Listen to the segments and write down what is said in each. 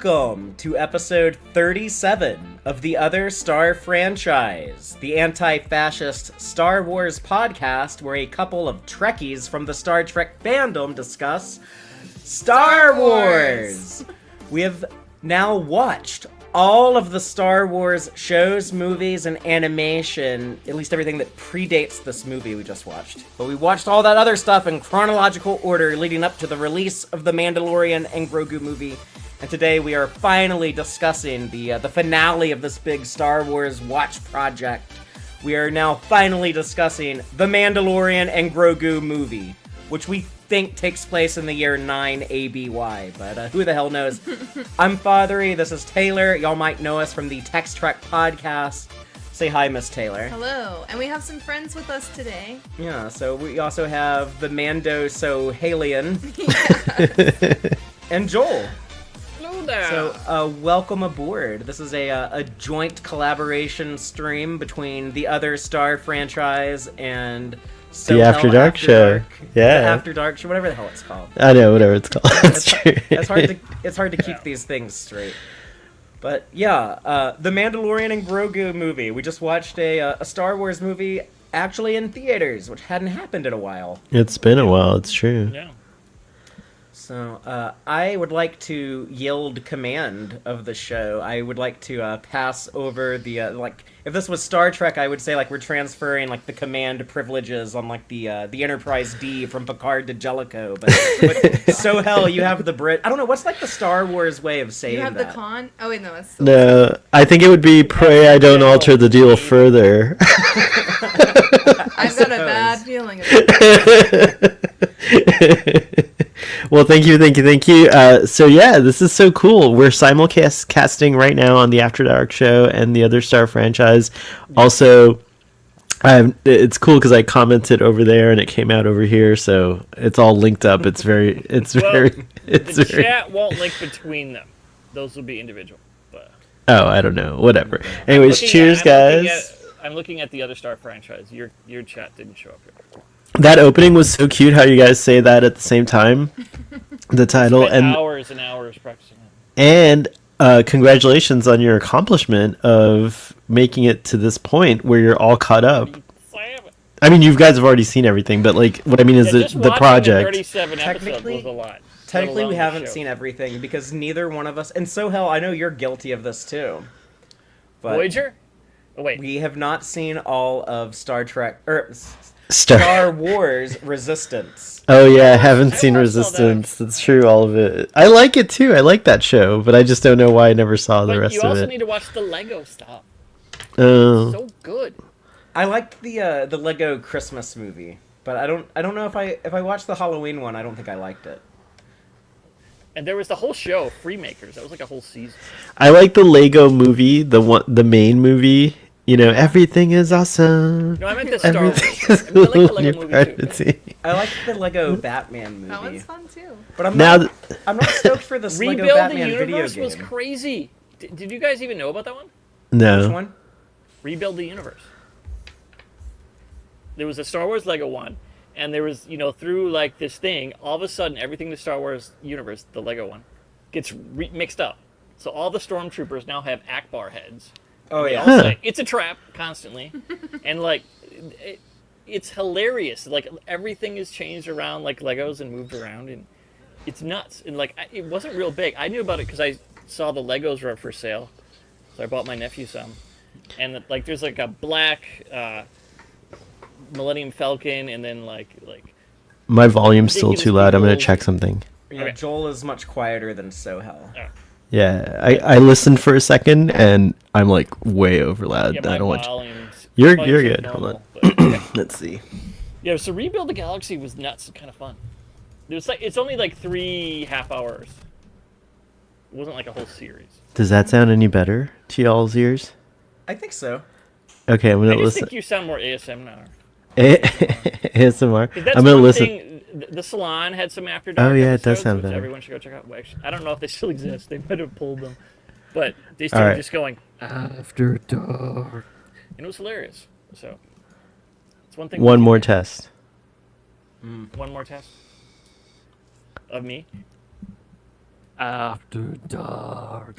Welcome to episode 37 of the Other Star franchise, the anti-fascist Star Wars podcast where a couple of Trekkies from the Star Trek fandom discuss Star Wars! We have now watched all of the Star Wars shows, movies, and animation, at least everything that predates this movie we just watched. But we watched all that other stuff in chronological order leading up to the release of the Mandalorian and Grogu movie. And today we are finally discussing the finale of this big Star Wars watch project. We are now finally discussing the Mandalorian and Grogu movie, which we think takes place in the year 9 ABY, but who the hell knows? I'm Fatheree, this is Taylor. Y'all might know us from the TEX-TREK podcast. Say hi, Miss Taylor. Hello, and we have some friends with us today. Yeah, so we also have the Mando-So-Halian and Joel. Hello there. So, welcome aboard. This is a joint collaboration stream between the Other Star franchise and the After Dark show. Yeah. The After Dark show, whatever the hell it's called. I know, whatever it's called. It's hard to keep these things straight. But yeah, the Mandalorian and Grogu movie. We just watched a Star Wars movie actually in theaters, which hadn't happened in a while. It's been a while, it's true. Yeah. So, I would like to yield command of the show. I would like to pass over the, if this was Star Trek, I would say, we're transferring, the command privileges on, the Enterprise D from Picard to Jellicoe. But so hell, you have the Brit. I don't know, what's, the Star Wars way of saying that? You have the con? Oh, wait, no, it's still No, I think it would be pray I don't alter the deal further. I've got a bad feeling about it. Well, thank you. So yeah, this is so cool. We're simulcasting right now on the After Dark show and the Other Star franchise. Also, it's cool because I commented over there and it came out over here, so it's all linked up. The chat won't link between them. Those will be individual. But I don't know. Whatever. Anyways, cheers, guys. I'm looking at the Other Star franchise. Your chat didn't show up here. That opening was so cute. How you guys say that at the same time, the title, Spent and hours and hours practicing it. And congratulations on your accomplishment of making it to this point where you're all caught up. I mean, you guys have already seen everything, but what I mean is the project. 37 episodes was a lot. Technically, we haven't seen everything because neither one of us, and so hell, I know you're guilty of this too. But Voyager? Oh wait, we have not seen all of Star Trek or Star Wars Resistance. Oh yeah, I haven't seen Resistance. That's true, all of it. I like it too. I like that show, but I just don't know why I never saw the rest of it. You also need to watch the Lego stuff. Oh, so good. I liked the Lego Christmas movie, but I don't know if I watched the Halloween one. I don't think I liked it. And there was the whole show, Freemakers. That was like a whole season. I like the Lego movie, the main movie. Everything is awesome. No, I meant the Star Wars. I like the Lego movie too. I like the Lego Batman movie. That one's fun too. But I'm not stoked for this Lego Batman video game. Rebuild the Universe was crazy. Did you guys even know about that one? No. Which one? Rebuild the Universe. There was a Star Wars Lego one, and there was, through this thing, all of a sudden everything in the Star Wars universe, the Lego one, gets mixed up. So all the stormtroopers now have Akbar heads. Oh yeah. Say, it's a trap constantly, and it's hilarious. Everything is changed around like Legos and moved around, and it's nuts. And it wasn't real big. I knew about it because I saw the Legos were up for sale, so I bought my nephew some. And there's a black Millennium Falcon, and then my volume's still too loud. I'm gonna check something. Yeah, okay. Joel is much quieter than Sohel. Yeah, I listened for a second and I'm way over loud. Yeah, I don't want you. You're good. Normal, Hold on. Let's see. Yeah, so Rebuild the Galaxy was nuts and kind of fun. It's only 3.5 hours. It wasn't a whole series. Does that sound any better to y'all's ears? I think so. Okay, I'm gonna listen. I listen. think you sound more ASM now. ASMR. I'm gonna listen. The Salon had some After Dark. Oh yeah, episodes, it does sound better. Everyone should go check out. Well, actually, I don't know if they still exist. They might have pulled them, but they started just going After Dark, and it was hilarious. So it's one thing. One more test. One more test of me. After dark.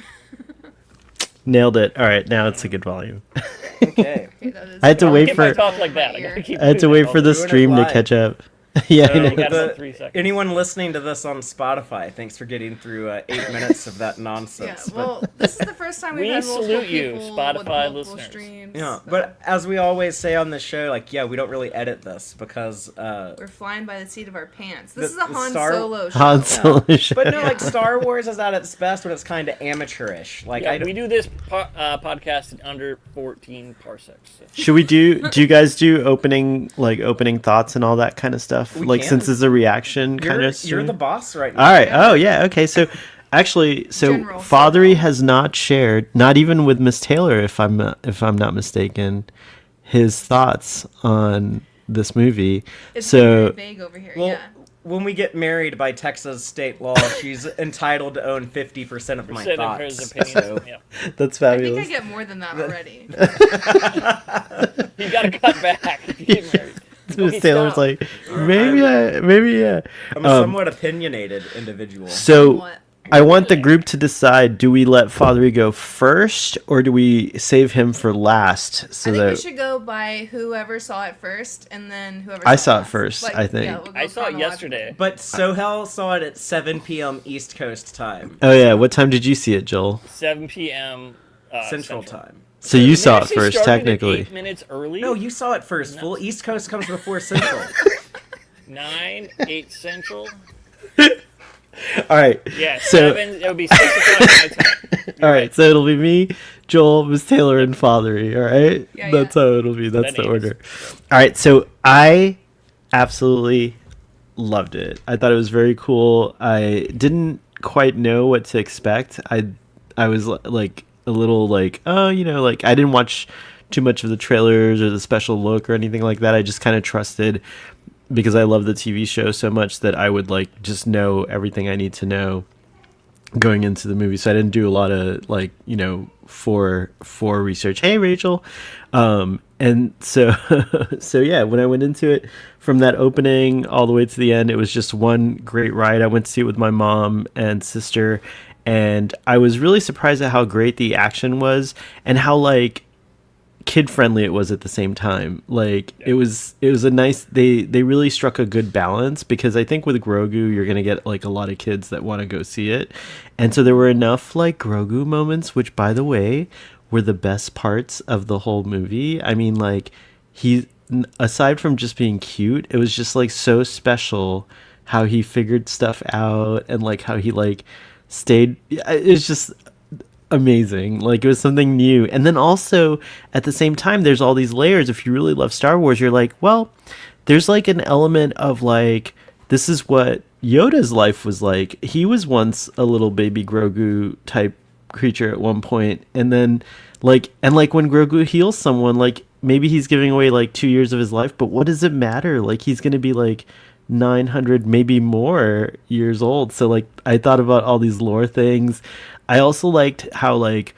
Nailed it. All right, now it's a good volume. Okay. Okay, that is I had to good. wait If I for talk like that, I gotta keep I had to doing wait that for all the day. Doing it stream to live. catch up. Yeah, So I know. You got the- about 3 seconds. anyone listening to this on Spotify, thanks for getting through 8 minutes of that Yeah, nonsense. well, this is the first time we've We had multiple salute you, people Spotify with multiple listeners. streams. yeah, so but as we always say on the show, like, yeah, we don't really edit this because we're flying by the seat of our pants. This The- is a the Han Star- Solo show. Han Solo show. but no, like Star Wars is at its best when it's kind of amateurish. Like Yeah, I we do this podcast in under 14 parsecs. So. Should we do you guys do opening thoughts and all that kind of stuff? We Like can. since it's a reaction kind you're, of you're the boss right now. All right. Oh yeah. Okay. So actually, General Fatheree Solo. has not shared, not even with Miss Taylor, if I'm not mistaken, his thoughts on this movie. It's So very vague over here. Well, yeah. when we get married by Texas state law, she's entitled to own 50% of my Percent of his thoughts. opinions. So, Yeah. that's I think I fabulous. get more than that already. You gotta cut back if you get married. Miss Okay, Taylor's stop. like, maybe yeah. I'm a somewhat opinionated individual. So What? I want the group to decide: do we let Fatheree go first, or do we save him for last? So I think that we should go by whoever saw it first, and then whoever. I saw it last. first, I think. Yeah, we'll go I saw it chronologically. yesterday. But Sohel saw it at 7 p.m. East Coast time, oh yeah, what time did you see it, Joel? 7 p.m. Central time. So you They saw it actually first, started at technically. 8 minutes early. No, you saw it first. Full East Coast comes before Central. 9, 8 Central. All right. Yeah, So 7. It would be 6 o'clock my time. all right, so it'll be me, Joel, Miss Taylor, and Fatheree. All right, Yeah, that's how it'll be. That's the That order. is. All right, so I absolutely loved it. I thought it was very cool. I didn't quite know what to expect. I was like a little like, oh, like I didn't watch too much of the trailers or the special look or anything like that. I just kind of trusted, because I love the TV show so much, that I would like just know everything I need to know going into the movie. So I didn't do a lot of like, for research. Hey, Rachel. And so, so yeah, when I went into it from that opening all the way to the end, it was just one great ride. I went to see it with my mom and sister, and I was really surprised at how great the action was and how like kid friendly it was at the same time. Like it was a nice, they really struck a good balance, because I think with Grogu you're gonna get like a lot of kids that want to go see it, and so there were enough like Grogu moments, which by the way were the best parts of the whole movie. I mean, like aside from just being cute, it was just like so special how he figured stuff out, and like how he like stayed. It's just amazing. Like it was something new. And then also at the same time, there's all these layers. If you really love Star Wars, you're like, well, there's like an element of like, this is what Yoda's life was like. He was once a little baby Grogu type creature at one point, and then like when Grogu heals someone, like maybe he's giving away like 2 years of his life, but what does it matter? Like he's gonna be like 900 maybe more years old. So like I thought about all these lore things. I also liked how like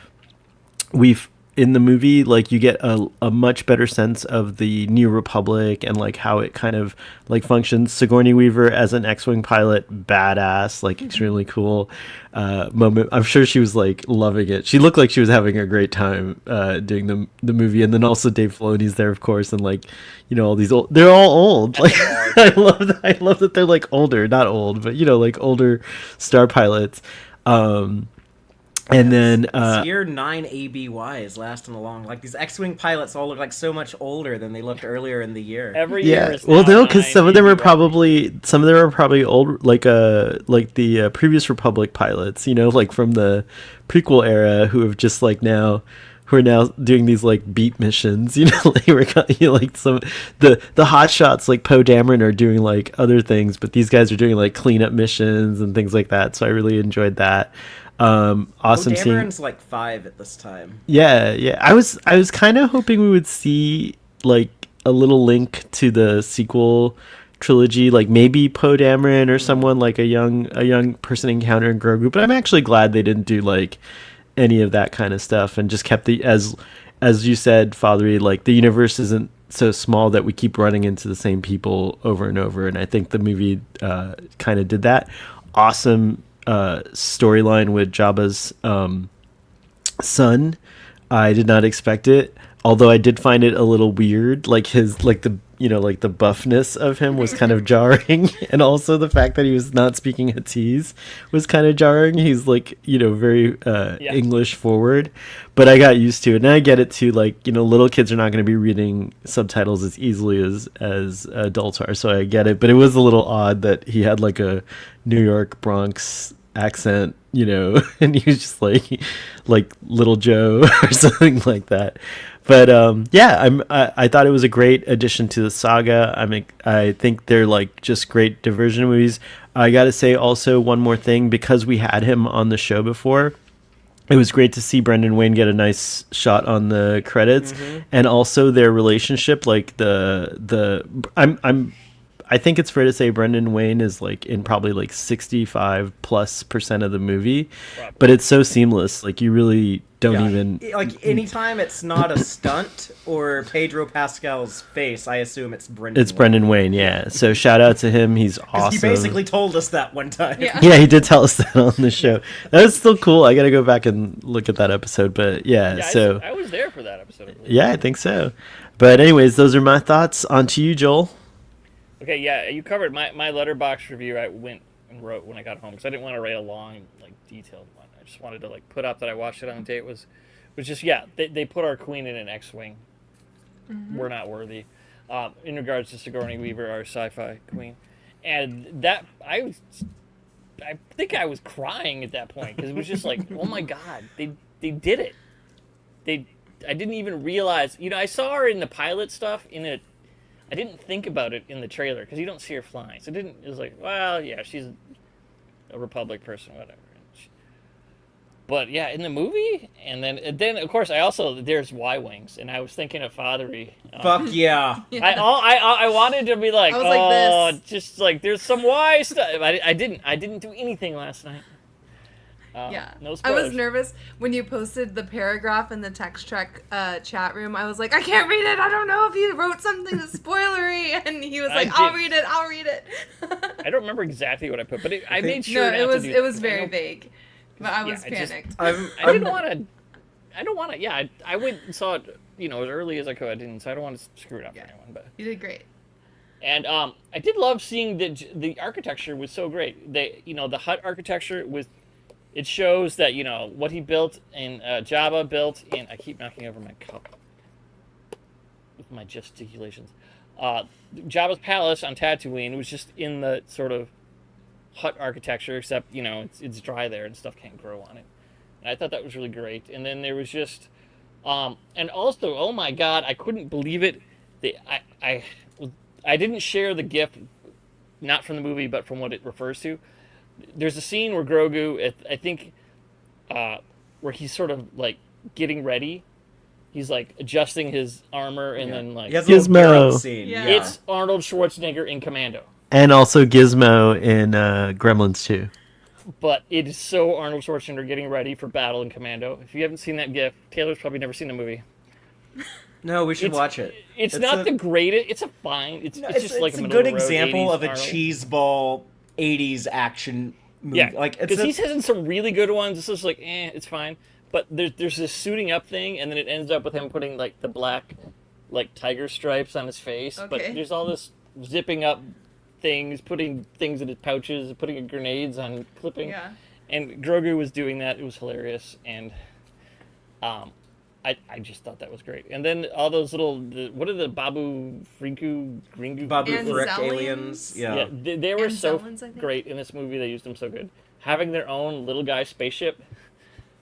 we've in the movie, like you get a much better sense of the New Republic and like how it kind of like functions. Sigourney Weaver as an X-Wing pilot, badass, like extremely cool moment. I'm sure she was like loving it. She looked like she was having a great time doing the movie. And then also Dave Filoni's there, of course, and like, all these they're all old. Like I love that they're like older, not old, but like older star pilots. And then This year 9 ABY is lasting along. Like these X-wing pilots all look like so much older than they looked earlier in the year. Every year yeah, is well, now no, because 9 some of them are ABY. probably old, like the previous Republic pilots, like from the prequel era, who have just like now, who are now doing these like beat missions, like some the hot shots like Poe Dameron are doing like other things, but these guys are doing like cleanup missions and things like that. So I really enjoyed that. Awesome seeing. Dameron's like 5 at this time. Yeah. I was kind of hoping we would see like a little link to the sequel trilogy, like maybe Poe Dameron or someone like a young person encountering Grogu. But I'm actually glad they didn't do like any of that kind of stuff and just kept the as you said, Fatheree, like the universe isn't so small that we keep running into the same people over and over. And I think the movie kind of did that. Awesome storyline with Jabba's son. I did not expect it, although I did find it a little weird. Like his, like the, you know, like the buffness of him was kind of jarring, and also the fact that he was not speaking Huttese was kind of jarring. He's like, you know, very English forward, but I got used to it, and I get it too. Like, you know, little kids are not going to be reading subtitles as easily as adults are, so I get it. But it was a little odd that he had like a New York Bronx accent, you know, and he was just like little Joe or something like that. But I thought it was a great addition to the saga. I think they're like just great diversion movies. I gotta say also one more thing, because we had him on the show before, it was great to see Brendan Wayne get a nice shot on the credits, and also their relationship. Like I think it's fair to say Brendan Wayne is like in probably like 65+% of the movie, but it's so seamless. Like you really don't even like anytime it's not a stunt or Pedro Pascal's face, I assume it's Brendan. It's Brendan Wayne, yeah. So shout out to him. He's awesome. He basically told us that one time. Yeah, he did tell us that on the show. That was still cool. I got to go back and look at that episode, but so I was there for that episode. Yeah, I think so. But anyways, those are my thoughts. On to you, Joel. Okay, yeah, you covered my letterbox review. I went and wrote when I got home because I didn't want to write a long, like, detailed one. I just wanted to like put up that I watched it on a date. Was just they put our queen in an X-wing. We're not worthy, in regards to Sigourney Weaver, our sci-fi queen, and that I think I was crying at that point because it was just like, oh my god, they did it. I didn't even realize, you know, I saw her in the pilot stuff in it. I didn't think about it in the trailer because you don't see her flying. So it was like, well, yeah, she's a Republic person, whatever. But yeah, in the movie, and then of course there's Y-wings, and I was thinking of Fatheree. Fuck yeah! I wanted to be like, I was like this. just like there's some Y stuff. I didn't do anything last night. No spoilers. I was nervous when you posted the paragraph in the TEX-TREK chat room. I was like, I can't read it. I don't know if you wrote something that's spoilery. And he was like, I'll read it. I don't remember exactly what I put, but I made sure. No, it was very vague. But I was panicked. I didn't want to. I don't want to. Yeah, I went and saw it, you know, as early as I could. So I don't want to screw it up for anyone. But you did great. And I did love seeing the architecture was so great. The hut architecture was. It shows that, you know, what he built and Jabba built in. I keep knocking over my cup with my gesticulations. Jabba's palace on Tatooine was just in the sort of hut architecture, except, you know, it's dry there and stuff can't grow on it. And I thought that was really great. And then there was just, and also, oh my God, I couldn't believe it. I didn't share the GIF, not from the movie, but from what it refers to. There's a scene where Grogu, I think, where he's sort of like getting ready. He's like adjusting his armor, and then like Gizmo. Scene. Yeah. It's Arnold Schwarzenegger in Commando. And also Gizmo in Gremlins 2. But it is so Arnold Schwarzenegger getting ready for battle in Commando. If you haven't seen that GIF, Taylor's probably never seen the movie. No, we should watch it. It's not the greatest. It's a fine. It's just like a good middle-of-the-road example 80s of a Arnold. cheeseball 80s action movie. Yeah, like because he's had some really good ones. This is like, it's fine. But there's this suiting up thing, and then it ends up with him putting like the black, like tiger stripes on his face. Okay. But there's all this zipping up things, putting things in his pouches, putting grenades on clipping. Yeah. And Grogu was doing that. It was hilarious, and I just thought that was great. And then all those what are the Babu Frick aliens? Yeah, they were so Anzellans, I think. great in this movie. They used them so good. Having their own little guy spaceship.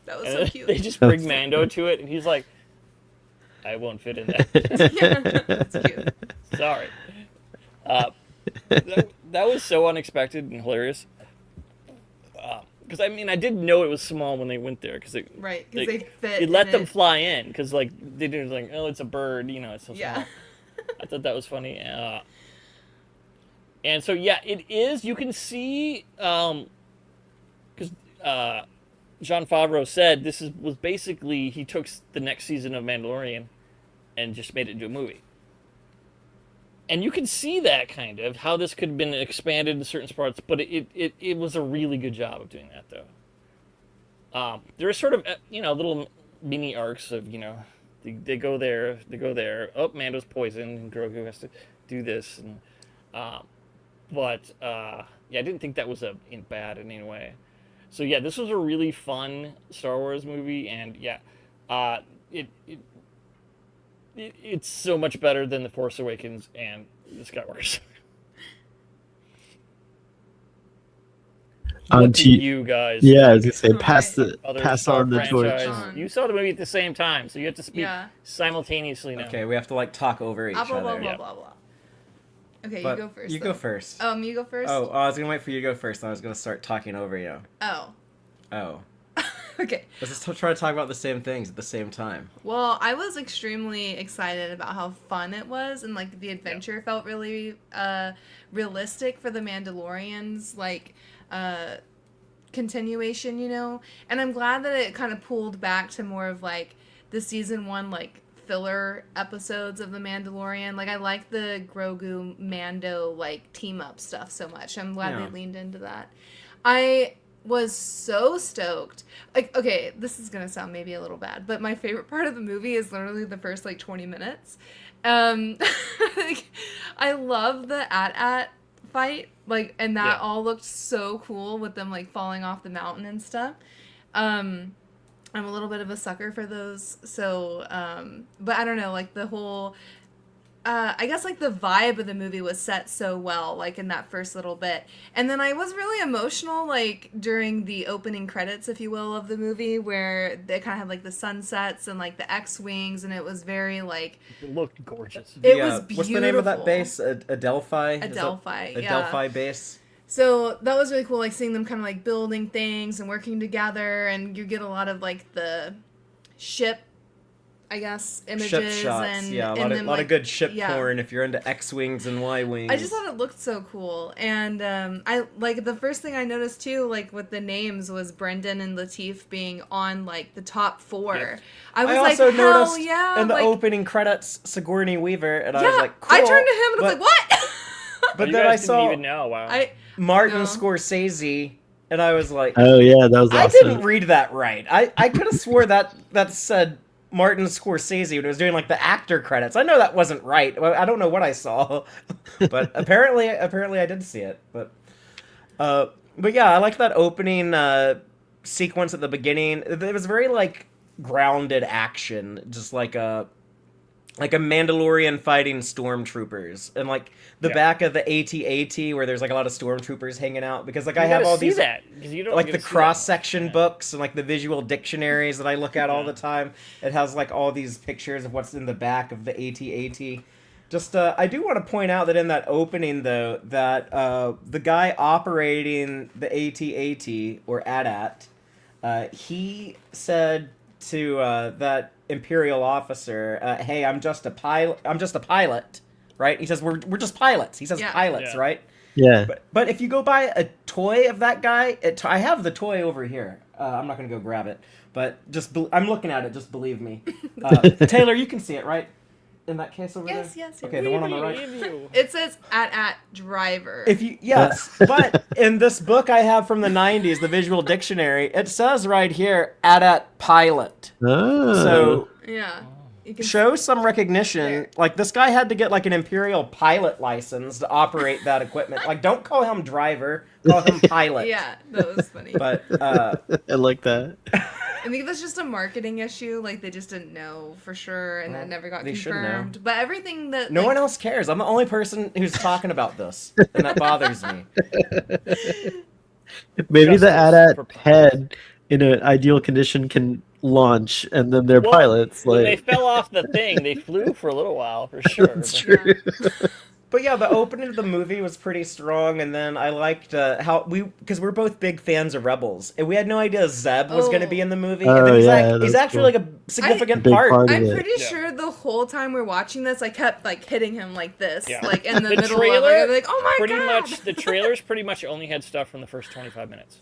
That was so cute. They just bring Mando to it, and he's like, I won't fit in that. That's cute. Sorry. That was so unexpected and hilarious. Because, I mean, I didn't know it was small when they went there. Cause Right, because they fit. It let them fly in. Because, like, they didn't like, oh, it's a bird. You know, it's so small. I thought that was funny. And so, yeah, it is. You can see, because Jon Favreau said was basically, he took the next season of Mandalorian and just made it into a movie. And you can see that kind of how this could have been expanded in certain parts, but it was a really good job of doing that though. There are sort of little mini arcs of they go there, oh, Mando's poisoned and Grogu has to do this, and I didn't think that was bad in any way. So yeah, this was a really fun Star Wars movie, and it's so much better than The Force Awakens and The Skywalker. What do you guys? Yeah, I was gonna say Other pass Star on the torch. franchise? You saw the movie at the same time, so you have to speak simultaneously now. Okay, we have to talk over each Blah, blah, other. blah, blah, blah. Okay, But you go first. You go first. You go first? Oh, I was gonna wait for you to go first, and I was gonna start talking over you. Oh. Oh. Okay. Let's just try to talk about the same things at the same time. Well, I was extremely excited about how fun it was, and like the adventure felt really realistic for the Mandalorians, like continuation, And I'm glad that it kind of pulled back to more of like the season 1 like filler episodes of the Mandalorian. Like I like the Grogu Mando like team up stuff so much. I'm glad they leaned into that. I was so stoked. Like, okay, this is gonna sound maybe a little bad, but my favorite part of the movie is literally the first like 20 minutes. Like, I love the AT-AT fight, like, and that all looked so cool with them like falling off the mountain and stuff. I'm a little bit of a sucker for those, so but I don't know, like the whole I guess like the vibe of the movie was set so well, like in that first little bit. And then I was really emotional, like during the opening credits, if you will, of the movie, where they kind of had like the sunsets and like the X-Wings, and it was very like... It looked gorgeous. It was beautiful. What's the name of that base? Adelphi? Adelphi, Adelphi base? So that was really cool, like seeing them kind of like building things and working together, and you get a lot of like the ship, I guess, images. Ship shots, and a lot of good ship porn if you're into X-Wings and Y-Wings. I just thought it looked so cool. And I like the first thing I noticed too, like with the names, was Brendan and Lateef being on like the top 4. Yep. I was also like, hell noticed yeah. in the like, opening credits, Sigourney Weaver, and I was like, cool. I turned to him and was like, what? But You then guys I saw didn't even know. Wow. Martin Scorsese, and I was like, oh yeah, that was awesome. I didn't read that right. I could have swore that said Martin Scorsese when it was doing like the actor credits. I know that wasn't right. I don't know what I saw, but apparently I did see it. But yeah, I liked that opening sequence at the beginning. It was very like grounded action, just like a Mandalorian fighting stormtroopers, and like the back of the AT-AT where there's like a lot of stormtroopers hanging out, because like I have all these like the cross section books and like the visual dictionaries that I look at all the time. It has like all these pictures of what's in the back of the AT-AT. Just I do want to point out that in that opening though, that the guy operating the AT-AT or AT-AT, he said to that Imperial officer, "Hey, I'm just a pilot, right?" He says, "We're just pilots." He says, "Pilots, right?" Yeah. But if you go buy a toy of that guy, I have the toy over here. I'm not gonna go grab it, but I'm looking at it. Just believe me. Taylor, you can see it, right? In that case over there. Yes. Okay, the one on the right. It says AT-AT driver. But in this book I have from the 90s, the visual dictionary, it says right here, AT-AT pilot. Oh. So yeah. You can show some recognition. There. Like, this guy had to get like an Imperial pilot license to operate that equipment. Like, don't call him driver, call him pilot. Yeah, that was funny. But I like that. I think that's just a marketing issue. Like, they just didn't know for sure, and that never got they should know. confirmed. But everything that no one else cares. I'm the only person who's talking about this, and that bothers me. Maybe the Justice for AT-AT head in an ideal condition can launch, and then they're pilots. When Like they fell off the thing, they flew for a little while for sure. That's true. But yeah, the opening of the movie was pretty strong, and then I liked how because we're both big fans of Rebels, and we had no idea Zeb was going to be in the movie. And then he's actually like a significant part. I'm pretty sure the whole time we're watching this, I kept like hitting him like this, like in the middle trailer, of it. Like, oh my god! The trailers pretty much only had stuff from the first 25 minutes.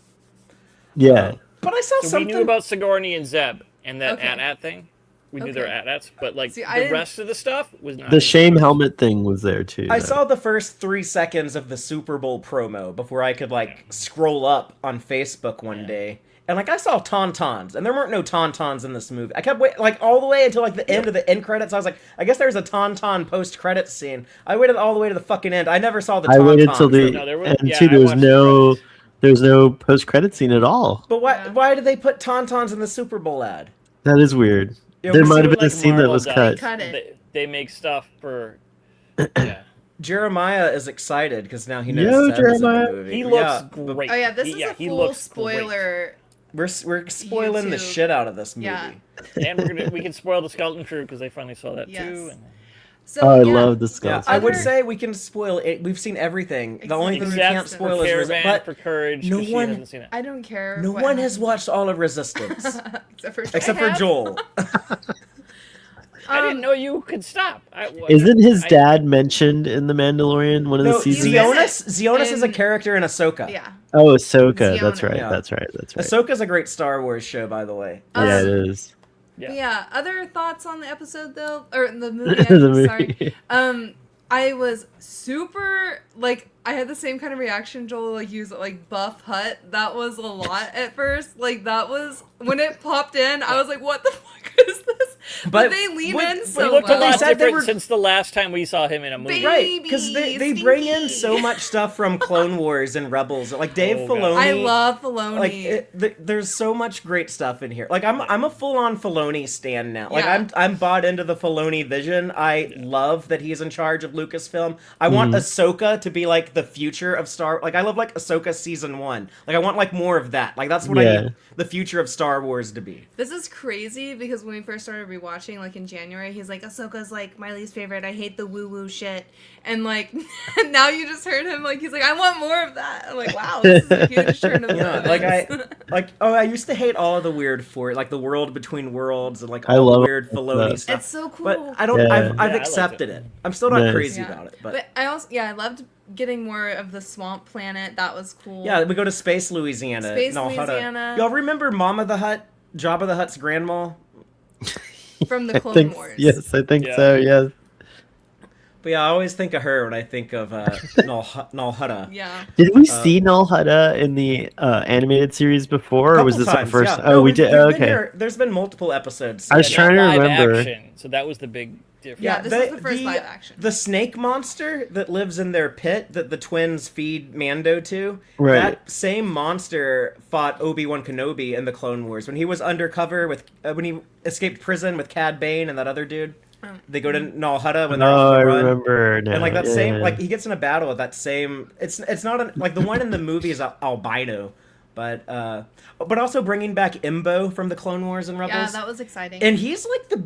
Yeah. But I saw So something. we knew about Sigourney and Zeb and that AT-AT thing. We knew they were Okay. AT-ATs, but like See, I the didn't- rest of the stuff was not. The in shame script. helmet thing was there too. I though. saw the first 3 seconds of the Super Bowl promo before I could like scroll up on Facebook one day, and like I saw tauntauns, and there weren't no tauntauns in this movie. I kept waiting like all the way until like the end of the end credits. I was like, I guess there's a tauntaun post credits scene. I waited all the way to the fucking end. I never saw the I tauntauns. waited till the No, there was- and yeah, too. I There's watched the no credits. there's no post credit scene at all. But why Yeah. why did they put tauntauns in the Super Bowl ad? That is weird. Yeah, There we might see have what, been a like, scene that Marvel was does. cut. Cut it. They make stuff for. Yeah. Jeremiah is excited because now he knows Yo, Seb's in the Jeremiah. movie. He looks Yeah, great. Oh yeah, this is a he full looks great. spoiler. we're spoiling the YouTube. shit out of this movie. Yeah. And we can spoil the Skeleton Crew because they finally saw that Yes. too. And So, Oh, I yeah, love the Yeah, skeleton. I would Other- say we can spoil it. We've seen everything. The only thing we Except can't for spoil is Caravan, but for Courage. no 'cause she one- hasn't seen it. I don't care. no what one has happens. watched all of Resistance except for for Joel. I didn't know you could stop. Isn't his dad mentioned in The Mandalorian? One of No, the seasons. Zio- Xionas is a in- character in Ahsoka. Yeah. Oh, Ahsoka. That's Ziona. right. Yeah. That's right. That's right. Ahsoka's a great Star Wars show, by the way. Yeah, it is. But yeah. Other thoughts on the episode though, or the movie? The movie. Sorry. I was super like I had the same kind of reaction, Joel. Like use like Buff Hut. That was a lot at first. Like that was when it popped in. I was like, what the fuck is this? But But they lean with- in He so looked a well. they lot said they different were- since the last time we saw him in a movie. Baby. Right, because they bring in Stinky. so much stuff from Clone Wars and Rebels. Like Dave Oh, God. Filoni. I love Filoni. Like there's so much great stuff in here. Like I'm a full on Filoni stan now. Like Yeah. I'm bought into the Filoni vision. I love that he's in charge of Lucasfilm. I want Ahsoka to be like the future of Star. Like I love like Ahsoka season 1. Like I want like more of that. Like that's what I Yeah. need the future of Star Wars to be. This is crazy because when we first started rewatching, like in January, he's like, Ahsoka's like my least favorite. I hate the woo woo shit. And like now you just heard him like he's like, I want more of that. I'm like, wow, this is a huge turn of Yeah, events. like I used to hate all of the weird like the world between worlds and like I all the love weird all Filoni that. stuff. It's so cool. But I don't. Yeah. I've Yeah, I liked accepted it. it. I'm still not Nice. crazy Yeah. about it, But I also I loved getting more of the swamp planet. That was cool. yeah, we go to Space Louisiana. Space Nal Hutta. Louisiana. Y'all remember Mama the Hutt, Jabba the Hutt's grandma? From the I Clone think Wars. yes, I think Yeah. so. Yes. But yeah, I always think of her when I think of Nal Hutta. Yeah. Did we see Null Hutta in the animated series before, or was Couple this our times, first? yeah. Oh, No, we we've- did. we've Oh, been okay. here- There's been multiple episodes. I was Yeah. trying to Live remember. action, so that was the big difference. Yeah, this is the first live action. The snake monster that lives in their pit that the twins feed Mando to. Right. That same monster fought Obi-Wan Kenobi in the Clone Wars when he was undercover with when he escaped prison with Cad Bane and that other dude. They go to Nal Hutta when they're Oh, on I the run. remember now. And like that yeah. same like he gets in a battle with that same it's not like the one in the movie is albino, but also bringing back Imbo from the Clone Wars and Rebels. Yeah, that was exciting. And he's like the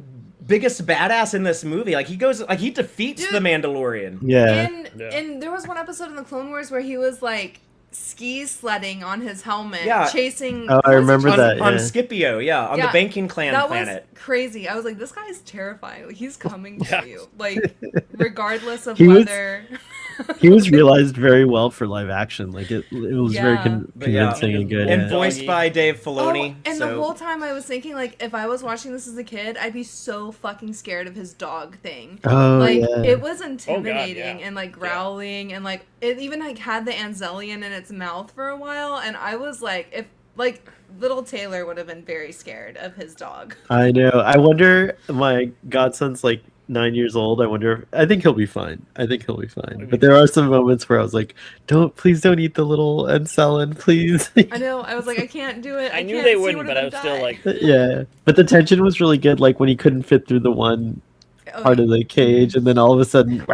biggest badass in this movie. Like he defeats Dude. the Mandalorian. Yeah. And there was one episode in the Clone Wars where he was like ski sledding on his helmet, Yeah. chasing. Oh, I remember on, that, on yeah. Scipio, on the Yeah, Banking Clan that planet. was crazy. I was like, this guy's terrifying. Like, he's coming to you, like regardless of He was- whether. He was realized very well for live action. Like it was very Yeah. But yeah, convincing and good. and yeah. voiced by Dave Filoni. Oh, and so the whole time I was thinking, like, if I was watching this as a kid, I'd be so fucking scared of his dog thing. Oh, Like, yeah. it was intimidating yeah. and, like, growling, and, like, it even, like, had the Anzelian in its mouth for a while, and I was like, if, like, little Taylor would have been very scared of his dog. I know. I wonder. My godson's like 9 years old. I think he'll be fine. But there are some moments where I was like, please don't eat the little Encelin, please. I know, I was like, I can't do it. I knew can't they see wouldn't, one but of I was them still die. like, Yeah. But the tension was really good. Like when he couldn't fit through the one Oh, part of the cage, and then all of a sudden,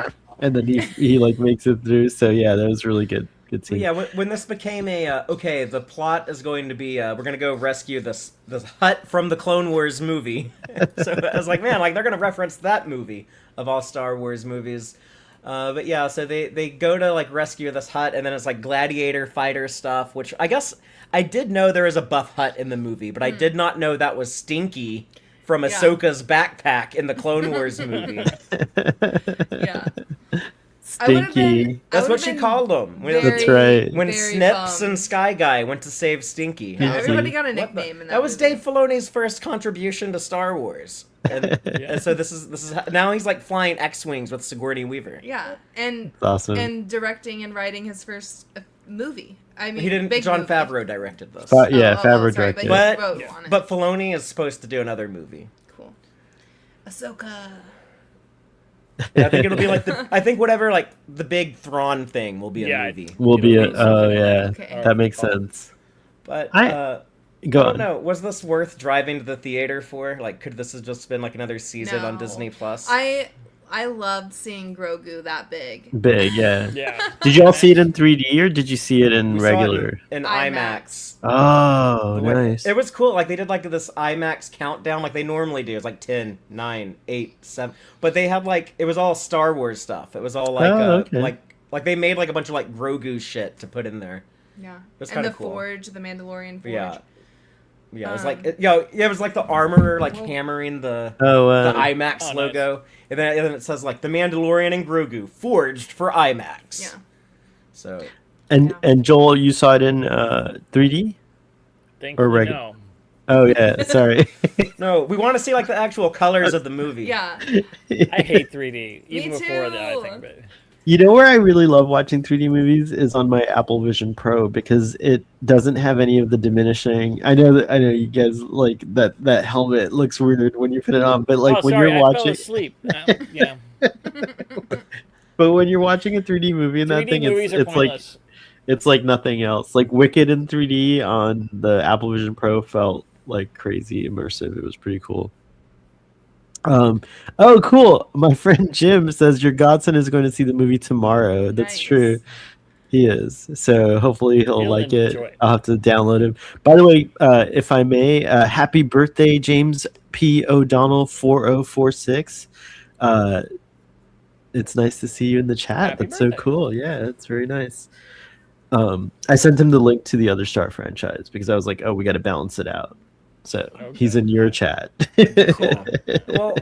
and then he like makes it through. So yeah, that was really good. Good But scene. yeah, when this became okay, the plot is going to be we're gonna go rescue this hut from the Clone Wars movie. So I was like, man, like they're gonna reference that movie of all Star Wars movies. But yeah, so they go to like rescue this hut, and then it's like gladiator fighter stuff, which I guess I did know there was a buff hut in the movie, but I did not know that was Stinky from Yeah. Ahsoka's backpack in the Clone Wars movie. yeah. Stinky. That's what she called him. That's right. When very Snips bummed. and Sky Guy went to save Stinky. Yeah, Stinky. everybody got a What the- nickname in that. That was movie. Dave Filoni's first contribution to Star Wars. And so this is now he's like flying X-wings with Sigourney Weaver. Yeah, and Awesome. and directing and writing his first movie. I mean, He didn't. big John movie. Favreau directed this. Favreau sorry, directed. But, But he wrote on it. but Filoni is supposed to do another movie. Cool. Ahsoka. Yeah, I think it'll be like I think whatever like the big Thrawn thing will be a Yeah. movie. Will be It'll a. be Oh something yeah, Okay. that makes sense. But I- Go I don't on. know. Was this worth driving to the theater for? Like, could this have just been like another season on No. Disney Plus? I loved seeing Grogu that big. Big, yeah. Yeah. Did you all see it in 3D or did you see it in We saw it regular? in IMAX. IMAX. Oh, What- nice. It was cool. Like they did like this IMAX countdown, like they normally do. It's like 10, 9, 8, 7. But they had like it was all Star Wars stuff. It was all like okay. like they made like a bunch of like Grogu shit to put in there. Yeah. was And the kinda cool. Forge, the Mandalorian Forge. Yeah. Yeah, it was Um, like it was like the armorer like hammering the Oh, IMAX nice. logo, and then it says like the Mandalorian and Grogu forged for IMAX. Yeah. So and Joel, you saw it in 3D? Thankfully, regular. no. Oh yeah, sorry. no, we want to see like the actual colors of the movie. Yeah. I hate 3D even Me before that. I too. think, but You know where I really love watching 3D movies is on my Apple Vision Pro because it doesn't have any of the diminishing. I know you guys like that helmet looks weird when you put it on, but like oh, when sorry, you're I fell watching, asleep. Yeah, but when you're watching a 3D movie and that 3D thing, movies are it's like pointless. it's like nothing else. Like Wicked in 3D on the Apple Vision Pro felt like crazy immersive. It was pretty cool. Oh, cool. My friend Jim says your godson is going to see the movie tomorrow. That's Nice. true. He is. So hopefully he'll like it. enjoy it. I'll have to download him. By the way, if I may, happy birthday, James P. O'Donnell 4046. It's nice to see you in the chat. Happy That's so birthday. cool. Yeah, that's very nice. I sent him the link to the other Star franchise because I was like, oh, we got to balance it out. So he's in your chat. Cool. Well,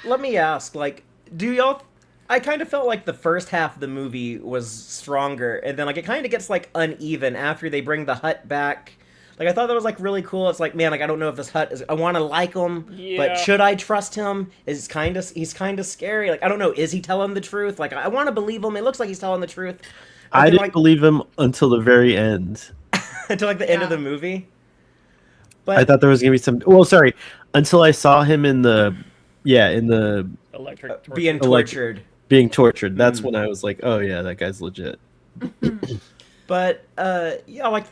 let me ask, like, do y'all? I kind of felt like the first half of the movie was stronger, and then like it kind of gets like uneven after they bring the Hut back. Like I thought that was like really cool. It's like, man, like I don't know if this Hut is. I want to like him, but Yeah. should I trust him? He's kind of scary. Like I don't know, is he telling the truth? Like I want to believe him. It looks like he's telling the truth. I then, didn't like, believe him until the very end. until like the end of Yeah. the movie. But I thought there was gonna be some. Well, sorry, until I saw him in the Electric torch. being Elect- tortured. being tortured. That's when I was like, oh yeah, that guy's legit. But yeah, like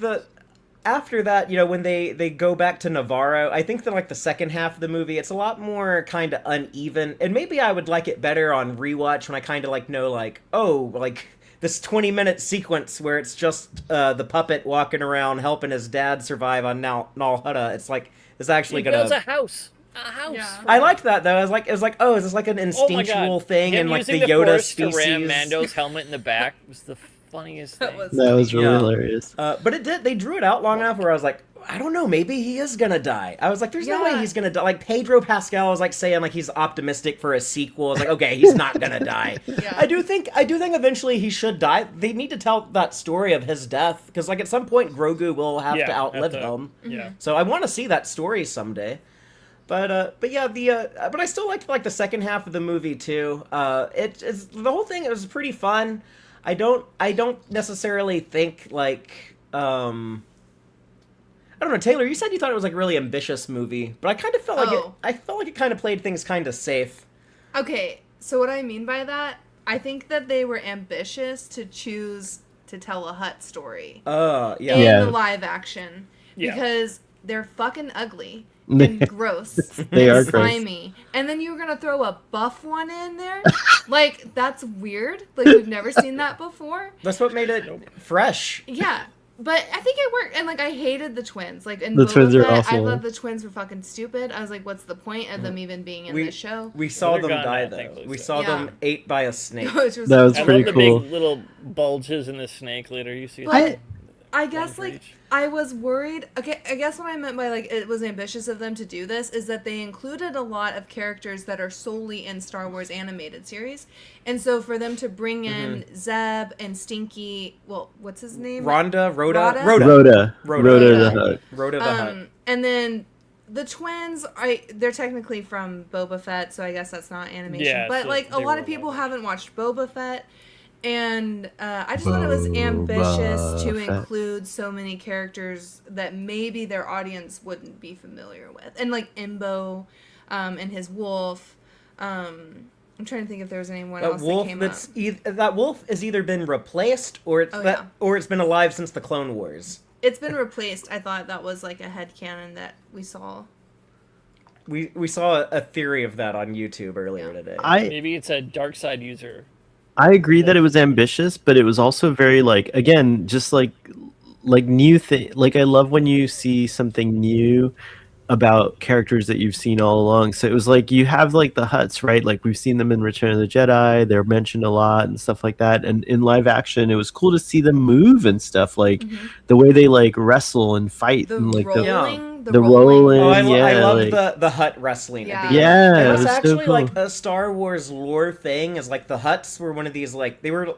after that, you know, when they go back to Navarro, I think that like the second half of the movie, it's a lot more kind of uneven, and maybe I would like it better on rewatch when I kind of like know like, oh, like this 20-minute sequence where it's just the puppet walking around helping his dad survive on Nal Hutta. It's like it's actually He builds gonna. a house. A house. Yeah. I liked that though. It was like, oh, is this like an Oh my instinctual God. thing Him and like using the Yoda force species? to ram Mando's helmet in the back was the funniest That thing. was- That was really Yeah. hilarious. But it did. They drew it out long enough where I was like, I don't know. Maybe he is gonna die. I was like, there's no way Yeah. he's gonna die. Like Pedro Pascal was like saying like he's optimistic for a sequel. I was like, okay, he's not gonna die. Yeah. I do think eventually he should die. They need to tell that story of his death because like at some point Grogu will have to outlive him. Yeah. So I want to see that story someday. But yeah, but I still liked like the second half of the movie too. It's the whole thing. It was pretty fun. I don't necessarily think like I don't know, Taylor. You said you thought it was like a really ambitious movie, but I kind of felt like Oh. I felt like it kind of played things kind of safe. Okay, so what I mean by that, I think that they were ambitious to choose to tell a Hut story Yeah. in Yeah. the live action Yeah. because they're fucking ugly and gross. They and are gross. slimy. And then you're gonna throw a buff one in there? Like, that's weird. Like, we've never seen that before. That's what made it fresh. Yeah. But I think it worked, and like I hated the twins. Like in The Boba twins are Fett, I awesome. thought the twins were fucking stupid. I was like, "What's the point of them even being in We the show?" we saw they're them gone die now, though. thankfully, We so. saw Yeah. them ate by a snake. Which was That was I pretty love the cool. big little bulges in the snake later. You see But it? I guess for like each. I was worried. Okay, I guess what I meant by like it was ambitious of them to do this is that they included a lot of characters that are solely in Star Wars animated series, and so for them to bring in Zeb and Stinky, well, what's his name? Rhoda. Rhoda Rhoda. the Hutt. Rhoda the Hutt. And then the twins, they're technically from Boba Fett, so I guess that's not animation. Yeah, but so like a they lot were of people like- haven't watched Boba Fett. And I just thought it was ambitious to Fett. include so many characters that maybe their audience wouldn't be familiar with. And like Imbo and his wolf. I'm trying to think if there was anyone else Wolf that came that's up. that wolf has either been replaced or it's been alive since the Clone Wars. It's been replaced. I thought that was like a headcanon that we saw. We saw a theory of that on YouTube earlier today. Maybe it's a dark side user. I agree that it was ambitious, but it was also very like again, just like new thing. Like I love when you see something new about characters that you've seen all along. So it was like you have like the Hutts, right? Like we've seen them in Return of the Jedi. They're mentioned a lot and stuff like that. And in live action, it was cool to see them move and stuff. Like the way they like wrestle and fight The and like rolling. the rolling. I yeah, love like- the Hutt wrestling. Yeah. At the end. Yeah, And it it's was so actually cool. like a Star Wars lore thing. Is like the Hutts were one of these like they were.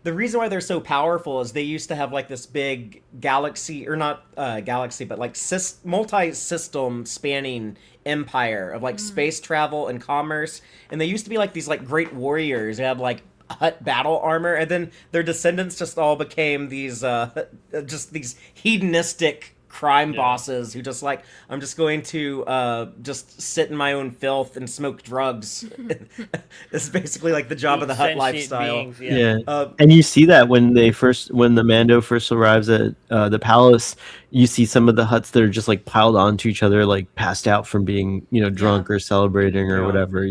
The reason why they're so powerful is they used to have like this big galaxy, or not galaxy, but like multi-system spanning empire of like space travel and commerce. And they used to be like these like great warriors who had like Hutt battle armor, and then their descendants just all became these just these hedonistic crime bosses who just like, I'm just going to just sit in my own filth and smoke drugs. It's basically like the job of the Hutt Sentient lifestyle. beings, Yeah. yeah. And you see that when the Mando first arrives at the palace, you see some of the Hutts that are just like piled onto each other, like passed out from being, drunk or celebrating or Yeah. whatever,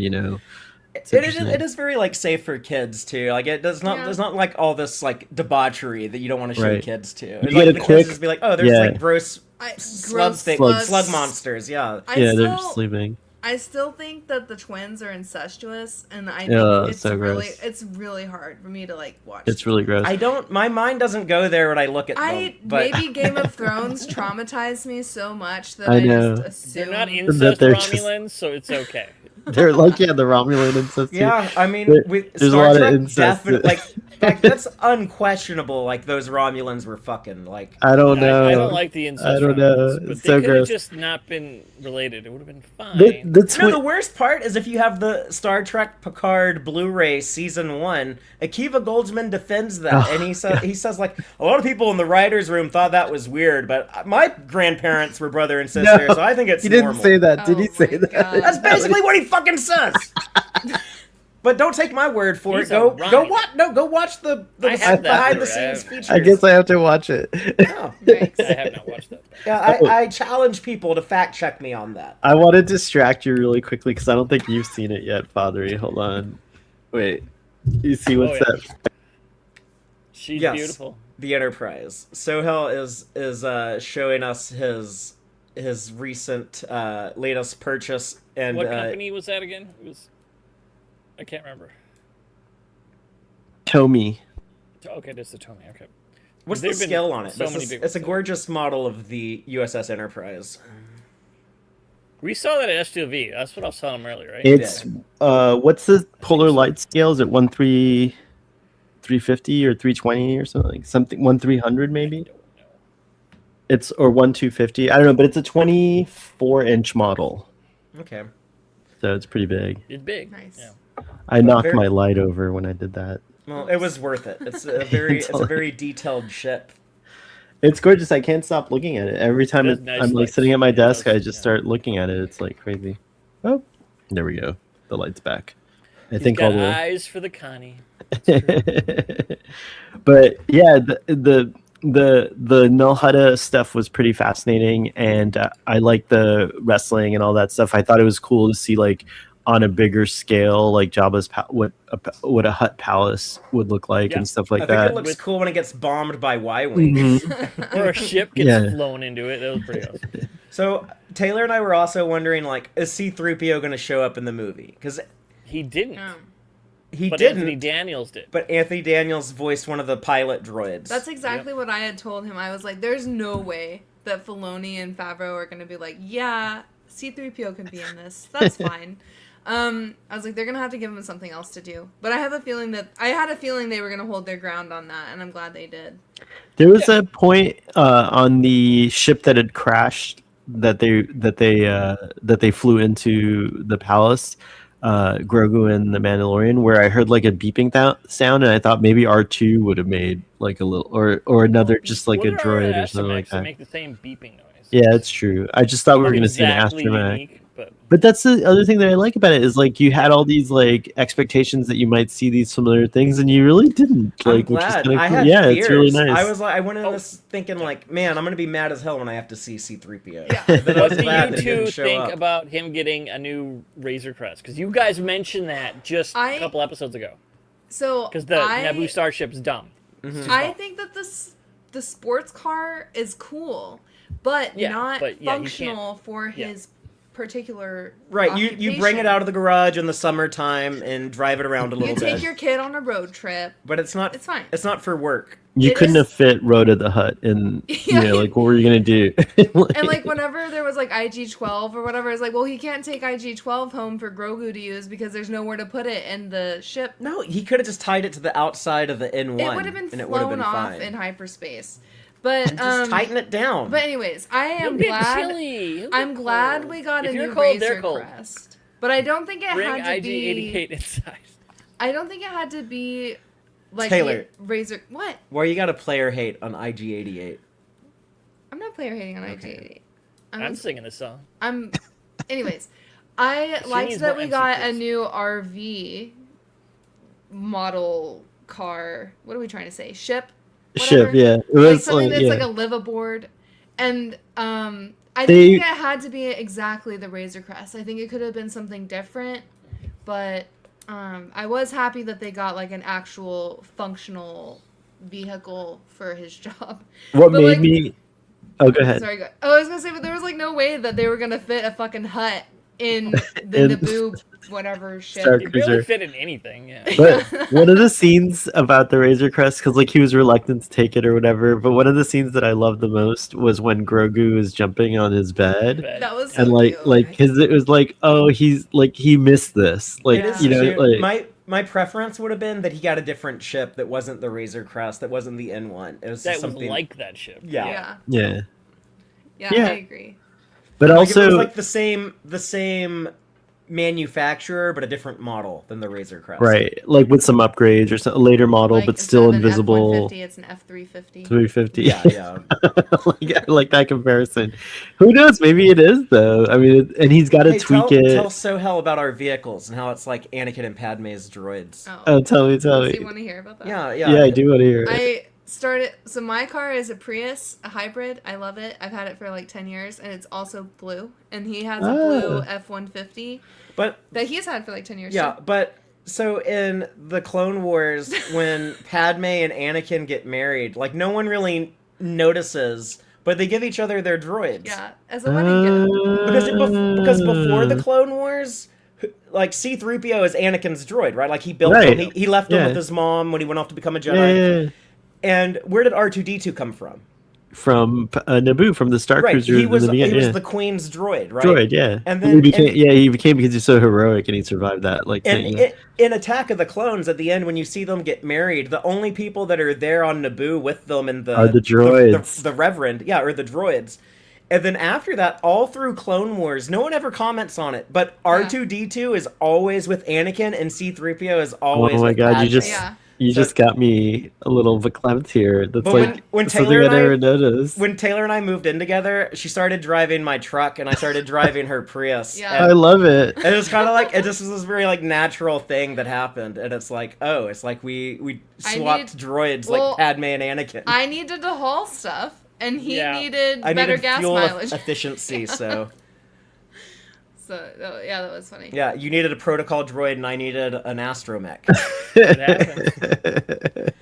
It is very like safe for kids too. Like it does not. Yeah. There's not like all this like debauchery that you don't want to show Right. kids to. You It's get like a the quick- kids just be like, oh, there's yeah. like gross slug slugs. slug monsters. Yeah. They're sleeping. I still think that the twins are incestuous, and I think Yeah, it's so really gross. it's really hard for me to like watch. It's really gross. I don't. My mind doesn't go there when I look at them. But Maybe Game of Thrones traumatized me so much that I I know. just assume They're not That incest they're just- Romulans, so it's okay. They're like the Romulan incest. yeah, I mean, with There's a Star lot of Trek, incest. definitely like that's unquestionable. Like those Romulans were fucking like. I don't know. I don't like the incest I don't know. Romulans, but It's they so could have gross. just not been related. It would have been fine. The No, twin- the worst part is if you have the Star Trek Picard Blu-ray season 1, Akiva Goldsman defends that, and he says like a lot of people in the writers' room thought that was weird, but my grandparents were brother and sister, so I think it's he didn't normal. say that. Did Oh he say my that? God. That's basically what he fucking says. But don't take my word for He's it. a Go Romulan. watch the I have that behind the Blu-ray. scenes features. I guess I have to watch it. Oh. Yikes. I have not watched that. Yeah, I challenge people to fact check me on that. I want to distract you really quickly because I don't think you've seen it yet, Fatheree. Hold on. Wait. You see what's Oh, yeah. that? She's Yes. beautiful. The Enterprise. Sohel is showing us his recent latest purchase, and What company was that again? It was. I can't remember. Tomy. Okay, that's the Tommy. Okay. what's There've the been scale on it? so many big It's a ones. gorgeous model of the USS Enterprise. We saw that at S2V. That's what I was telling him earlier, right? It's what's the polar light scale? Is it 350 or 320 or something? Something 1300 maybe? It's or 1250. I don't know, but it's a 24-inch model, Okay. so it's pretty big. It's big. Nice. Yeah. I knocked very- my light over when I did that. Well, it was worth it. It's a very detailed ship. It's gorgeous. I can't stop looking at it. Every time It has nice I'm like lights. sitting at my It desk, does, I just yeah. start looking at it. It's like crazy. Oh, there we go. The light's back. I He's think got all the. eyes for the Connie. But yeah, the Null Hutta stuff was pretty fascinating, and I like the wrestling and all that stuff. I thought it was cool to see like on a bigger scale, like Jabba's what a Hutt palace would look like Yeah. and stuff I like think that. it looks cool when it gets bombed by Y-wings. Mhm. Or a ship gets Yeah. flown into it. That was pretty awesome. So Taylor and I were also wondering, like, is C-3PO going to show up in the movie? Because He didn't. He but didn't. Anthony Daniels did. But Anthony Daniels voiced one of the pilot droids. That's exactly what I had told him. I was like, there's no way that Filoni and Favreau are going to be like, yeah, C-3PO can be in this. That's fine. I was like, they're going to have to give him something else to do. But I had a feeling they were going to hold their ground on that, and I'm glad they did. There was a point on the ship that had crashed that they flew into the palace, Grogu and the Mandalorian, where I heard like a beeping sound, and I thought maybe R2 would have made like a little or another just like a droid or something like that. Make the same beeping noise. Yeah, it's true. I just thought we were going to see an Exactly astromech. unique, But that's the other thing that I like about it is like you had all these like expectations that you might see these familiar things, and you really didn't. Like, I'm which is glad. kind of I cool. had Yeah, fears. it's really nice. I was like, I went in this thinking like, man, I'm gonna be mad as hell when I have to see C-3PO. Yeah. But I What was do glad you that he didn't two show think up. about him getting a new Razor Crest? Because you guys mentioned that just a couple episodes ago. So Because the Naboo starship's dumb. Mm-hmm. It's too I small. think that the sports car is cool, but Yeah, not but, yeah, you functional for yeah. his particular Right, you bring it occupation. out of the garage in the summertime and drive it around a little You bit. take your kid on a road trip. But it's not. It's fine. It's not for work. You It couldn't is- have fit Rhoda the Hutt in, Yeah. like, what were you going to do? And like whenever there was like IG-12 or whatever, it's like, well, he can't take IG-12 home for Grogu to use because there's nowhere to put it in the ship. No, he could have just tied it to the outside of the N1. It would have been and it would have flown been off fine. in hyperspace. But Just tighten it down. But anyways, I am He'll get glad. chilly. He'll I'm get glad cold. we got If a you're new cold, they're Razor cold. Crest. But I don't think it Bring had to IG-88 be. inside. I don't think it had to be like Taylor. Razor. What? Where you got a player hate on IG-88. I'm not player hating on Okay. IG-88. I'm singing this song. Anyways, I She liked needs that more we MC got a Chris. new RV model car. What are we trying to say? Ship. Ship, Whatever. yeah. It Like was something like, that's yeah. like a liveaboard, and I They- didn't think it had to be exactly the Razor Crest. I think it could have been something different, but I was happy that they got like an actual functional vehicle for his job. What But, made like- me... Oh, go ahead. Sorry, go. Oh, I was gonna say, but there was like no way that they were gonna fit a fucking hut in the In- Naboo whatever ship. Star It barely Cruiser. fit in anything, yeah. But one of the scenes about the Razor Crest, because like he was reluctant to take it or whatever, but one of the scenes that I loved the most was when Grogu is jumping on his bed. That was so And cute. his it was like, oh, he's like he missed this, like It is you know, Cute. like My preference would have been that he got a different ship that wasn't the Razor Crest, that wasn't the N1. It was That just was something like that ship. Yeah. Yeah. yeah. Yeah, Yeah. I agree. But Like, also, it was like the same manufacturer, but a different model than the Razor Crest. right, like with some upgrades or some a later model, Like, but instead still of an invisible. F-150, it's an F-350. 350. Yeah, yeah. I like that comparison. Who knows? Maybe it is though. I mean, and he's got to Hey, tweak tell it. Sohel about our vehicles and how it's like Anakin and Padme's droids. Oh, tell me. Do you want to hear about that? Yeah, yeah. Yeah, I do want to hear it. I started. So my car is a Prius, a hybrid. I love it. I've had it for like 10 years, and it's also blue. And he has a blue Ah. F-150 But that he's had for like 10 years. yeah, too. but so in the Clone Wars, when Padme and Anakin get married, like no one really notices, but they give each other their droids. Yeah, as a wedding gift. Because before the Clone Wars, like C-3PO is Anakin's droid, right? Like he built Right. him. He left him Yeah. with his mom when he went off to become a Jedi. Yeah. And where did R2-D2 come from? From Naboo, from the Star Right, Cruiser. he was in the beginning, he was yeah. the Queen's droid, right? droid, yeah. And he then became, he became because he's so heroic and he survived that. Like, And thing. in Attack of the Clones, at the end, when you see them get married, the only people that are there on Naboo with them in the Are the droids. the Reverend, yeah, or the droids. And then after that, all through Clone Wars, no one ever comments on it, but R2-D2 is always with Anakin, and C-3PO is always. Oh my with god, Padme. you just Yeah. you just got me a little verklempt here. That's But like when something Taylor I and I- never noticed. When Taylor and I moved in together, she started driving my truck, and I started driving her Prius. Yeah. I love it. And it's kind of like it just was this very like natural thing that happened, and it's like, oh, it's like we I swapped need- droids well, like Padme and Anakin. I needed to haul stuff, and he Yeah. needed I better needed gas fuel mileage. efficiency, so So yeah, that was funny. yeah, you needed a protocol droid, and I needed an astromech. It happens.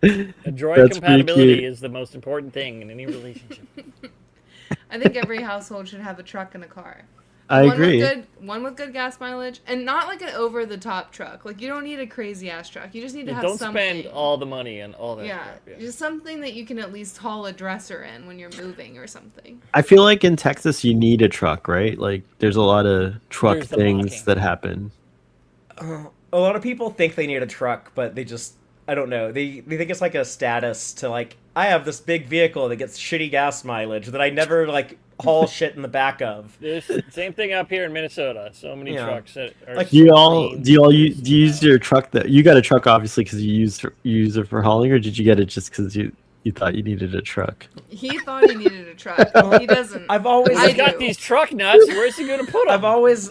A droid That's pretty compatibility cute. is the most important thing in any relationship. I think every household should have a truck and a car. I agree. One with good gas mileage, and not like an over-the-top truck. Like, you don't need a crazy-ass truck. You just need to have Don't something. spend all the money on all that Yeah, crap. Yeah. just something that you can at least haul a dresser in when you're moving or something. I feel like in Texas you need a truck, right? Like there's a lot of truck There's the things mocking. that happen. A lot of people think they need a truck, but they just, I don't know. They think it's like a status to like, I have this big vehicle that gets shitty gas mileage that I never like haul shit in the back of. There's same thing up here in Minnesota. So many Yeah. trucks that are. Like, Do you use your truck that you got a truck obviously because you use it for hauling, or did you get it just because you thought you needed a truck? He thought he needed a truck. He doesn't. I've always I He's got do. these truck nuts. Where's he gonna put them? I've always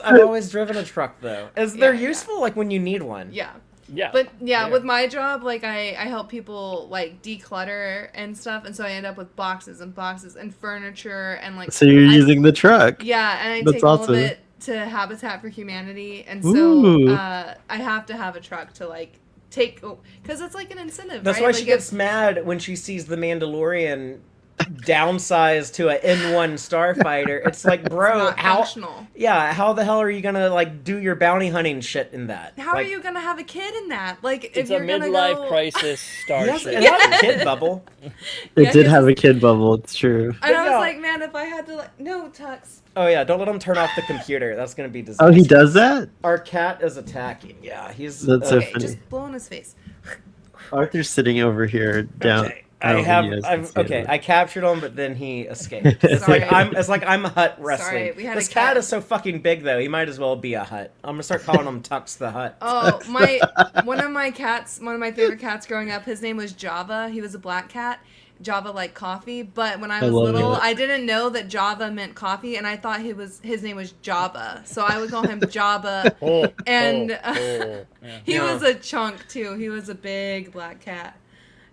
driven a truck though. They're Yeah. useful like when you need one. Yeah. Yeah. But yeah, with my job, like I help people like declutter and stuff, and so I end up with boxes and boxes and furniture and like. So you're using the truck. Yeah, and I That's take all awesome. of it to Habitat for Humanity, and Ooh. so I have to have a truck to like take because it's like an incentive. That's right? why like she gets mad when she sees the Mandalorian downsized to a N1 starfighter. It's like, bro, not how? functional. Yeah, how the hell are you gonna like do your bounty hunting shit in that? How like, are you gonna have a kid in that? Like, if it's a you're gonna midlife go... crisis Yes, starship. it has a kid bubble. It Yeah, did his have is- a kid bubble. It's true. And I was Yeah. like, man, if I had to like, no, Tux. Oh yeah, don't let him turn off the computer. That's gonna be disaster. Oh, he does that? Our cat is attacking. Yeah, he's. That's so Okay, funny. just blow in his face. Arthur's sitting over here down. Okay. I don't think you guys can I'm see it, okay. but- I captured him, but then he escaped. It's Sorry. like I'm Hut wrestling. Sorry, we had This a cat cat. is so fucking big though. He might as well be a Hut. I'm gonna start calling him Tux the Hut. Oh, one of my favorite cats growing up, his name was Java. He was a black cat. Java like coffee, but when I was love little, it. I didn't know that Java meant coffee, and I thought his name was Jabba, so I would call him Jabba. Oh, And yeah. He Yeah. was a chunk too. He was a big black cat.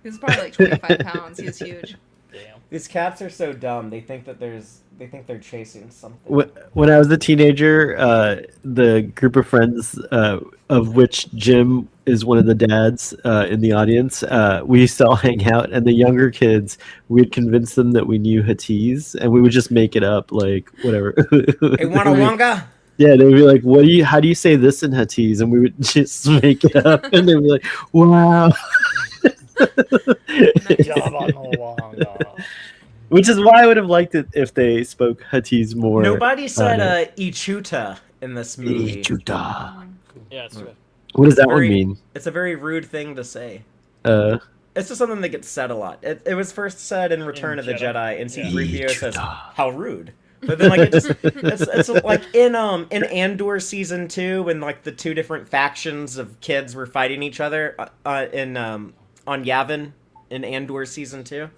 He was probably like 25 pounds. He was huge. Damn. These cats are so dumb. They think they're chasing something. When I was a teenager, the group of friends, of which Jim is one of the dads in the audience, we used to all hang out, and the younger kids, we'd convince them that we knew Hatties, and we would just make it up, like whatever. Hey, Wonga Wonga. Yeah, they'd be like, how do you say this in Hatties? And we would just make it up, and they'd be like, wow. Java no longer. Which is why I would have liked it if they spoke Hatties more. Nobody said uh, Ichuta in this movie. Ichuta. Yeah, it's good. What does that Very- one mean? It's a very rude thing to say. Uh, It's just something that gets said a lot. It was first said in Return of the Jedi. Jedi, and Yeah. C-3PO says, "How rude." But then, like, it's like in Andor season 2, when like the two different factions of kids were fighting each other on Yavin in Andor season 2.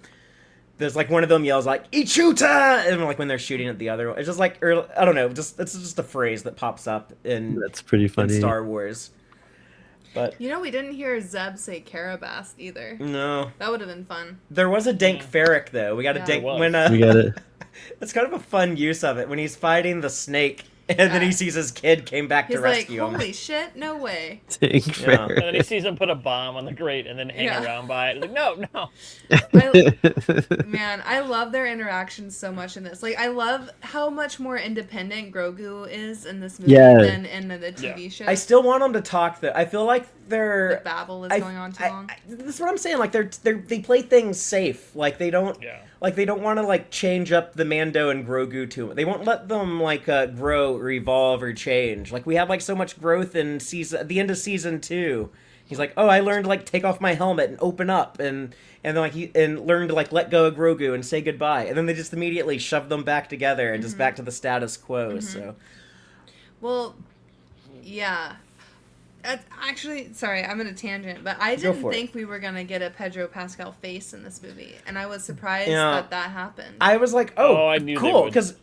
There's like one of them yells like "Ichuta," and like when they're shooting at the other one, it's just like I don't know, it's just a phrase that pops up in that's pretty in funny. Star Wars. But You know, we didn't hear Zeb say Carabast either. no, That would have been fun. there was a Dank Ferric though. We got a Yeah. Dank There was. when We got it. it's kind of a fun use of it when he's fighting the snake and then he sees his kid came back He's to like, rescue him. holy shit, no way. Tank Yeah. And then he sees him put a bomb on the grate and then hang Yeah. around by it. Like, no. Man, I love their interactions so much in this. Like, I love how much more independent Grogu is in this movie Yeah. than in the TV show. I still want them to talk though. I feel like the they're babble is I- going on too I- long. this is what I'm saying. Like they play things safe. Like they don't. Yeah. Like they don't want to like change up the Mando and Grogu too much. They won't let them like grow, or evolve, or change. Like we had like so much growth in at the end of season 2. He's like, oh, I learned to like take off my helmet and open up, and then like and learned to like let go of Grogu and say goodbye, and then they just immediately shove them back together and just back to the status quo. So Well, yeah. Actually, sorry, I'm in a tangent, but I didn't for it. think we were going to get a Pedro Pascal face in this movie, and I was surprised Yeah. that happened. I was like, Oh, I knew they cool, would. because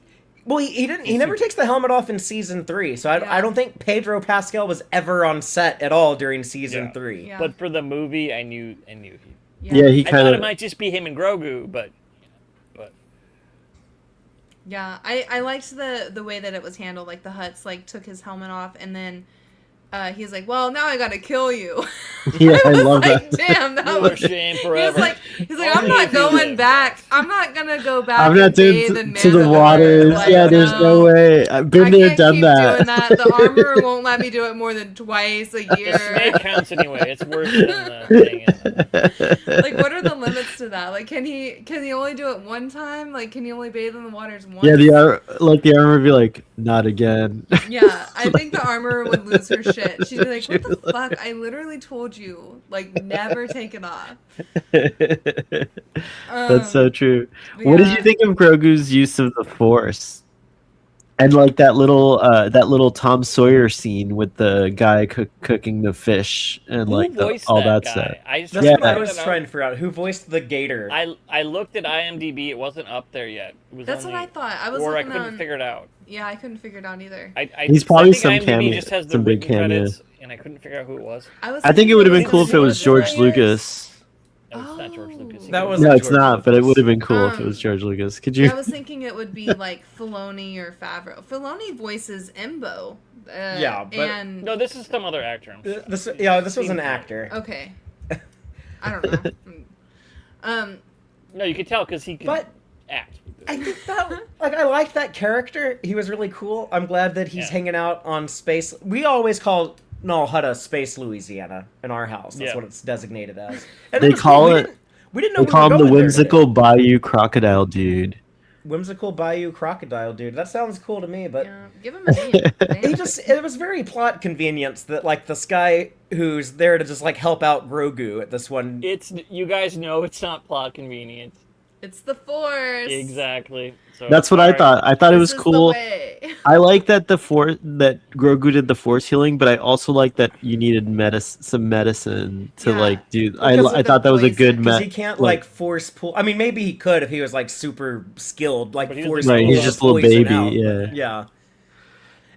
well, he didn't. He never takes the helmet off in season 3, so Yeah. I don't think Pedro Pascal was ever on set at all during season Yeah. 3. Yeah. But for the movie, I knew he. Yeah, he I kind thought it of. might just be him and Grogu, but Yeah, I liked the way that it was handled. Like the Hutts like took his helmet off, and then he's like, "Well, now I gotta kill you." Yeah, I was love like, that. Damn, that you was. are shame He was forever. like, He's like, I'm Only not if you going live. back. I'm not gonna go back. I'm not and doing bathe in to the Mandalore. waters. Like, Yeah, there's no way. I've been I there, can't done keep that. doing that. The armor won't let me do it more than twice a The year. snake counts anyway. It's worse than staying in. Like, what are the limits to that? Like, can he only do it one time? Like, can he only bathe in the waters once? Yeah, the armor would be like, not again. Yeah, I think the armor would lose her shit. She'd be like, "What the fuck? I literally told you, like, never take it off." That's so true. What did yeah. you think of Grogu's use of the Force? And like that little Tom Sawyer scene with the guy cooking the fish and Who like voiced all that that guy? stuff. I just That's Yeah. what I figured was that out. trying to figure out. Who voiced the gator? I looked at IMDb. It wasn't up there yet. It was That's only, what I thought. I was or I looking couldn't on. figure it out. Yeah, I couldn't figure it out either. He's probably I think some IMDb cameo- just has the some big written cameo. credits, and I couldn't figure out who it was. I think it would have been was cool if it was George Lucas. Lucas. No, it's not George Lucas. That was- No, it's George not, but it Lucas. would have been cool if it was Um, George Lucas. Could Yeah, you? I was thinking it would be like Filoni or Favreau. Filoni voices Embo. Yeah, but- and No, this is some other actor. I'm sorry. This was an actor. okay, I don't know. No, you could tell because he could But act. I think that, like, I liked that character. He was really cool. I'm glad that he's Yeah. hanging out on space. We always call Null Hutta Space Louisiana in our house. That's Yeah. what it's designated as. And They was call cool. it- We didn't know They call we him were the going there whimsical today. Bayou Crocodile dude. Whimsical Bayou Crocodile dude. That sounds cool to me, but Yeah, give him a name. it was very plot convenience that, like, this guy who's there to just, like, help out Grogu at this one. It's you guys know it's not plot convenience. It's the Force. Exactly. So That's what I alright. thought. I thought it was This is cool. The way. I like that that Grogu did the Force healing, but I also like that you needed some medicine to Yeah. like do. Well, 'cause I of thought the that was a poison. good Because met. he can't, like, force pull. I mean, maybe he could if he was, like, super skilled, like, But he was force like- Right, pull he's just a little poison baby, out, yeah. but, yeah.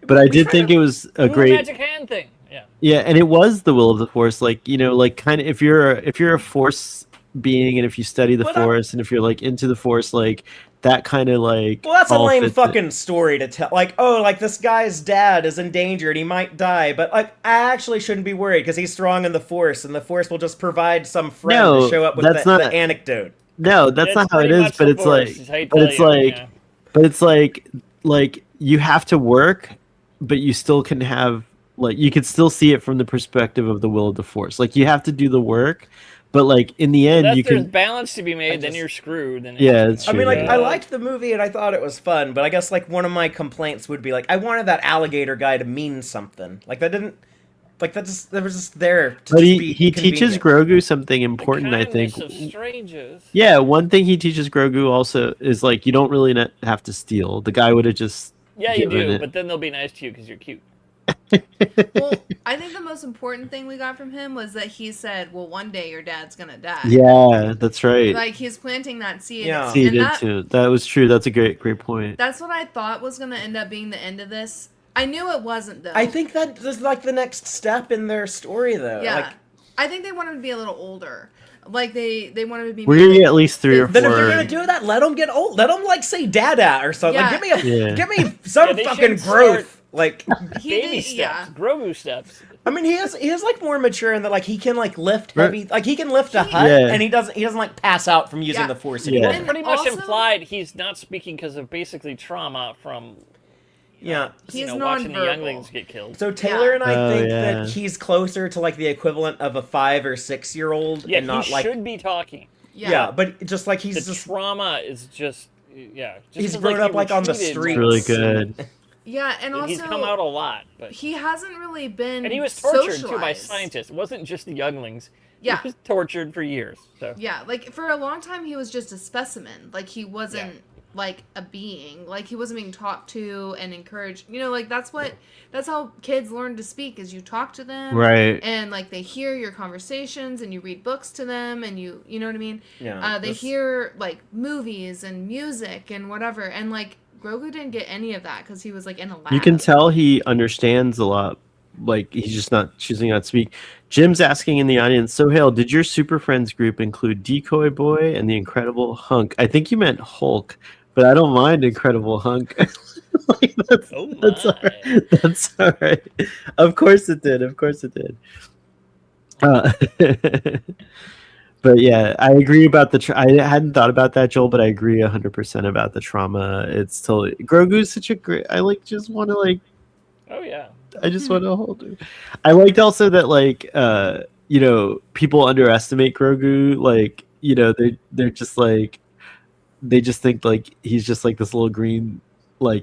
But I We did try think to- it was a Ooh, great. magic hand thing. Yeah. Yeah, and it was the will of the Force. Like like kind of if you're a Force being, and if you study the But I- Force, and if you're like into the Force, like that kind of like. Well, that's a all lame fits fucking story to tell. Like, oh, like, this guy's dad is in danger and he might die, but, like, I actually shouldn't be worried because he's strong in the Force, and the Force will just provide some friend No, to show up with that's the not- anecdote. No, that's It's not how it pretty is. much But the it's Force, like, is how you but tell it's you, like, yeah. but it's like you have to work, but you still can have like you could still see it from the perspective of the will of the Force. Like you have to do the work, but like in the end, Unless you there's can. balance to be made, then just- you're screwed. Then Yeah, it's I mean, like, true, I liked the movie and I thought it was fun, but I guess, like, one of my complaints would be, like, I wanted that alligator guy to mean something. Like, that didn't. Like, that was just there to But just be he teaches convenient. Grogu something important, I think. Kindness of strangers. Yeah, one thing he teaches Grogu also is like you don't really have to steal. The guy would have just. Yeah, you given do, it. but then they'll be nice to you because you're cute. Well, I think the most important thing we got from him was that he said, "Well, one day your dad's gonna die." Yeah, that's right. Like he's planting that seed. Yeah. He And did that, too. That was true. That's a great point. that's what I thought was gonna end up being the end of this. I knew it wasn't though. I think that is, like, the next step in their story, though. Yeah. Like, I think they wanted to be a little older. Like they wanted to be. We're gonna get at least 3 or 4. then if they're gonna do that, let them get old. Let them, like, say "dada" or something. Yeah. Give me Yeah. give me some Yeah, they fucking should growth. start- Like, He Baby did, steps. yeah. Grogu steps. I mean, he is like more mature in that, like, he can, like, lift Right. heavy, like, he can lift a hut, Yeah. and he doesn't like pass out from using Yeah. the Force Yeah. anymore. And Pretty much also- implied he's not speaking because of basically trauma from Yeah. He's watching the nonverbal. younglings get killed. So Taylor and I Oh, think yeah. that he's closer to, like, the equivalent of a 5 or 6-year-old, Yeah, and not he like should be talking. yeah, but just like The he's just trauma is just yeah. Just He's 'cause, grown he up, like, on the retreated, streets. Really good. Yeah, and also He's come out a lot, but he hasn't really been. and he was tortured too by socialized. scientists. It wasn't just the younglings. Yeah. He was tortured for years. So Yeah, like for a long time he was just a specimen. Like he wasn't like a being. Like he wasn't being talked to and encouraged. You know, like that's how kids learn to speak is you talk to them. Right. And like they hear your conversations and you read books to them and you know what I mean? Yeah, They this- hear like movies and music and whatever. And like Grogu didn't get any of that because he was like in a lab. You can tell he understands a lot. Like he's just not choosing not to speak. Jim's asking in the audience, so Hale, did your Super Friends group include Decoy Boy and the Incredible Hunk? I think you meant Hulk, but I don't mind Incredible Hunk. Like, that's all right. That's all right. Of course it did. But But yeah, I agree about I hadn't thought about that, Joel, but I agree 100% about the trauma. It's totally Grogu's such a great. I just want to Oh yeah. I just want to hold her. I liked also that people underestimate Grogu. They're just they just think he's just like this little green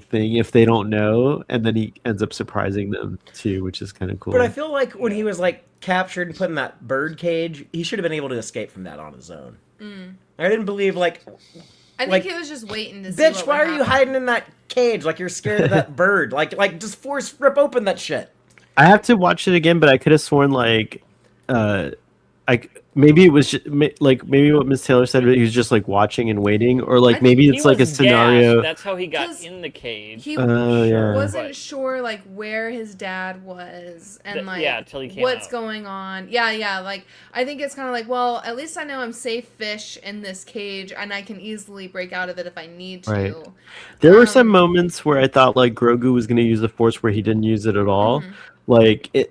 thing if they don't know, and then he ends up surprising them too, which is kind of cool. But I feel like when he was captured and put in that bird cage, he should have been able to escape from that on his own. I didn't believe I think he was just waiting to see. Bitch, why are you hiding in that cage? You're scared of that bird. Just rip open that shit. I have to watch it again, but I could have sworn maybe it was just, maybe what Miss Taylor said, he was just watching and waiting, or maybe it's a scenario. That's how he got in the cage. He wasn't sure where his dad was and till he came what's out. going on. Yeah. I think it's kind of well, at least I know I'm safe fish in this cage, and I can easily break out of it if I need to. Right. There were some moments where I thought Grogu was going to use the Force where he didn't use it at all. Mm-hmm.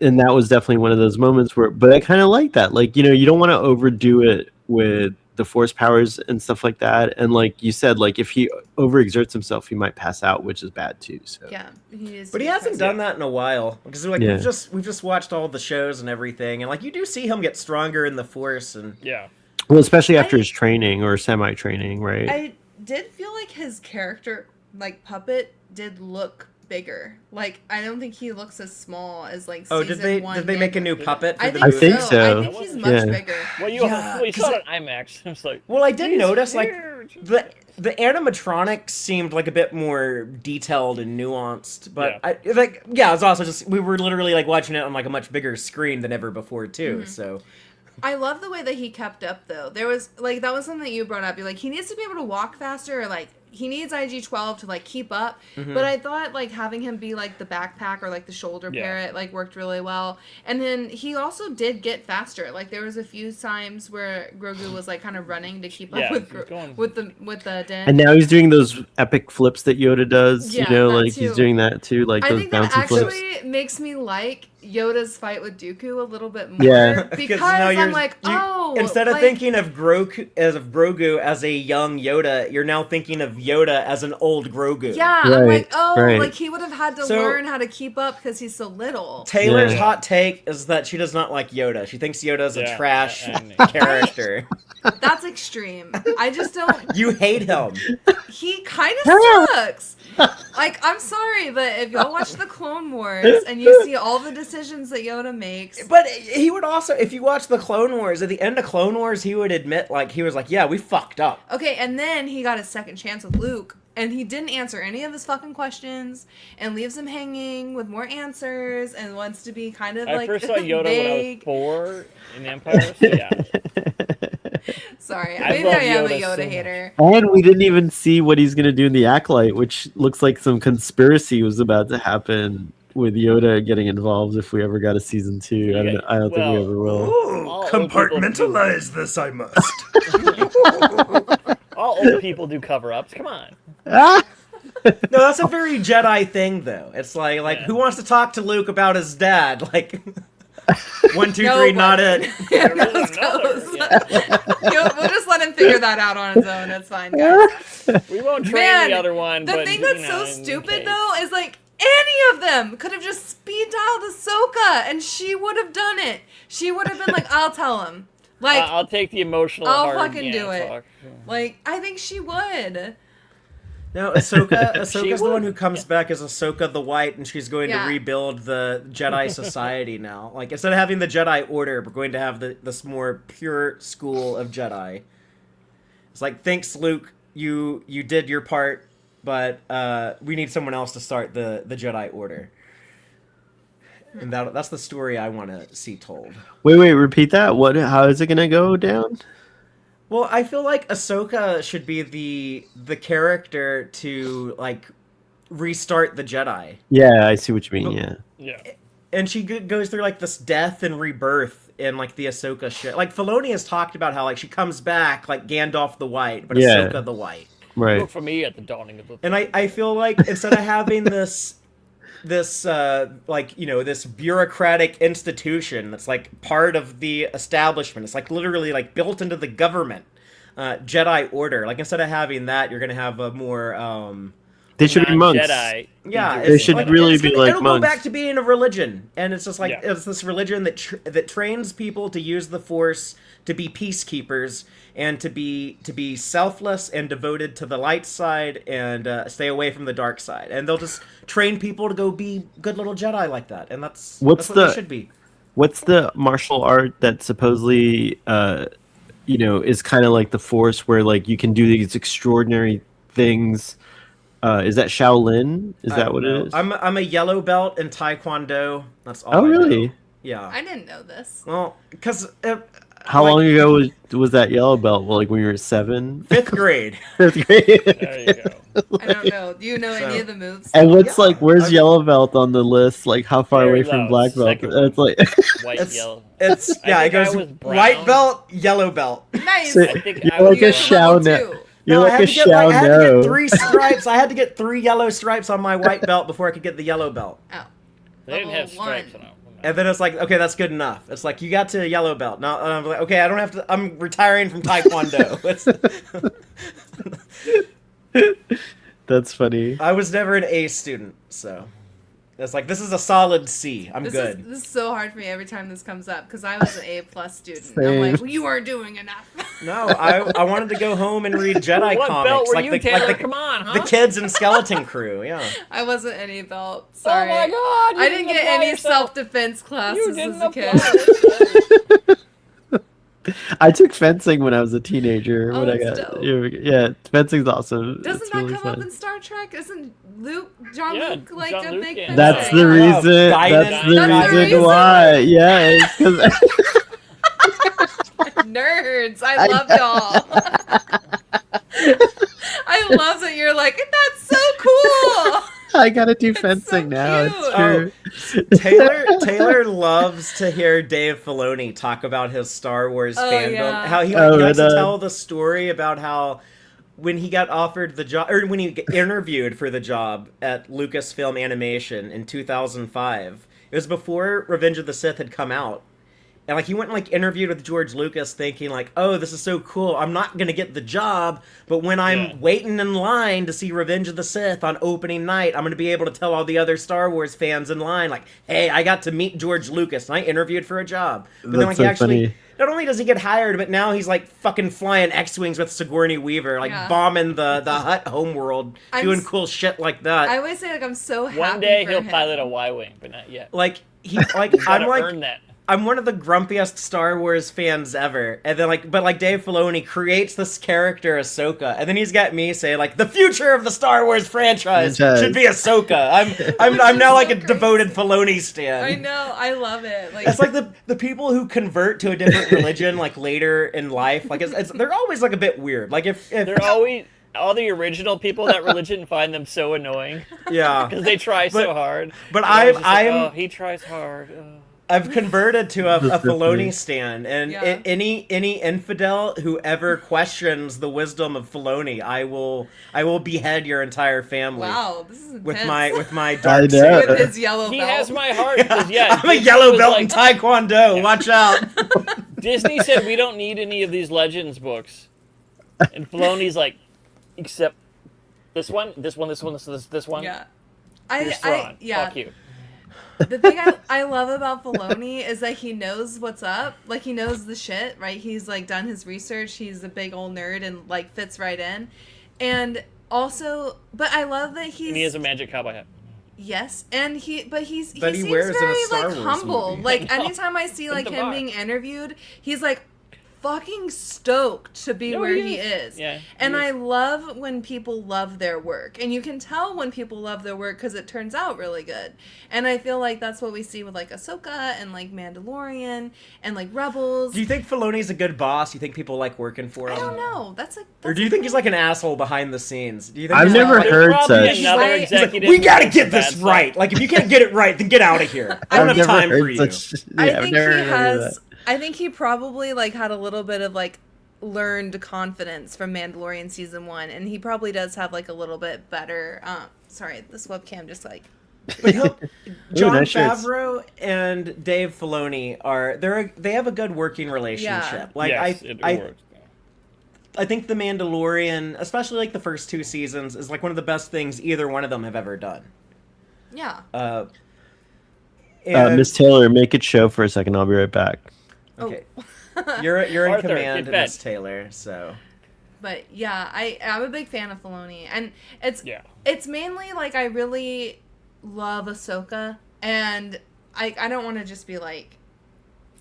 And that was definitely one of those moments but I kind of like that. You don't want to overdo it with the Force powers and stuff like that. And you said, if he overexerts himself, he might pass out, which is bad too. So yeah, but he hasn't done that in a while because we've just watched all the shows and everything, and you do see him get stronger in the Force and well, especially after his training or semi-training, right? I did feel like his character, puppet, did look bigger. I don't think he looks as small as season 1. Did they make a new puppet for the I movie? think so. I think he's much bigger. Well, you saw it on IMAX. I was well, I did notice the animatronics seemed a bit more detailed and nuanced, but it was also just we were literally watching it on a much bigger screen than ever before too. Mm-hmm. So I love the way that he kept up though. There was that was something that you brought up. You're he needs to be able to walk faster, or he needs IG-12 to keep up. Mm-hmm. But I thought having him be the backpack or the shoulder parrot worked really well. And then he also did get faster. There was a few times where Grogu was kind of running to keep up with the din. And now he's doing those epic flips that Yoda does. Yeah, he's doing that too. I those think that bouncy actually flips. makes me like Yoda's fight with Dooku a little bit more. Yeah. Because now I'm instead of thinking of Grogu as a young Yoda, you're now thinking of Yoda as an old Grogu. Yeah, right, I'm he would have had to learn how to keep up because he's so little. Taylor's hot take is that she does not like Yoda. She thinks Yoda's a trash character. That's extreme. I just don't. You hate him. He kind of sucks. I'm sorry, but if y'all watch the Clone Wars and you see all the decisions that Yoda makes. But he would also, if you watch the Clone Wars, at the end of Clone Wars, he would admit, he was yeah, we fucked up. Okay, and then he got a second chance with Luke, and he didn't answer any of his fucking questions, and leaves him hanging with more answers, and wants to be kind of I first saw Yoda vague. when I was 4 in Empire, so yeah. Sorry, I maybe love I am a Yoda Yoda so hater. And we didn't even see what he's going to do in the Acolyte, which looks like some conspiracy was about to happen with Yoda getting involved if we ever got a season 2. I don't think we ever will. Ooh, compartmentalize this, I must. All old people do cover-ups. Come on. Ah! No, that's a very Jedi thing, though. It's who wants to talk to Luke about his dad? 1, 2, 3, not it. Yeah, goes. We'll just let him figure that out on his own. It's fine, guys. We won't train the other one. The thing that's so stupid, though, is any of them could have just speed dialed Ahsoka, and she would have done it. She would have been I'll tell him. I'll take the emotional. I'll hard, fucking do it. talk. I think she would. No, Ahsoka's the one who comes back as Ahsoka the White, and she's going to rebuild the Jedi Society now. Instead of having the Jedi Order, we're going to have this more pure school of Jedi. It's thanks, Luke, you did your part, but we need someone else to start the Jedi Order. And that's the story I want to see told. Wait, repeat that. How is it going to go down? Well, I feel like Ahsoka should be the character to restart the Jedi. Yeah, I see what you mean. Yeah. And she goes through this death and rebirth in the Ahsoka shit. Filoni has talked about how she comes back Gandalf the White, but Ahsoka the White. Right. Look for me at the dawning of the. And I feel instead of having this this like, you know, this bureaucratic institution that's like part of the establishment. It's like literally like built into the government. Jedi Order. Like, instead of having that, you're gonna have a more They should be monks. Jedi. yeah, They should really be like it'll go monks. back to being a religion, and it's just like Yeah. it's this religion that trains people to use the Force, to be peacekeepers, and to be selfless and devoted to the light side, and stay away from the dark side. And they'll just train people to go be good little Jedi like that, and that's what they should be. What's the martial art that supposedly you know, is kind of like the Force, where like you can do these extraordinary things? Is that Shaolin? Is that what it is? I'm a yellow belt in Taekwondo. That's all. Oh, I really? know. Yeah. I didn't know this. Well, because How long ago was that yellow belt? Well, like when you were 7? 5th grade. 5th grade. There you go. I don't know. Do you know any of the moves? And what's Yeah, like, where's I've- yellow belt on the list? Like, how far Very away from low, black belt? second one. It's like, White, It's yellow. it's I yeah. It think I goes was brown. white belt, yellow belt. Nice. So- I think You're I was like a You got to level Shao two. you're No, like a I had to Shao get 3 stripes. I had to get 3 yellow stripes on my white belt before I could get the yellow belt. Oh. They didn't have Level stripes one. on them. And then it's like, okay, that's good enough. It's like, you got to a yellow belt. Now I'm like, okay, I don't have to. I'm retiring from Taekwondo. That's funny. I was never an A student, so it's like, this is a solid C. I'm good. This is so hard for me every time this comes up because I was an A+ student. I'm Same. like, well, you aren't doing enough. No, I wanted to go home and read Jedi What comics, belt were like you, the Taylor? like the, Come on, huh? the kids in Skeleton Crew. Yeah. I wasn't any belt. Sorry. Oh my God! You I didn't get apply any yourself. self-defense You classes didn't as a kid. apply. I took fencing when I was a teenager. Oh, when I that's got dope. yeah, fencing's awesome. Doesn't It's that really come fun. up in Star Trek? Isn't John Yeah, Luke like John a Luke big is. fencer? That's the Yeah. reason. Guidance. That's the That's the reason reason. why. Yeah, it's 'cause Nerds. I love y'all. I love that you're like, that's so cool. I gotta do It's fencing so now. cute. It's true. Taylor loves to hear Dave Filoni talk about his Star Wars Oh, fandom. yeah. How he Oh, likes to right on. tell the story about how when he got offered the job, or when he interviewed for the job at Lucasfilm Animation in 2005. It was before Revenge of the Sith had come out. And like, he went and like interviewed with George Lucas thinking like, oh, this is so cool. I'm not going to get the job, but when I'm Yeah. waiting in line to see Revenge of the Sith on opening night, I'm going to be able to tell all the other Star Wars fans in line like, hey, I got to meet George Lucas and I interviewed for a job. But then That's like, so he actually funny. not only does he get hired, but now he's like fucking flying X-Wings with Sigourney Weaver, like Yeah. bombing the Hutt homeworld, I'm doing s- cool shit like that. I always say like I'm so happy. One day for he'll him. pilot a Y-wing, but not yet. like he like He's I'm gotta like earn that. I'm one of the grumpiest Star Wars fans ever. And then but Dave Filoni creates this character Ahsoka, and then he's got me say like, the future of the Star Wars franchise should be Ahsoka. I'm now like a so devoted Filoni stan. I know. I love it. Like It's like the people who convert to a different religion like later in life, like they're always like a bit weird. Like if They're always all the original people of that religion find them so annoying yeah. because they try so hard. but They're always just like, I'm- oh, he tries hard. Oh. I've converted to a That's so funny. Filoni stan, and Yeah. any infidel who ever questions the wisdom of Filoni, I will behead your entire family. wow, this is intense. With my I dark know. saber. with his yellow He belt. has my heart. 'cause, yeah, I'm a Disney yellow was belt like, in Taekwondo. Watch out. Disney said we don't need any of these Legends books, and Filoni's like, except this one, this one, this one, this one. Yeah. You're Thrawn. Yeah. Fuck you. The thing I love about Filoni is that he knows what's up. Like, he knows the shit, right? He's, like, done his research. He's a big old nerd and, like, fits right in. And also, but I love that he's... And he has a magic cowboy hat. Yes, and he That seems he wears in a very, Star like, Wars humble. movie. Like, I know. anytime I see, like, the him bar. being interviewed, he's, like, fucking stoked to be No, where he he is. is. Yeah, he And is. I love when people love their work. And you can tell when people love their work because it turns out really good. And I feel like that's what we see with, like, Ahsoka and, like, Mandalorian and, like, Rebels. Do you think Filoni's a good boss? Do you think people like working for him? I don't know. Or do you think he's like an asshole behind the scenes? Do you think I've he's never like, There's heard probably such. another Right. he's like, executive we gotta who does get the this bad stuff. right. Like, if you can't get it right, then get out of here. I don't I've have never time for heard you. such. I Yeah, I've think never he heard of has. that. I think he probably like had a little bit of like learned confidence from Mandalorian season 1, and he probably does have like a little bit better. Sorry, this webcam just like But John nice shirts. Favreau and Dave Filoni they have a good working relationship. Yeah. Like Yes, it I works. I think The Mandalorian, especially like the first 2 seasons, is like one of the best things either one of them have ever done. Yeah. And Miss Taylor, make it show for a second. I'll be right back. okay, you're in Arthur, command, get fed. Miss Taylor. So But yeah, I'm a big fan of Filoni, and it's Yeah. it's mainly like I really love Ahsoka, and I don't want to just be like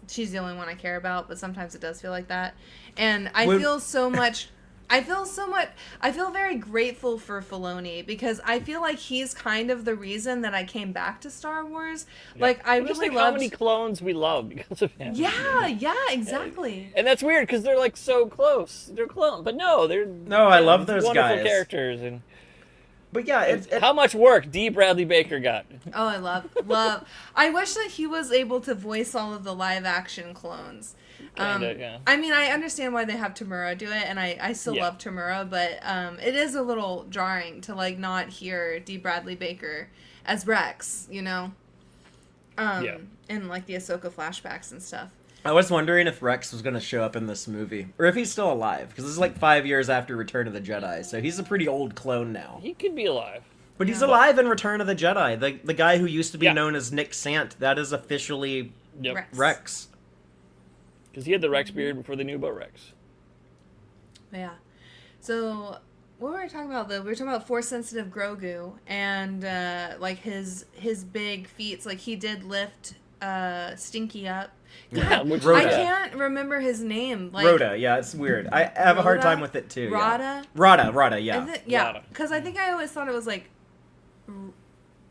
she's the only one I care about, but sometimes it does feel like that, and I feel so much. I feel very grateful for Filoni because I feel like he's kind of the reason that I came back to Star Wars. Yeah. Like I Just really like how loved. many clones we love because of him. Yeah, exactly. And that's weird because they're like so close. They're clones, but no, they're I love those wonderful guys. characters. And but yeah, how much work D. Bradley Baker got? Oh, I love. I wish that he was able to voice all of the live action clones. Kinda, yeah. I mean, I understand why they have Tamura do it, and I still Yeah. love Tamura, but it is a little jarring to like not hear D. Bradley Baker as Rex, you know? Yeah. And like the Ahsoka flashbacks and stuff. I was wondering if Rex was going to show up in this movie, or if he's still alive, because this is like 5 years after Return of the Jedi, so he's a pretty old clone now. He could be alive. But he's Yeah. alive in Return of the Jedi. The guy who used to be Yeah. known as Nick Sant, that is officially Yep. Rex. Because he had the Rex beard before they knew about Rex. Yeah. So what were we talking about though? We were talking about force sensitive Grogu and like his big feats. Like he did lift Stinky up. Yeah, God, which- I Rhoda. can't remember his name. Like Rhoda, yeah, it's weird. I have a hard Rhoda? time with it too. Rada? Yeah. Rada, yeah. Yeah, Rada. because I think I always thought it was like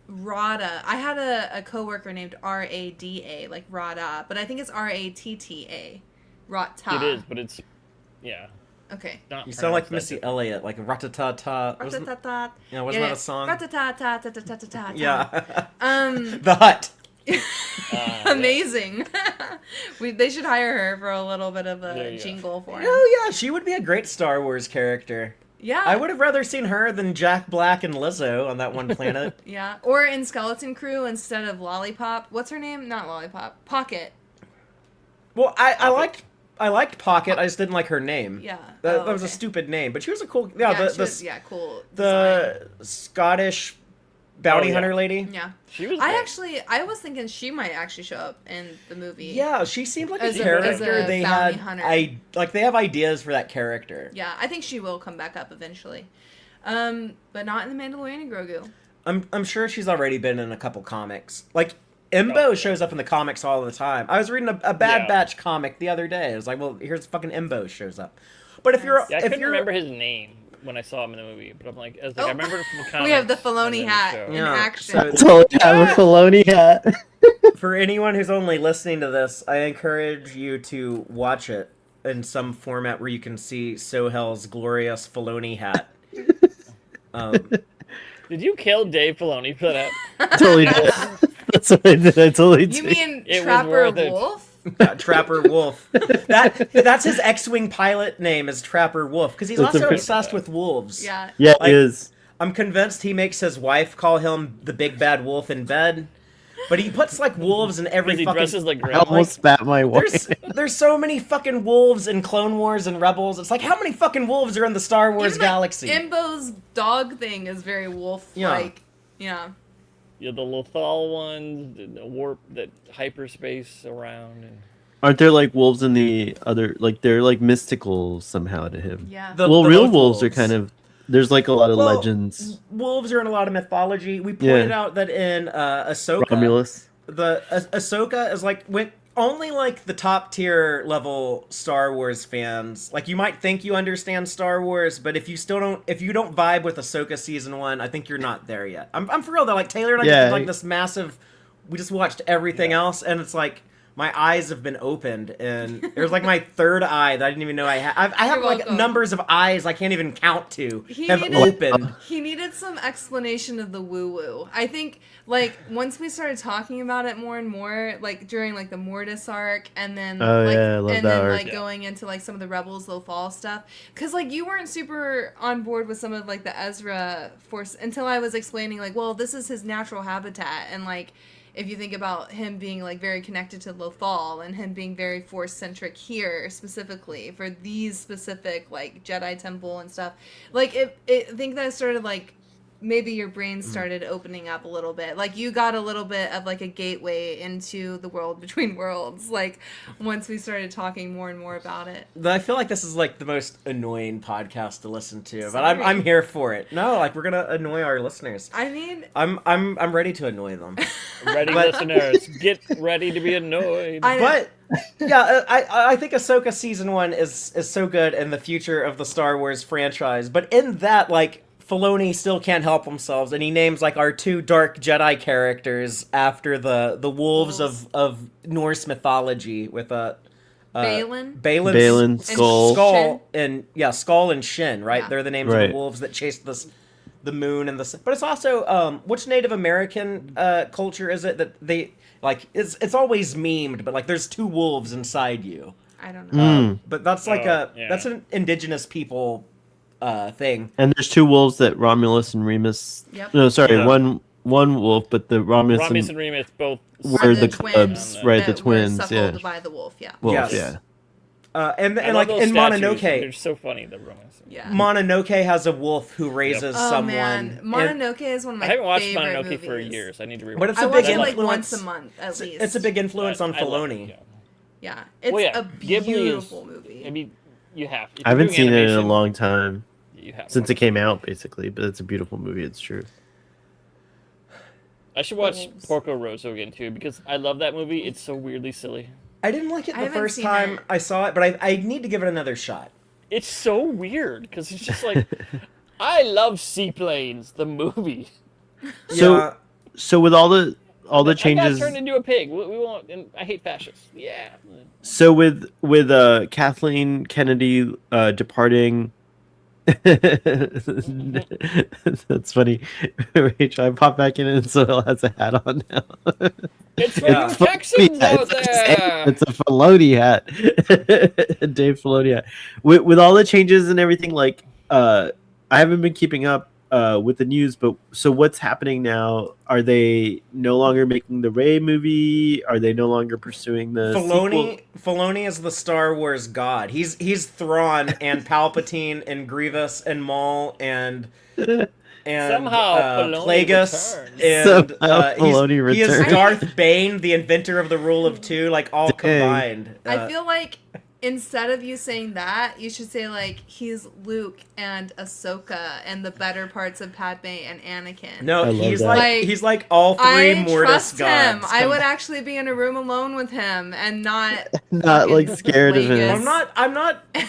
Rada. I had a coworker named Rada, like Rada, but I think it's Ratta. Rata. It is, but it's yeah. Okay. Not You sound like pronounced that Missy Elliott, like ratatata. Wasn't, Ratata. yeah, wasn't that a song? Ratata. Yeah. Um, The Hut. amazing. They should hire her for a little bit of There a you go. jingle for him. Oh yeah, she would be a great Star Wars character. Yeah. I would have rather seen her than Jack Black and Lizzo on that one planet. Yeah. Or in Skeleton Crew instead of Lollipop. What's her name? Not Lollipop. Pocket. Well, I liked Pocket. I just didn't like her name. Yeah. That Oh, was a okay. stupid name, but she was a cool. Yeah, Yeah, the she was, cool. design. the Scottish bounty Oh, yeah. hunter lady. Yeah. She was. I was thinking she might actually show up in the movie. Yeah, she seemed like As a a- character. as a They bounty had hunter. they have ideas for that character. Yeah, I think she will come back up eventually. But not in The Mandalorian and Grogu. I'm sure she's already been in a couple comics. Like Imbo shows up in the comics all the time. I was reading a Bad Yeah. Batch comic the other day. I was like, well, here's fucking Imbo shows up. But if you're Yeah, I if couldn't you're remember his name when I saw him in the movie, but I remember it from the comics. We have the and Filoni then the hat show. in Yeah, action. so- Totally have a Filoni hat. for anyone who's only listening to this, I encourage you to watch it in some format where you can see Sohel's glorious Filoni hat. Did you kill Dave Filoni for that? Totally did. That's what I did. I totally did. You mean It was Trapper worth it. Wolf? Trapper Wolf. That's his X-wing pilot name is Trapper Wolf because he's That's also a- obsessed with wolves. Yeah. Yeah, Like- it is. I'm convinced he makes his wife call him the big bad wolf in bed, but he puts like wolves in every Because he fucking. dresses like I Grandma. almost spat my wife. there's so many fucking wolves in Clone Wars and Rebels. It's like how many fucking wolves are in the Star Wars Even, like, galaxy? Imbo's dog thing is very wolf-like. Yeah. Yeah, the Lothal ones, the warp, that hyperspace around, and Aren't there like wolves in the other? Like they're like mystical somehow to him. Yeah. The Real Loth wolves are kind of. There's like a lot of Well, legends. Wolves are in a lot of mythology. We pointed Yeah. out that in Ahsoka, Romulus. Ahsoka is like when only like the top tier level Star Wars fans. Like you might think you understand Star Wars, but if you don't vibe with Ahsoka season 1, I think you're not there yet. I'm for real though. Like Taylor and I Yeah. did like this massive. We just watched everything else, and it's like my eyes have been opened, and there's like my third eye that I didn't even know I had. I have You're like welcome. numbers of eyes I can't even count to He have needed- opened. He needed some explanation of the woo-woo. I think, like, once we started talking about it more and more, like, during, like, the Mortis arc, and then, Oh, like, yeah, I love and that then, arc. like, going into, like, some of the Rebels Lothal stuff. Because, like, you weren't super on board with some of, like, the Ezra Force until I was explaining, like, well, this is his natural habitat, and, like, if you think about him being like very connected to Lothal and him being very Force centric here specifically for these specific like Jedi Temple and stuff, like I think that started like maybe your brain started opening up a little bit. Like you got a little bit of like a gateway into the world between worlds. Like once we started talking more and more about it. I feel like this is like the most annoying podcast to listen to, but Sorry. I'm here for it. No, like we're gonna annoy our listeners. I mean, I'm ready to annoy them. Ready, But- listeners, get ready to be annoyed. But yeah, I think Ahsoka season 1 is so good in the future of the Star Wars franchise. But in that, like, Filoni still can't help themselves, and he names like our 2 dark Jedi characters after the wolves of Norse mythology with Balin. Balin, Skull. Shin. and Skull and Shin, right? Yeah. They're the names of Right. the wolves that chase the moon and the sun. But it's also which Native American culture is it that they like? It's always memed, but like there's 2 wolves inside you. I don't know. But that's like yeah. that's an indigenous people thing. And there's 2 wolves that Romulus and Remus. Yep. No, sorry, Yeah. one wolf, but the Romulus, Romulus and Remus both. were the twins cubs, right? The that twins, were yeah. suckled by the wolf. Yeah. Wolf, Yes. yeah. And I love like those in statues. Mononoke, They're so funny. The Romans. Yeah. Mononoke has a wolf who raises Oh someone. man, and- Mononoke is one of my I haven't watched favorite Mononoke movies. for years. I need to rewatch. But it's I a watch big it like influence. once a month at least. It's a big influence on I love it, Filoni. yeah. Yeah, it's Well, yeah, a Ghibli beautiful is- movie. I mean, you have. If I haven't you're doing seen it in a animation, long time You have. since it came out, basically. But it's a beautiful movie. It's true. I should watch Wolves. Porco Rosso again too because I love that movie. It's so weirdly silly. I didn't like it I the haven't first seen time it. I saw it, but I need to give it another shot. It's so weird because it's just like, I love seaplanes. The movie. So, Yeah. so with all the I got changes, turned into a pig. We won't. And I hate fascists. Yeah. so with Kathleen Kennedy departing. That's funny. Rachel, I pop back in and Soil has a hat on now. It's for Yeah. you Texans out It's there. a Filoni hat. Dave Filoni hat. With all the changes and everything, like I haven't been keeping up with the news, but so what's happening now? Are they no longer making the Rey movie? Are they no longer pursuing the sequel? Filoni is the Star Wars god. He's Thrawn and Palpatine and Grievous and Maul and Somehow Filoni Plagueis returns. and Somehow Filoni he is returns. Darth Bane, the inventor of the Rule of 2, like all Dang. combined. I feel like instead of you saying that, you should say like he's Luke and Ahsoka and the better parts of Padme and Anakin. no, I love he's that. like he's like all 3 I Mortis trust him. gods. I would actually be in a room alone with him and not Not fucking like scared of him. Plagueis.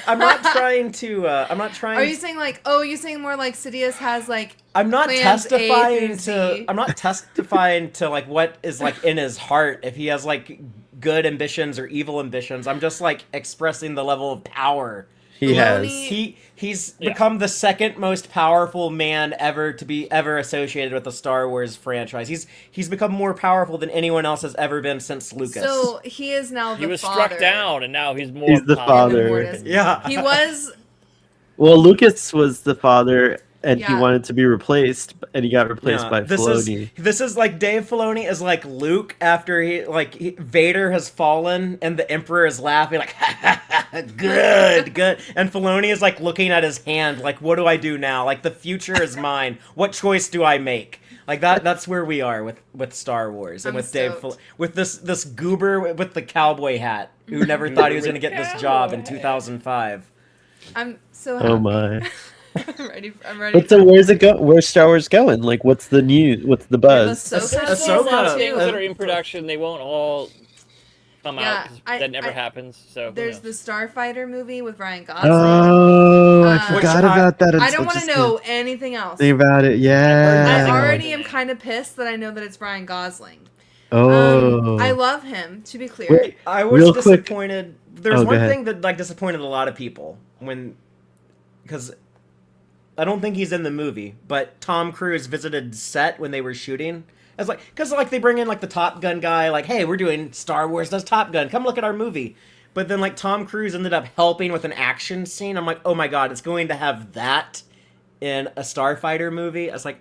I'm not trying to. I'm not trying. Are you saying like, oh, you're saying more like Sidious has like I'm not plans A testifying through to. Z? I'm not testifying to like what is like in his heart if he has like good ambitions or evil ambitions. I'm just like expressing the level of power He has. Filoni- He's Yeah. become the second most powerful man ever to be ever associated with the Star Wars franchise. He's become more powerful than anyone else has ever been since Lucas. So he is now the He was father. struck down, and now he's more. He's the powerful. father. Mortis. yeah, He was Well, Lucas was the father, and he Yeah. wanted to be replaced, and he got replaced Yeah, by Filoni. This is like Dave Filoni is like Luke after Vader has fallen and the Emperor is laughing like good, and Filoni is like looking at his hand like what do I do now? Like the future is mine. What choice do I make? Like that's where we are with Star Wars and I'm with Dave stoked. with this goober with the cowboy hat who never thought he was going to get this job in 2005. I'm so happy. Oh my! I'm ready. But so where's it go? Where's Star Wars going? Like, what's the news? What's the buzz? Ahsoka. There's Ahsoka, still a lot of things uh, that are in production. They won't all come Yeah, out 'cause I- that never I- happens. So who There's knows? the Starfighter movie with Ryan Gosling. Oh, I Uh, forgot Which about that. I'm I don't such want a to know anything else. Think about it. I Yeah. already am kind of pissed that I know that it's Ryan Gosling. I love him, to be clear. Wait, I was real quick. disappointed. There's Oh, go one ahead. thing that like disappointed a lot of people because I don't think he's in the movie, but Tom Cruise visited set when they were shooting. It's like because like they bring in like the Top Gun guy, like, hey, we're doing Star Wars does Top Gun, come look at our movie. But then like Tom Cruise ended up helping with an action scene. I'm like, oh my god, it's going to have that in a Starfighter movie. I was like,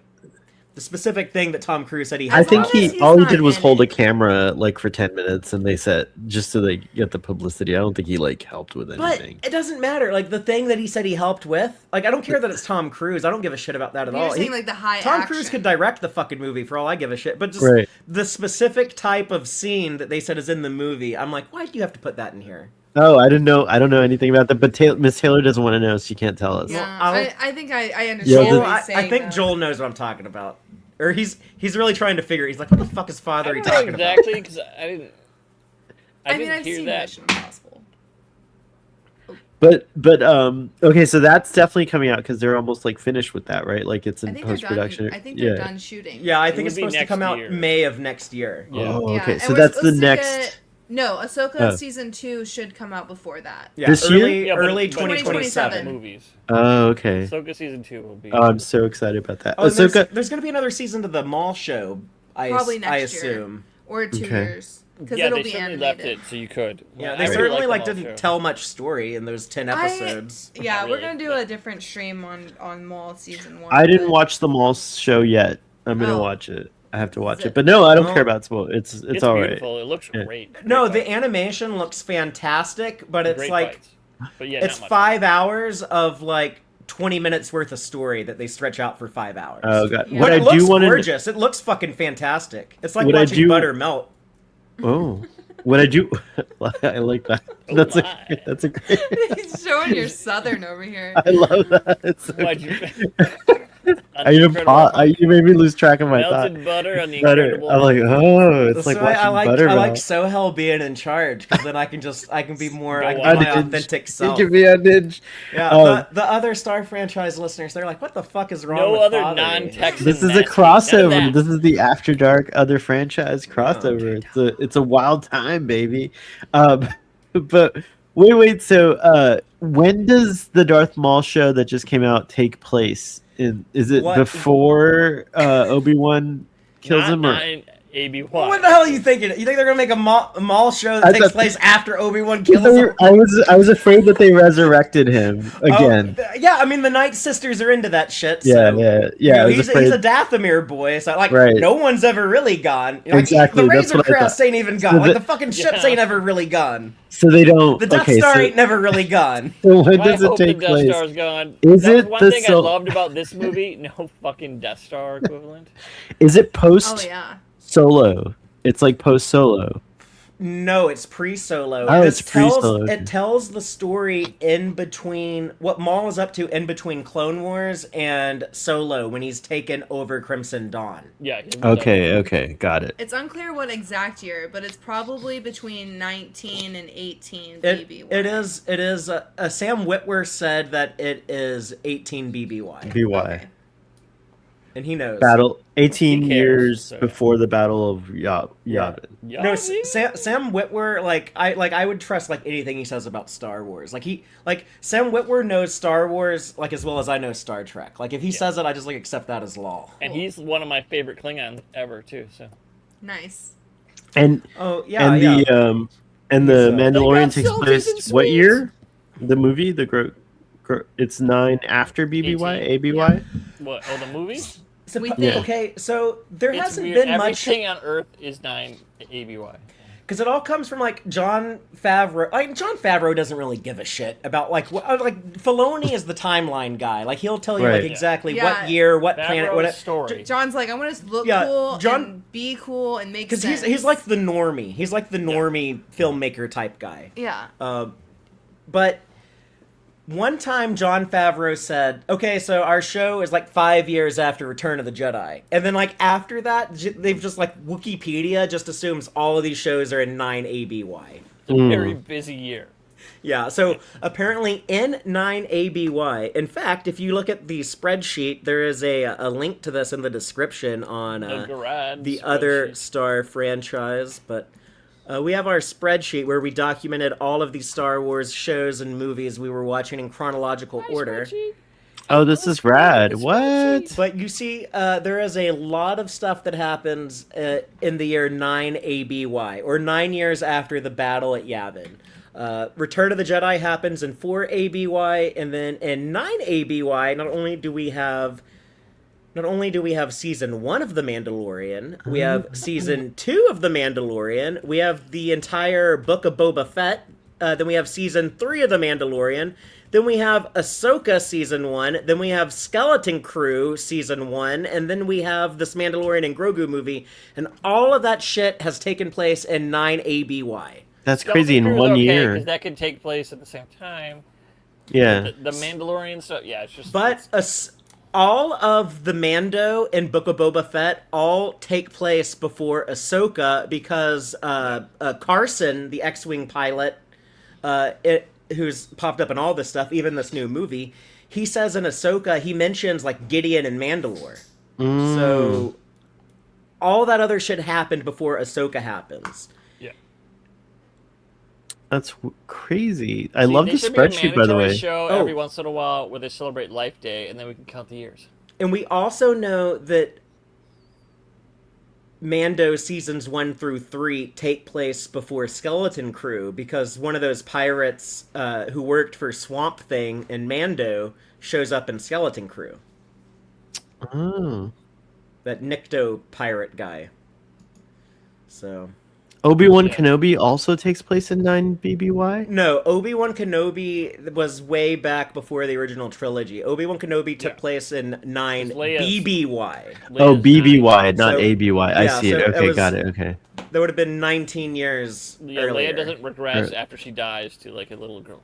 the specific thing that Tom Cruise said he I has. think long as he's all he not did was in hold a it. camera like for 10 minutes, and they said just so they get the publicity. I don't think he like helped with But anything. it doesn't matter. Like the thing that he said he helped with, like I don't care that it's Tom Cruise. I don't give a shit about that at You're all. saying like the high Tom action. Cruise could direct the fucking movie for all I give a shit. But just Right. the specific type of scene that they said is in the movie, I'm like, why do you have to put that in here? Oh, I didn't know. I don't know anything about that. But Miss Taylor doesn't want to know. She can't tell us. Yeah, Well, I think I understand Yeah, Joel, what I he's saying. think though. Joel knows what I'm talking about, or he's really trying to figure. He's like, what the fuck is I Fatheree don't know talking exactly because I didn't. I I mean, didn't I've hear seen that. Mission Impossible. But okay, so that's definitely coming out because they're almost like finished with that, right? Like it's I in think they're post production. done. I think they're done shooting. about? Yeah, I It think would it's be supposed to next come out year. May of next year. Yeah. Oh, Yeah, okay. and So we're that's the supposed to next. get- No, Ahsoka Oh. season 2 should come out before that. Yeah, This year? early Yeah, but- early but 2027. movies. Oh, okay. Ahsoka season 2 will be. Oh, I'm so excited about that. Oh, and Ahsoka. there's going to be another season to the mall show. Probably next I year. assume. Or 2 Okay. years. Because Yeah, it'll they be certainly animated. left it so you could. Yeah, I they really certainly the like mall didn't show. tell much story in those 10 episodes. Yeah, Not we're really, gonna do but- a different stream on Maul season 1. I didn't but- watch the mall show yet. I'm gonna Oh. watch it. I have to watch Is it. it- But no, I don't Well, care about small. It's It's all right. beautiful. It looks Yeah. great. No, Great the fights. animation looks fantastic, but it's Great like fights. But yeah, it's not much. 5 hours of like 20 minutes worth of story that they stretch out for 5 hours. Oh god. Yeah. What But I it looks do want to. gorgeous. It looks fucking fantastic. It's like What I watching do- butter melt. Oh. What I do. I like that. Oh That's a. my. That's a great. He's showing your southern over here. I love that. It's so Why'd you? good. I even you made me lose track of my thought. Melted butter on the Butter. incredible. I'm like, oh, it's That's like why watching I like butter I like melt. Sohel being in charge because then I can be more Go I can on. be my Unhinged. authentic It self. can be unhinged. Yeah, Um, the other Star franchise listeners, they're like, what the fuck is wrong No with other Fatheree? non-Texan. This is a Nasty. None of crossover. that. This is the After Dark other franchise crossover. It's a wild time, baby. But wait. So when does the Darth Maul show that just came out take place? Is it What? before Obi-Wan kills him? Or? Not in ABY. What the hell are you thinking? You think they're gonna make a mall show that I takes thought- place after Obi-Wan kills him? I was afraid that they resurrected him again. Yeah, I mean the Night Sisters are into that shit. Yeah, So, yeah. you know, I was he's afraid. a Dathomir boy, so like Right. no one's ever really gone. Like, Exactly, The that's Razor what I Crest thought. ain't even gone. So Like the- the fucking ships Yeah. ain't ever really gone. So they don't. The Death okay, Star so, ain't never really gone. so when I does it hope take the Death place? Star's gone. Is That was it one the thing I Sil- loved about this movie? No fucking Death Star equivalent. Is it post Oh yeah. Solo? It's like post Solo. No, it's pre-Solo. Oh, This it's pre-Solo, okay. It tells the story in between what Maul is up to in between Clone Wars and Solo when he's taken over Crimson Dawn. Yeah. he was Okay, got it. It's unclear what exact year, but it's probably between 19 and 18 It BBY. it is. Sam Witwer said that it is 18 BBY, BY. Okay. and he knows. Battle 18 He cares, years so. before the Battle of Yavin. Yeah, No, see? Sam Witwer, I would trust like anything he says about Star Wars. Sam Witwer knows Star Wars like as well as I know Star Trek. Like if he says it, I just like accept that as law. And he's one of my favorite Klingons ever too. So Nice. And Oh yeah, and yeah. the He's, Mandalorian got takes salties place and what sweets. year? The movie, it's 9 after BBY, 18. ABY. what? Oh, the movie? We think- Okay, so there It's hasn't weird. been much Everything on Earth is 9 ABY. because it all comes from like Jon Favreau. Like Jon Favreau doesn't really give a shit about like Filoni is the timeline guy. Like he'll tell you Right. like exactly Yeah. what year, what planet, what. Favreau's story. John's like, I want to look Yeah, cool John- and be cool and make Because sense. he's like the normie. He's like the normie filmmaker type guy. Yeah. But one time Jon Favreau said, okay, so our show is like 5 years after Return of the Jedi. And then like after that, they've just like Wikipedia just assumes all of these shows are in 9 ABY. It's a very busy year. Yeah, so apparently N9ABY. In fact, if you look at the spreadsheet, there is a link to this in the description on The garage the other spreadsheet. Star franchise. But we have our spreadsheet where we documented all of the Star Wars shows and movies we were watching in chronological order. Spreadsheet. Oh, this is rad. What? But you see, there is a lot of stuff that happens in the year 9ABY, or 9 years after the battle at Yavin. Return of the Jedi happens in 4ABY, and then in 9ABY, not only do we have season 1 of The Mandalorian, we have season 2 of The Mandalorian, we have the entire Book of Boba Fett, then we have season 3 of The Mandalorian, then we have Ahsoka season 1, then we have Skeleton Crew season 1, and then we have this Mandalorian and Grogu movie, and all of that shit has taken place in 9ABY. That's crazy in 1 year. Because that could take place at the same time. Yeah. The Mandalorian stuff, yeah, it's just... But all of the Mando and Book of Boba Fett all take place before Ahsoka because Carson, the X-Wing pilot, who's popped up in all this stuff, even this new movie, he says in Ahsoka, he mentions, like, Gideon and Mandalore. So all that other shit happened before Ahsoka happens. Yeah. That's crazy. I love the spreadsheet, by the way. Show every once in a while where they celebrate Life Day, and then we can count the years. And we also know that Mando seasons 1 through 3 take place before Skeleton Crew because one of those pirates who worked for Swamp Thing in Mando shows up in Skeleton Crew. Oh. That Nikto pirate guy. So... Obi-Wan Kenobi also takes place in 9BBY? No, Obi-Wan Kenobi was way back before the original trilogy. Obi-Wan Kenobi took place in 9BBY. Oh, BBY, not So- ABY. I yeah, see so it. it Okay, was- got it. Okay. That would have been 19 years earlier. Leia doesn't regress after she dies to, like, a little girl.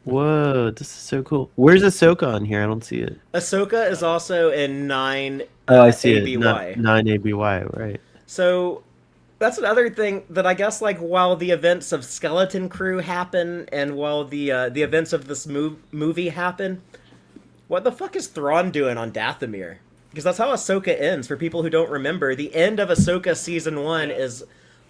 Whoa, this is so cool. Where's Ahsoka on here? I don't see it. Ahsoka is also in 9 Oh, I see ABY. it. 9ABY, right. So that's another thing that I guess, like, while the events of Skeleton Crew happen and while the events of this movie happen, what the fuck is Thrawn doing on Dathomir? Because that's how Ahsoka ends. For people who don't remember, the end of Ahsoka season 1 is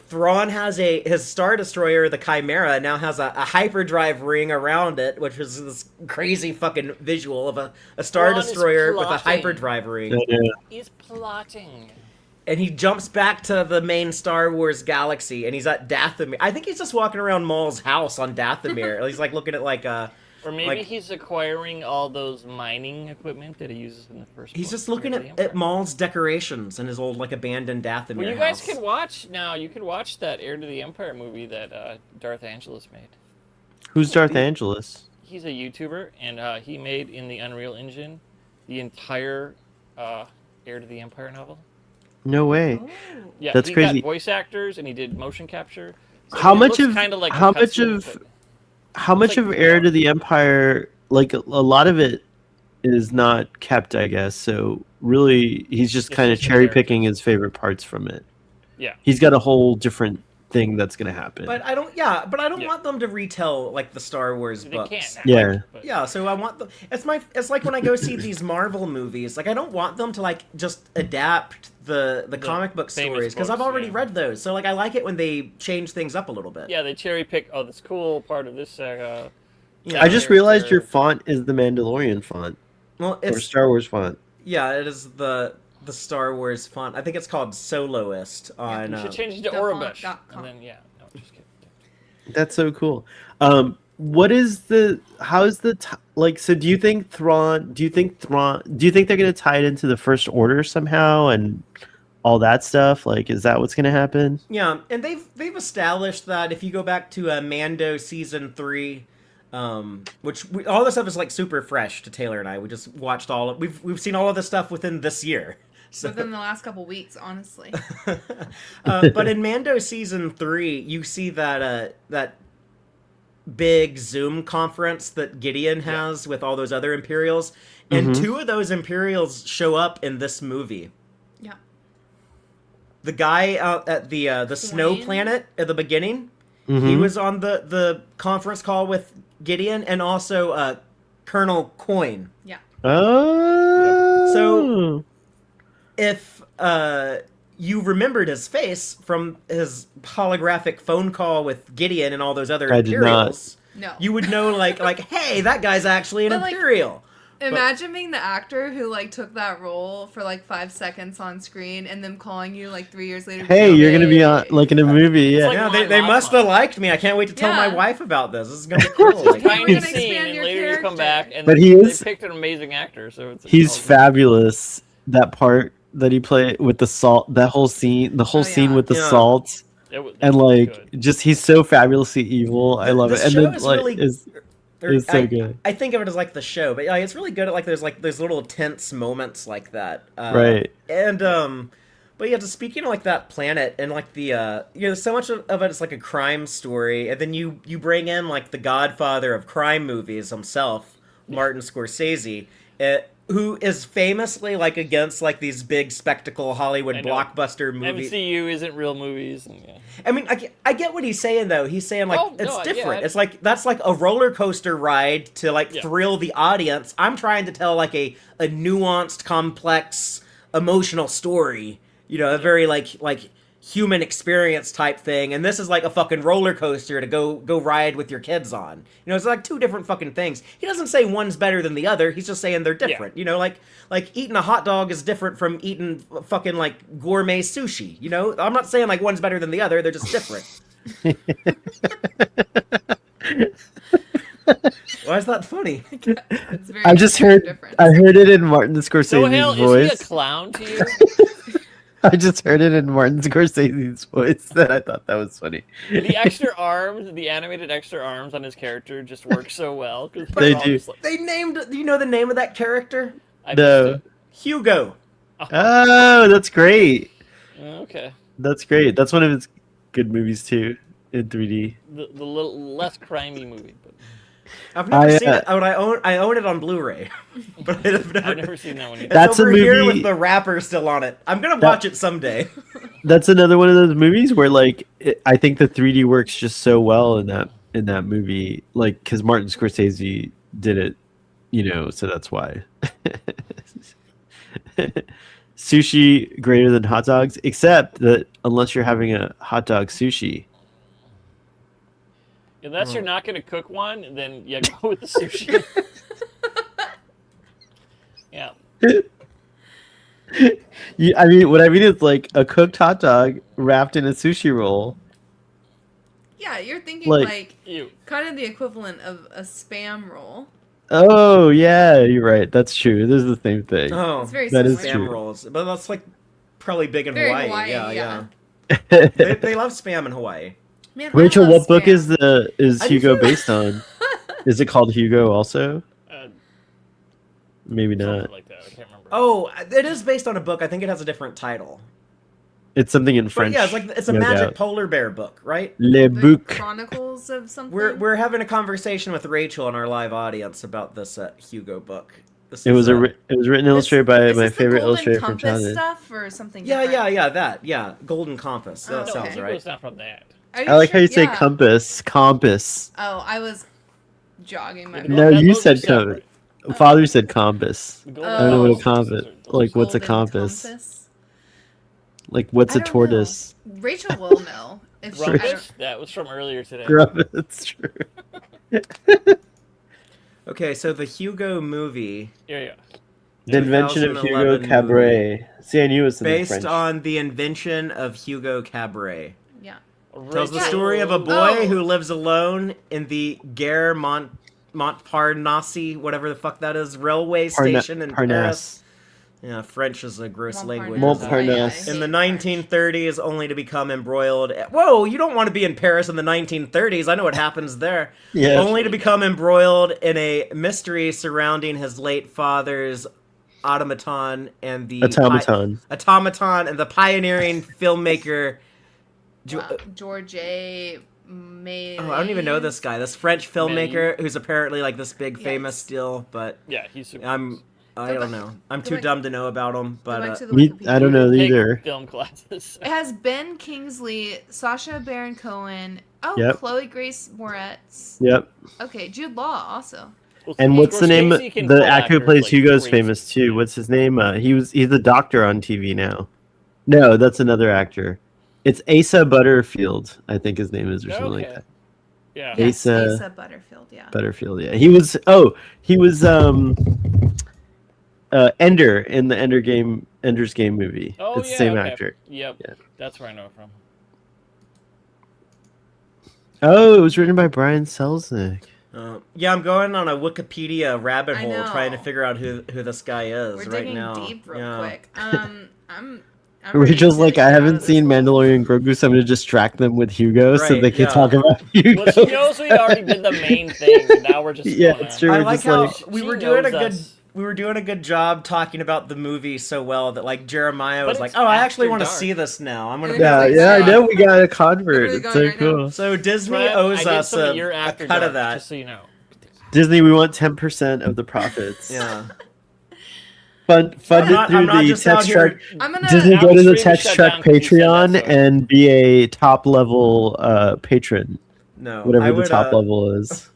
Thrawn has his Star Destroyer, the Chimera, now has a hyperdrive ring around it, which is this crazy fucking visual of a Star Thrawn is Destroyer with a plotting. hyperdrive ring. He's plotting. And he jumps back to the main Star Wars galaxy, and he's at Dathomir. I think he's just walking around Maul's house on Dathomir. He's like looking at like Or maybe he's acquiring all those mining equipment that he uses in the first. he's book, just looking Heir to the at Empire. Maul's decorations in his old like abandoned Dathomir Well, you guys house. can watch now. You can watch that Heir to the Empire movie that Darth Angelus made. Who's Darth Angelus? He's a YouTuber, and he made in the Unreal Engine the entire Heir to the Empire novel. No way. Yeah, That's he crazy. got voice actors, and he did motion capture. So How it much looks of kinda like a how much cutscene, of but- how much like- of Heir to the Empire, like a lot of it is not kept, I guess. So really, he's just It's kind of just the cherry picking his favorite parts from it. Yeah. He's got a whole different thing that's gonna happen. But I don't. Yeah, but I don't Yeah. want them to retell like the Star Wars They books. can't. Yeah. But- Yeah, so I want them. It's like when I go see these Marvel movies. Like I don't want them to like just adapt the comic book famous stories because I've books, already yeah. read those. So like I like it when they change things up a little bit. Yeah, they cherry pick. Oh, that's cool. Part of this saga. Yeah. I just realized your font is the Mandalorian font Well, or it's Star Wars font. yeah, it is the Star Wars font. I think it's called Soloist on. You should change it to Thefont.com. Orabush. And then no, just kidding. That's so cool. What is how's the like? So do you think Thrawn? Do you think they're gonna tie it into the First Order somehow and all that stuff? Like, is that what's gonna happen? Yeah, and they've established that if you go back to Mando season 3, all this stuff is like super fresh to Taylor and I. We just watched we've seen all of this stuff within this year. So, Within the last couple weeks, honestly. but in Mando season 3, you see that big Zoom conference that Gideon has with all those other Imperials, and 2 of those Imperials show up in this movie. Yeah. The guy out at the snow Dwayne? planet at the beginning, He was on the conference call with Gideon and also Colonel Coin. Yeah. Oh. So if you remembered his face from his holographic phone call with Gideon and all those other I did not. Imperials, No. you would know like hey, that guy's actually an But, like, Imperial. Imagine being the actor who like took that role for like 5 seconds on screen and them calling you like 3 years later. Hey, you're gonna be on like in a movie. Yeah. like- Yeah, Ron they must have Lockman. liked me. I can't wait to tell my Yeah. wife about this. This is gonna be cool. Like, Hey, we're Tiny gonna scene, expand and your later you come character. back, and But he is- they picked an amazing actor. So He's all- fabulous. That part that he played with the salt, that whole scene, the whole Oh, scene yeah. with the Yeah. salt, that and was like good. just he's so fabulously evil. I love This it. And show then is like really- or it's so I, good. I think of it as like the show, but it's really good at like there's little tense moments like that. Right. And but yeah, just speaking of like that planet and like the so much of it is like a crime story, and then you bring in like the godfather of crime movies himself, Martin Scorsese, who is famously like against like these big spectacle Hollywood I know. blockbuster movies. MCU isn't real movies. And, yeah. I mean, I get what he's saying though. He's saying like Oh, it's no, different. yeah. It's like that's like a roller coaster ride to like Yeah. thrill the audience. I'm trying to tell like a nuanced, complex, emotional story. A very like human experience type thing. And this is like a fucking roller coaster to go ride with your kids on. It's like two different fucking things. He doesn't say one's better than the other. He's just saying they're different. Like eating a hot dog is different from eating fucking like gourmet sushi. I'm not saying like one's better than the other. They're just different. Why is that funny? It's very I just heard different. I heard it in Martin So hell, Scorsese's is he a voice. clown to you? I just heard it in Martin Scorsese's voice, that I thought that was funny. The extra arms, the animated extra arms on his character just work so well. 'Cause They they're all do. just like- They named. Do you know the name of that character? I No. missed Hugo. Oh, that's great. it. Okay. That's great. That's one of his good movies too, in 3D. The little less crimey movie, but I've never I, seen it. Oh, I own it on Blu-ray, but I've never. I've never seen that one either. It's That's a over here movie- with the wrapper still on it. I'm gonna watch it someday. That's another one of those movies where like I think the 3D works just so well in that movie, like because Martin Scorsese did it, so that's why. Sushi greater than hot dogs, except that unless you're having a hot dog sushi. Unless you're not going to cook one, then yeah, go with the sushi. Yeah. Yeah, I mean, what I mean is like a cooked hot dog wrapped in a sushi roll. Yeah, you're thinking Like- like Ew. kind of the equivalent of a spam roll. Oh yeah, you're right. That's true. This is the same thing. Oh, It's very That is similar. spam true. rolls, but that's like probably big in Very Hawaii. Hawaii, Yeah. yeah. They love spam in Hawaii. Man, I Rachel, love what book spam. is I Hugo feel- based on? Is it called Hugo also? Uh, Maybe not. something like that. I can't remember. Oh, it is based on a book. I think it has a different title. It's something in But French. yeah, it's a no magic doubt. polar bear book, right? Le The Bouc. Chronicles of something. We're having a conversation with Rachel in our live audience about this Hugo book. This It is, was it was written and illustrated by Is my this the favorite Golden illustrator from Compass childhood. stuff or something. yeah, different? that Golden Compass. That Oh, sounds okay. It right. was not from that. Are I like how you say yeah. compass. Compass. Oh, I was jogging my. No, No, that you those are said compass. separate. Father said compass. The I I don't know what a compasses compass. are- Like, what's a Golden compass? Compass? Like, what's I a don't tortoise? know. Rachel will know. If she, I Rumpus? don't, That was from earlier today. That's true. Okay, so the Hugo movie, Yeah. The invention of Hugo 2011 Cabret. See, I knew it was something based French. on the invention of Hugo Cabret, yeah. tells the Yeah. story of a boy Oh. who lives alone in the Gare Montparnasse, whatever the fuck that is, railway station in Paris. Parnasse. Yeah, French is a gross language. Montparnasse. In the 1930s, only to become embroiled. Whoa, you don't want to be in Paris in the 1930s. I know what happens there. Yeah. Only to become embroiled in a mystery surrounding his late father's automaton and the Automaton. and the pioneering filmmaker. George A. May. Oh, I don't even know this guy. This French filmmaker who's apparently like this big famous still, but Yeah, he's super. I don't know. I'm too dumb to know about him, Go back but to the Me, Wikipedia. I don't know Take either. film classes. It has Ben Kingsley, Sacha Baron Cohen, Oh, Yep. Chloe Grace Moretz. Yep. Okay, Jude Law also. Well, And what's the name? Scorsese can The pull actor who actors plays like Hugo's crazy. famous too. What's his name? He's the doctor on TV now. No, that's another actor. It's Asa Butterfield, I think his name is, or something like Okay. that. Yeah. Yes, Asa- Asa Butterfield. Yeah. Butterfield, yeah. He was Ender in the Ender's Game movie. Oh, It's yeah. the same okay. actor. Yep. Yeah. That's where I know it from. Oh, it was written by Brian Selznick. Yeah, I'm going on a Wikipedia rabbit I hole know. trying to figure out who this guy is We're right digging now. deep real Yeah. quick. I'm Rachel's ready like, to I get out haven't of this seen hole. Mandalorian and Grogu, so I'm going to distract them with Hugo so Right, they can yeah. talk about Hugo. Well, she knows we already did the main thing. And now we're just Yeah, going it's on. true. I We're like just how like- we She were doing a knows good us. we were doing a good job talking about the movie so well that like Jeremiah But was like, it's "Oh, I actually after want to dark. see this now. I'm gonna." Yeah, go Yeah, see I it." know we got a convert. Literally It's going so right now. cool. So Disney Brett, owes I did us some of a your cut After of Dark, that. Just so you know. Disney, we want 10% of the profits. Yeah. Funded I'm through not the just out TEX-TREK. here. I'm gonna. Disney, Now go to the stream is shut TEX-TREK down 'cause you said that, Patreon so- and be a top level patron, No, whatever I the would, top level is.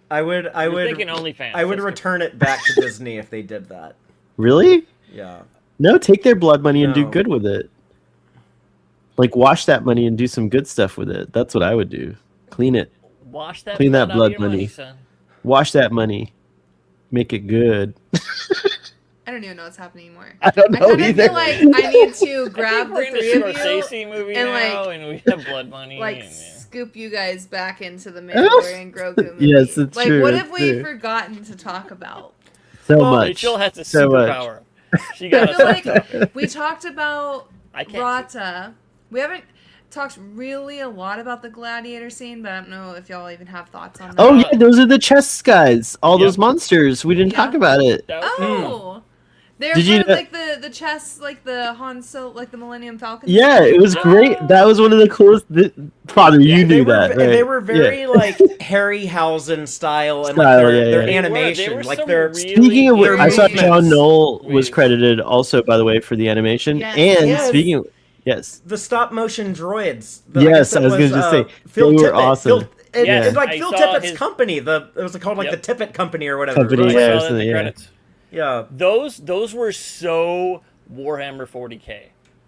I would. You're thinking OnlyFans. I would That's return it back to Disney if they did that. Really? Yeah. No, take their blood money and do No. good with it. Like wash that money and do some good stuff with it. That's what I would do. Clean it. good. Wash that Clean that blood out blood of your money, money. son. Wash that money. Make it good. I don't even know what's happening anymore. I don't I know kind of either. feel like I need to I grab think we're the in a three of you, Scorsese movie and, now, like- and we have blood money. like and, yeah. scoop you guys back into the Mandalorian Grogu movie. Yes, it's like, true, what it's have we true. forgotten to talk about? So Well, much. Rachel has a so much. superpower. She I got feel a like we talked about I can't. Rata. We haven't talked really a lot about the gladiator scene, but I don't know if y'all even have thoughts on that. Oh yeah, those are the chess guys. All Yep. those monsters. We didn't Yeah. talk about it. That was- Oh, they're Did you part of know- like the chess, like the Han Solo, like the Millennium Falcon. Yeah, it was great. That was one of the coolest. Father, you They knew were that, right? they were very Yeah. like Harryhausen style and like Style, their, yeah, their yeah. They were animation, like some their really Speaking of which, their I saw movements. John Knoll was Weird. credited also, by the way, for the animation. Yes. And Yes. speaking of, yes, the stop motion droids. Yes, guess it I was gonna just say, Phil they were Tippett. awesome. Yes, It's like I Phil saw Tippett's his- company. It was called like Yep. the Tippett Company or whatever. Company, right? I yeah. saw that in isn't the it? Yeah. credits. Yeah. Those were so Warhammer 40k.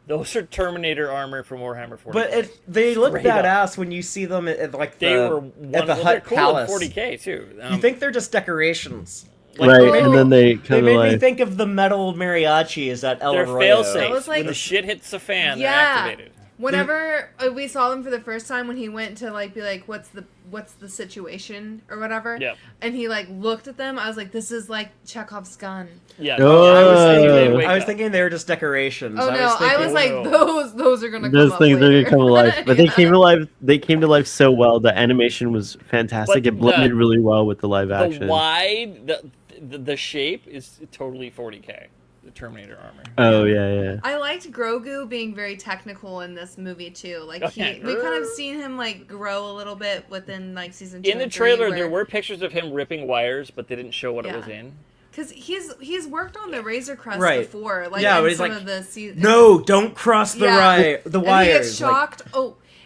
Those are Terminator armor from Warhammer 40k. But they look Straight up. badass when you see them at like they the were one at the well, Hut they're cool Palace. in 40k too. You think they're just decorations? right, they made and me- then they They come to made me life. think of the metal mariachis at El they're Arroyo. fail That safes. was like- When the shit hits the fan, they're Yeah. activated. Whenever we saw them for the first time, when he went to like be like, what's the situation or whatever, Yep. and he like looked at them, I was like, this is like Chekhov's gun. Yeah. Oh. I was Oh. thinking they'd wake I was up. thinking they were just decorations. Oh no, thinking, I was like, Whoa. those are gonna Those come things up are later. gonna come to life, but they Yeah. came to life. They came to life so well. The animation was fantastic. But It blended the- really well with the live the action. wide, the shape is totally 40k. The Terminator armor. Oh yeah. I liked Grogu being very technical in this movie too. Like Okay. we kind of seen him like grow a little bit within like season 2 In the and 3, trailer, there where- were pictures of him ripping wires, but they didn't show what it Yeah. was in. Cause he's worked on the Razor Crest Right. before, like Yeah, in but he's some like, of the seasons. No, don't cross the Yeah. the And wires. he gets Like, shocked.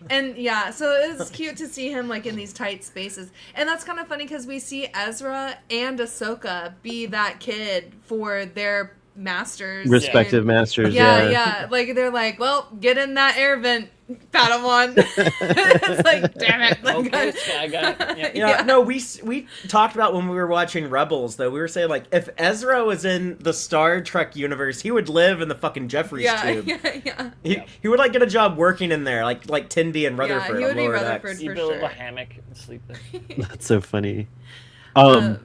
And yeah, so it's cute to see him like in these tight spaces, and that's kind of funny because we see Ezra and Ahsoka be that kid for their masters, Respective and- masters. Yeah. Like they're like, well, get in that air vent, Padawan. It's like, damn it. Like, Okay, Sky Guy. Yeah. yeah, no, we talked about when we were watching Rebels though. We were saying like if Ezra was in the Star Trek universe, he would live in the fucking Jeffries yeah, tube. yeah. He would like get a job working in there, like Tindy and Yeah, Rutherford. he on would be Lower Rutherford. Decks. You For build sure. a hammock and sleep there. That's so funny. Uh,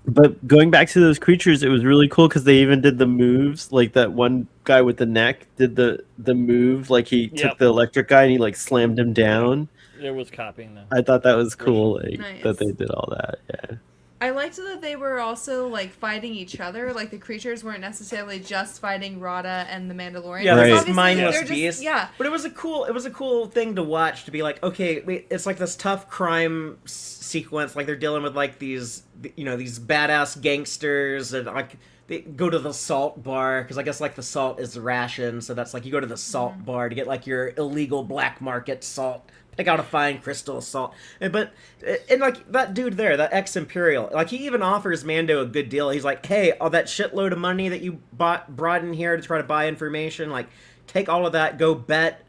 But going back to those creatures, it was really cool because they even did the moves. Like that one guy with the neck did the move. Like he took Yep. the electric guy and he like slammed him down. There was copying though. I thought that was cool. Like Nice. that they did all that. Yeah. I liked that they were also like fighting each other. Like the creatures weren't necessarily just fighting Rada and the Mandalorian. Yeah, Right. this Obviously, mindless they're just- beast. Yeah, But it was a cool thing to watch, to be like, okay, wait, it's like this tough crime sequence, like they're dealing with like these badass gangsters, and like they go to the salt bar because I guess like the salt is ration, so that's like you go to the salt bar to get like your illegal black market salt pick out a fine crystal salt. But and like that dude there, that ex-Imperial, like he even offers Mando a good deal. He's like, hey, all that shitload of money that you brought in here to try to buy information, like take all of that, go bet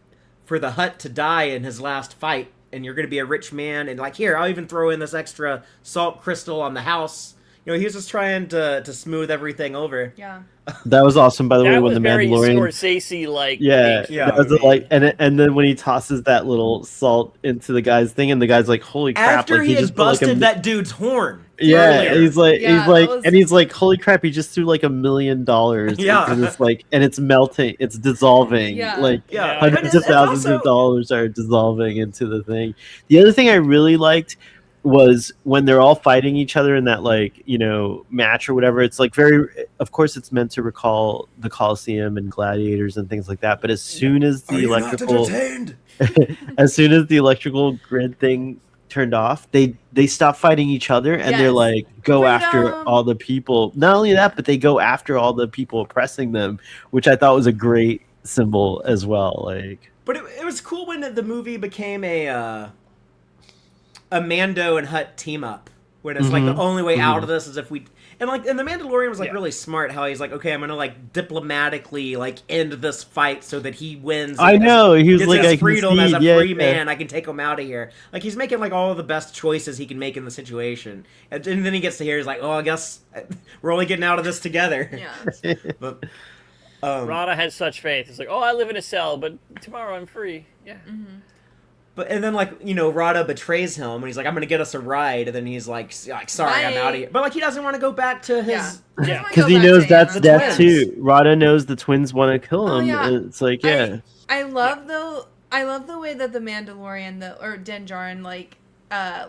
for the Hutt to die in his last fight, and you're gonna be a rich man. And like, here, I'll even throw in this extra salt crystal on the house. You know, he was just trying to smooth everything over. Yeah. That was awesome, by the way, That when was the very Mandalorian. Scorsese-like. Yeah, Yeah. that was like, and then when he tosses that little salt into the guy's thing, and the guy's like, "Holy crap!" After like he had just put, like, busted that dude's horn. Yeah, earlier. he's like, Yeah, that was- and he's like, "Holy crap!" He just threw like $1 million. Yeah. and it's like, and it's melting, it's dissolving. Yeah. Like Yeah. hundreds But of thousands also- of dollars are dissolving into the thing. The other thing I really liked was when they're all fighting each other in that, like, you know, match or whatever. It's like very, of course, it's meant to recall the Colosseum and gladiators and things like that. But as soon as the electrical, as soon as the electrical grid thing turned off, they stop fighting each other, and they're Yes. like, go after Freedom. all the people. Not only that, but they go after all the people oppressing them, which I thought was a great symbol as well. Like, But it was cool when the movie became a Mando and Hutt team up. When it's like the only way out of this is if we and the Mandalorian was like really smart. How he's like, okay, I'm gonna like diplomatically like end this fight so that he wins. I know, he was gets like, his I can freedom as a see- yeah, free yeah. man. I can take him out of here. Like he's making like all of the best choices he can make in the situation. And then he gets to here. He's like, oh, I guess we're only getting out of this together. Yeah. But, Rada has such faith. It's like, oh, I live in a cell, but tomorrow I'm free. Yeah. But and then like, you know, Rada betrays him and he's like, I'm gonna get us a ride, and then he's like sorry, I'm Bye. out of here. But like he doesn't want to go back to his Yeah. Yeah. because he knows that's The death twins. too. Rada knows the twins want to kill Oh, him. yeah. It's like, yeah. I love the way that the Mandalorian or Din Djarin like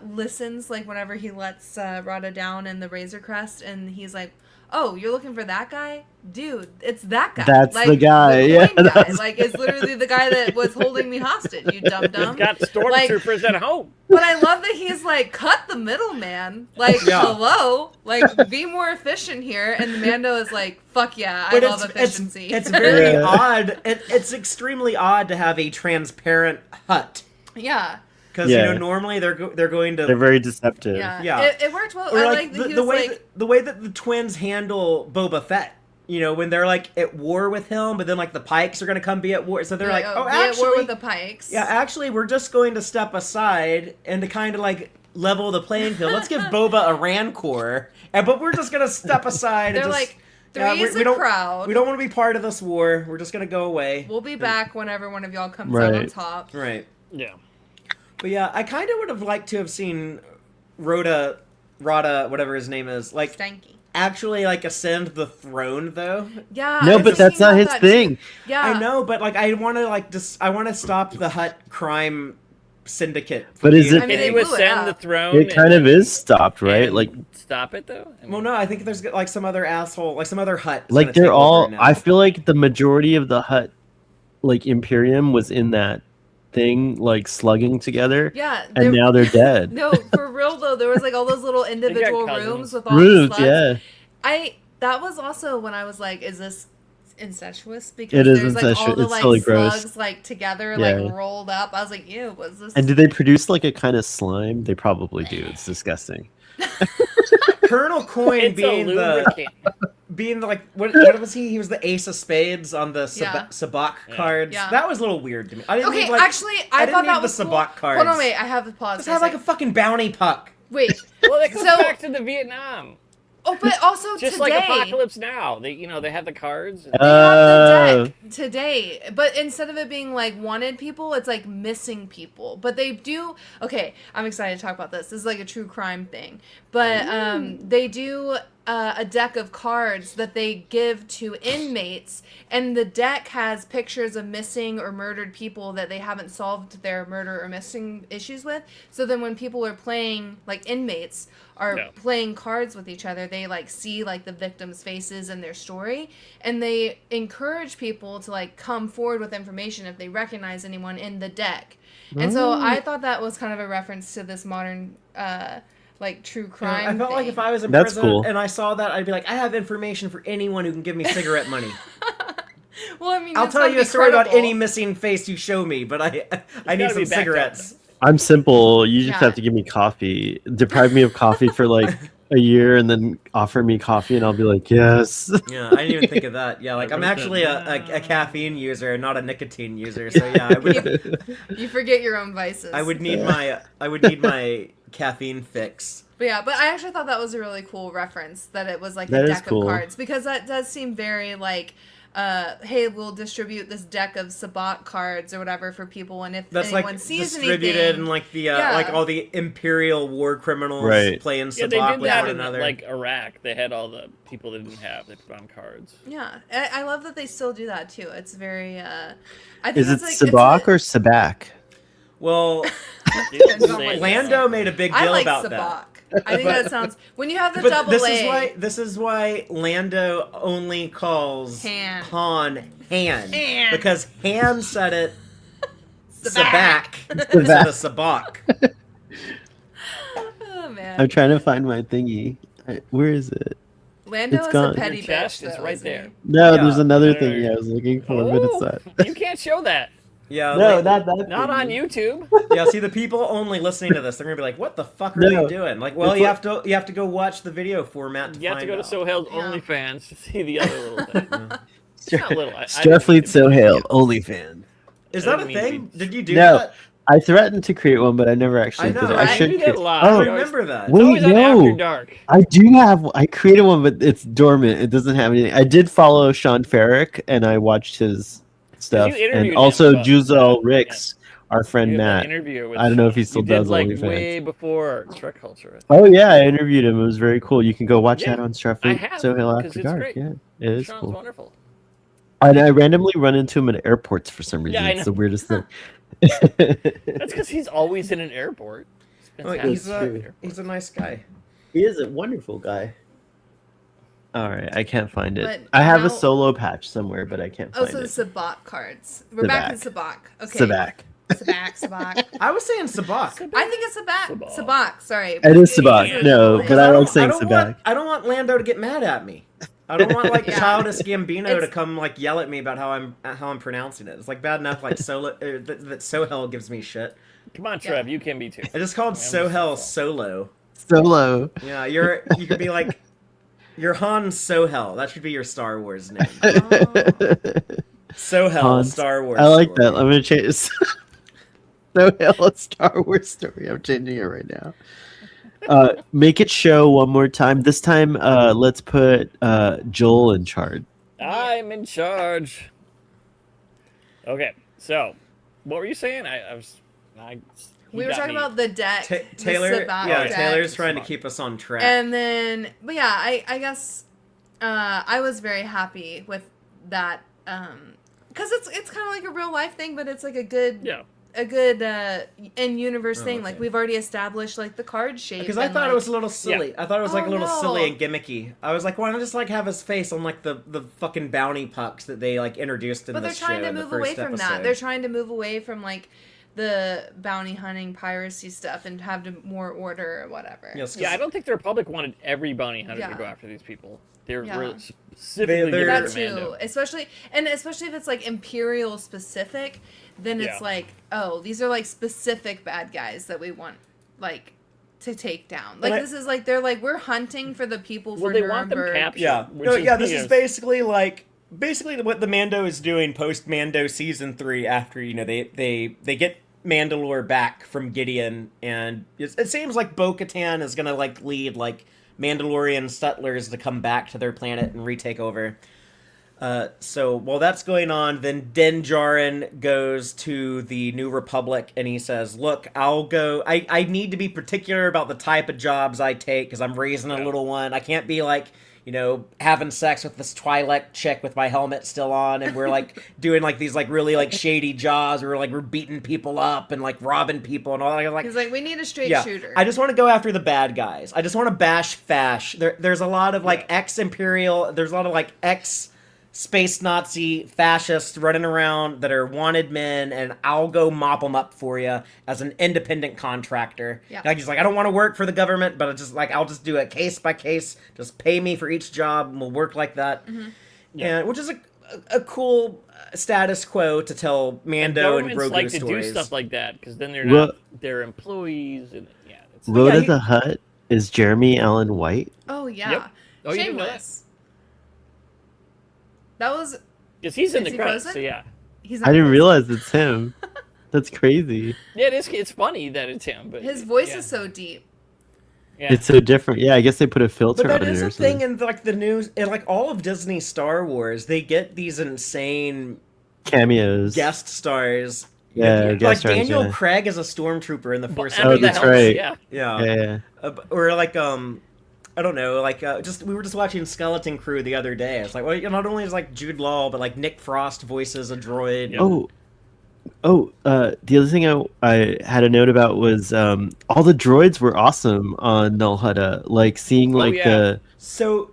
listens like whenever he lets Rada down in the Razor Crest, and he's like, "Oh, you're looking for that guy, dude? It's that guy. That's like, the guy, yeah, coin guy. that's- Like it's literally the guy that was holding me hostage. You dum dum." Got stormtroopers at home. But I love that he's like, cut the middleman. Like, Yeah. hello, like be more efficient here. And the Mando is like, fuck yeah, I But love efficiency. it's very Yeah. odd. It's extremely odd to have a transparent Hutt. yeah. Because Yeah. you know normally they're going to They're very deceptive. Yeah, Yeah. It worked well. or I like like that he the was way like, the way that the twins handle Boba Fett. You know, when they're like at war with him, but then like the Pikes are gonna come be at war, so they're like, oh, be at war actually, with the Pikes. yeah, actually, we're just going to step aside and to kind of like level the playing field. Let's give Boba a Rancor, but we're just gonna step aside. They're and just, like, yeah, three's we a don't, crowd. We don't want to be part of this war. We're just gonna go away. We'll be back whenever one of y'all comes out on Right. top. Right. Yeah. But yeah, I kind of would have liked to have seen Rada, whatever his name is, like Stanky. actually like ascend the throne though. Yeah. No, I but was that's thinking not about his that thing. too. Yeah. I know, but like I want to like I want to stop the Hutt crime syndicate. from But is being- it- I mean, Did he they blew it ascend up. the throne? It kind of is stopped, right? and Like, stop it though. I mean, Well, no, I think there's like some other asshole, like some other Hutt. is like gonna they're take over all. now. I feel like the majority of the Hutt, like Imperium, was in that thing, like slugging together, Yeah. and now they're dead. No, for real though, there was like all those little individual cousins. rooms with all Rude, the slugs. yeah. That was also when I was like, is this incestuous? Because It is there's like all incestuous. the It's like totally gross. slugs like together, Yeah. like rolled up. I was like, ew, was this? And do they produce like a kind of slime? They probably do. It's disgusting. Colonel Coin it's a being lubricant. like what was he? He was the Ace of Spades on the Yeah. Sabak Yeah. cards. Yeah. That was a little weird to me. I didn't Okay, need, like, actually, I didn't thought need that the was cool. Sabak cards. Hold on, wait, I have the pause. Just for a have like a second. fucking bounty puck. Wait. Well, that goes So- back to the Vietnam. Oh, but also Just today. like Apocalypse Now, they they have the cards. And They have Uh, the deck today, but instead of it being like wanted people, it's like missing people. But they do. Okay, I'm excited to talk about this. This is like a true crime thing, but they do a deck of cards that they give to inmates, and the deck has pictures of missing or murdered people that they haven't solved their murder or missing issues with. So then when people are playing, like inmates are Yeah. playing cards with each other, they like see like the victims' faces and their story, and they encourage people to like come forward with information if they recognize anyone in the deck. And so I thought that was kind of a reference to this modern like true crime. I felt like if I was in That's prison cool. and I saw that, I'd be like, I have information for anyone who can give me cigarette money. well, I mean, I'll it's tell gotta you a be story about credible. any missing face you show me, but I need gotta some be backed up. cigarettes. I'm simple. You just Yeah. have to give me coffee. Deprive me of coffee for like a year, and then offer me coffee, and I'll be like, yes. Yeah, I didn't even think of that. Yeah, like I'm Everyone actually said, a caffeine user, not a nicotine user. So yeah, You forget your own vices. I would need my caffeine fix. But yeah, but I actually thought that was a really cool reference that it was like That a is deck cool. of cards, because that does seem very like, hey, we'll distribute this deck of sabacc cards or whatever for people, and if That's anyone like sees distributed anything, and like the Yeah. like all the imperial war criminals Right. playing Yeah, they sabacc did with that one in another. like Iraq. They had all the people they didn't have. They put on cards. yeah, I love that they still do that too. It's very, I think Is it it's like, sabacc or sabac? Well, Depends on what you Lando made a big I deal like about sabacc. that. I think that sounds, when you have the But double this is why Lando only calls Han. Han Han, Han. because Han said it Sabacc. sabacc instead of sabacc. Oh man, I'm trying to find my thingy. Where is it? Lando it's is gone. a petty Your chest bitch. is though, right isn't he? there. No, Yeah. there's another No, no, thingy no. I was looking for, but it's Oh, not. you can't show that. Yeah, No, like- not that. Not on thingy. YouTube. Yeah, see the people only listening to this, they're gonna be like, "What the fuck are No. you doing?" Like, well, It's you like- have to go watch the video format. You have to find go to out. Sohail's Yeah. OnlyFans to see the other little thing. It's not little. Starfleet Sohail, OnlyFan. Is I that a didn't mean thing? to be- Did you do No. that? I threatened to create one, but I never actually I did know, it. right? I should You did create. a lot. I Oh, You always- remember that. It's always Wait, on no. After Dark. I do have. I created one, but it's dormant. It doesn't have anything. I did follow Sean Ferrick, and I watched his stuff, interviewed and him also about Juzel that, Ricks, our friend You had that Matt. interview with I don't know if Sean. he still you did does like OnlyFans. way before Trek Culture. Oh yeah, I interviewed him. It was very cool. You can go watch Yeah, that on I Starfleet have, Sohail 'cause After it's Dark. great. Yeah, it is Sean's cool. wonderful. And I randomly run into him at airports for some reason. Yeah, I It's know. the weirdest thing. That's because he's always in an airport. It's Oh, fantastic. he's a nice guy. He is a wonderful guy. All right, I can't find it. But I have now- a solo patch somewhere, but I can't Oh, find so the it. sabacc cards. We're back to sabacc. Okay. Sabacc. Sabacc. I was saying sabacc. I think it's sabacc. Sabacc. Sabacc. Sorry. It is sabacc. It's No, a- but I like saying don't sabacc. want, I don't want Lando to get mad at me. I don't want like Yeah. childish Gambino to It's- come like yell at me about how I'm pronouncing it. It's like bad enough like that Sohel gives me shit. Come on, Trev, you can be too. I just called Sohel Solo. Solo. Yeah, you could be like you're Han Sohel. That should be your Star Wars name. Sohel, Han- Star Wars. I like story. that. I'm gonna change it. Sohail, a Star Wars story. I'm changing it right now. Make it show one more time. This time, let's put Joel in charge. I'm in charge. Okay, so what were you saying? We were talking about the deck. Taylor, the sabacc yeah, deck. Taylor's trying to keep us on track. And then, but yeah, I guess I was very happy with that because it's kind of like a real life thing, but it's like a good in universe thing. okay. Like we've already established like the card shape. Because I and, thought it like- was a little silly. I thought it was like Oh, a little no. silly and gimmicky. I was like, why not just like have his face on like the fucking bounty pucks that they like introduced in But they're this trying show to in the move first away from episode. that. They're trying to move away from like the bounty hunting piracy stuff and have more order or whatever. Yes, 'cause Yeah, I don't think the Republic wanted every bounty hunter Yeah. to go after these people. They're Yeah. really specifically They're- giving That it too, to Mando. especially if it's like Imperial specific, then it's Yeah. like, oh, these are like specific bad guys that we want like to take down. Like And I- this is like they're like we're hunting for the people Well, for they want them Nuremberg. captured. Yeah, which no, yeah. This you is know, basically what the Mando is doing post Mando season 3 after they get Mandalore back from Gideon, and it seems like Bo-Katan is gonna like lead like Mandalorian settlers to come back to their planet and retake over. So while that's going on, then Din Djarin goes to the New Republic and he says, "Look, I'll go. I need to be particular about the type of jobs I take because I'm raising a little one. I can't be like." Having sex with this Twi'lek chick with my helmet still on, and we're like doing like these like really like shady jobs. We're beating people up and like robbing people and all that. Like, He's like, we need a straight yeah, shooter. I just want to go after the bad guys. I just want to bash Fash. There's a lot of like ex-Imperial. There's a lot of like ex-space Nazi fascists running around that are wanted men, and I'll go mop them up for you as an independent contractor. Yeah. Like he's like, I don't want to work for the government, but it's just like I'll just do it case by case. Just pay me for each job, and we'll work like that. Mm-hmm. Yeah. And which is a cool status quo to tell Mando and Governments Grogu like to stories. do stuff like that because then they're Ro- not their employees, and yeah, it's Rhoda he- the Hutt is Jeremy Allen White. Oh yeah. Yep. Oh, you didn't know that? Shameless. That was. because he's in Is the he credits. frozen? So yeah, He's I not didn't frozen. realize it's him. That's crazy. yeah, it's funny that it's him, but His voice yeah. is so deep. Yeah. It's so different. Yeah, I guess they put a filter But that on it is or a thing something. in like the news, in like all of Disney Star Wars, they get these insane Cameos. guest stars. Yeah, like guest stars, Daniel yeah. Craig is a stormtrooper in the Force Under Oh, the that's helmet, right. Yeah. Yeah. Yeah. Or like I don't know, like just we were just watching Skeleton Crew the other day. It's like, well, not only is like Jude Law, but like Nick Frost voices a droid. Yep. The other thing I had a note about was all the droids were awesome on Null Hutta. Like seeing like yeah. the So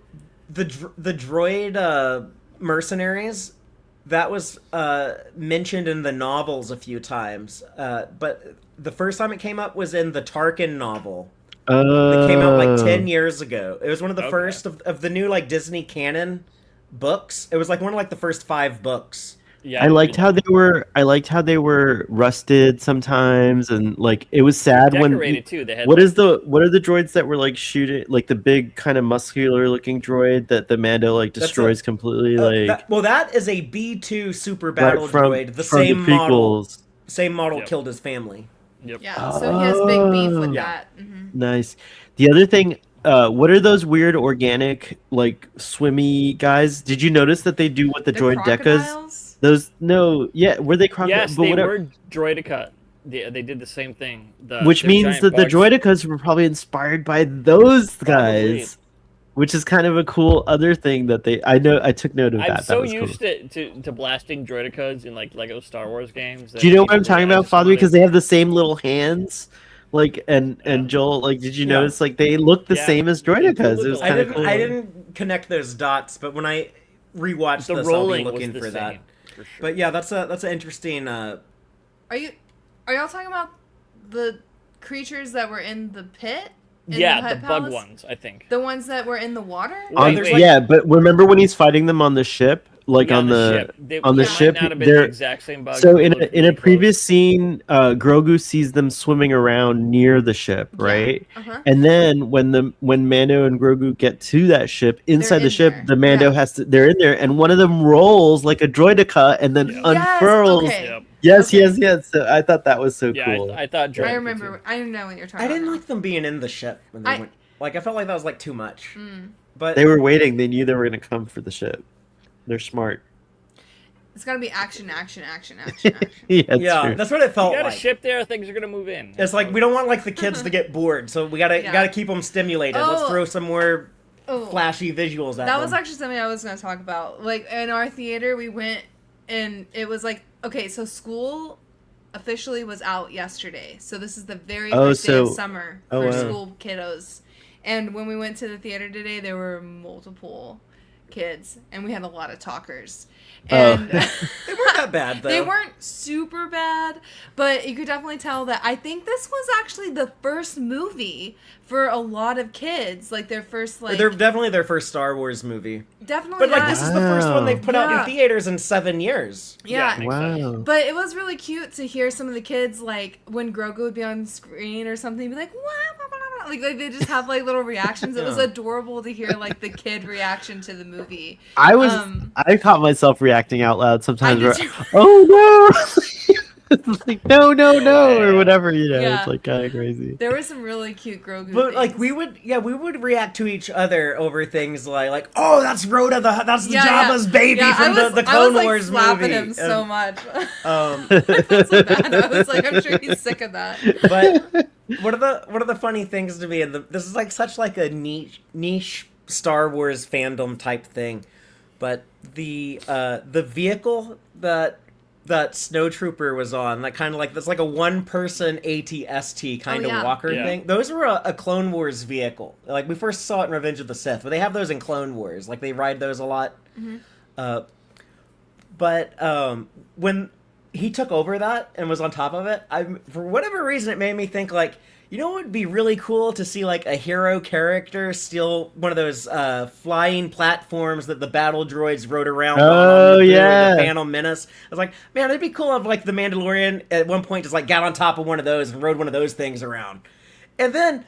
the droid mercenaries, that was mentioned in the novels a few times, but the first time it came up was in the Tarkin novel. It came out like 10 years ago. It was one of the Okay. first of the new like Disney canon books. It was like one of like the first 5 books. Yeah. I liked how they were rusted sometimes, and like it was sad when. Decorated too. They had What are the droids that were like shooting, like the big kind of muscular looking droid that the Mando like That's destroys completely, like that is a B2 super right battle from droid. The from same the model. prequels. Same model Yep. killed his family. Yep. Yeah. So he has big beef with Yeah. that. hmm Nice. The other thing, what are those weird organic like swimmy guys? Did you notice that they do what the droid decas? crocodiles? Those were they crocodiles? Yes, but they whatever. were Droideka. They did the same thing. Which they're means giant that the bugs. droidicas were probably inspired by those Probably. guys, which is kind of a cool other thing that I took note of that. I'm That so was cool. used to blasting droidicas in like Lego Star Wars games. Do you know what I'm talking about, Father? Because Because they have the same little hands, like and Joel. Like, did you Yeah. notice? Like they look the Yeah. same as They droidicas. pulled it It was off. kind of cool. I didn't connect those dots, but when I rewatched the this, I'll be rolling was looking the for same. that. For sure. But yeah, that's an interesting. Are y'all talking about the creatures that were in the pit? In yeah, Hutt the bug Palace? ones, I think. The ones that were in the water? Wait, there's wait. like- Yeah, but remember when he's fighting them on the ship, like Yeah, on the ship. They on the might ship, not have been they're- the exact same bugs. So but in they looked a really previous scene, Grogu sees them swimming around near the ship, Yeah. right? Uh-huh. And then when Mando and Grogu get to that ship, inside in the ship, there. the Mando Yeah. they're in there, and one of them rolls like a droidica and then Yeah. unfurls. Okay. Yep. Yes, Okay. yes. So I thought that was so Yeah, cool. I thought. I Droideka, remember. too. I know what you're talking I didn't about. like them being in the ship when they I- went. Like I felt like that was like too much. Mm. But They were waiting. They knew they were going to come for the ship. They're smart. It's gotta be action, action, action, action, action. Yeah, that's yeah, true. that's what it felt You got like. a ship there, things are gonna move in. It's like we don't want like the kids to get bored, so we gotta Yeah. gotta keep them stimulated. Let's Oh. throw some more Oh, flashy visuals at that them. was actually something I was gonna talk about. Like in our theater, we went and it was like, okay, so school officially was out yesterday. So this is the very Oh, first day of so- summer oh, for wow. school kiddos. And when we went to the theater today, there were multiple kids, and we had a lot of talkers. Oh. And They weren't that bad though. they weren't super bad, but you could definitely tell that I think this was actually the first movie for a lot of kids, like their first like They're definitely their first Star Wars movie. definitely But like that. this is the first one they've put out Yeah. in theaters in 7 years. yeah. makes sense. Wow. But it was really cute to hear some of the kids, like, when Grogu would be on screen or something, be like, wow, wow, wow, wow. Like, they just have, like, little reactions. It was Yeah. adorable to hear, like, the kid reaction to the movie. I caught myself reacting out loud sometimes. I Where, did too. oh no! It's like no, or whatever. Yeah. It's like kind of crazy. There were some really cute Grogu But like things. we would react to each other over things like oh that's Rhoda that's the Jabba's baby Yeah, from I was, the I Clone was, like, Wars slapping movie. him so much. Um, I felt so bad. I was like, I'm sure he's sick of that. but one of the funny things to me, and this is like such like a niche Star Wars fandom type thing, but the vehicle that Snowtrooper was on, that kind of like that's like a one person ATST kind Oh, of yeah. walker Yeah. thing. Those were a Clone Wars vehicle. Like we first saw it in Revenge of the Sith, but they have those in Clone Wars. Like they ride those a lot. Mm-hmm. But when he took over that and was on top of it, for whatever reason, it made me think like, you know, what would be really cool to see like a hero character steal one of those flying platforms that the battle droids rode around Oh, on in yeah. the Phantom Menace. I was like, man, it'd be cool if like the Mandalorian at one point just like got on top of one of those and rode one of those things around. And then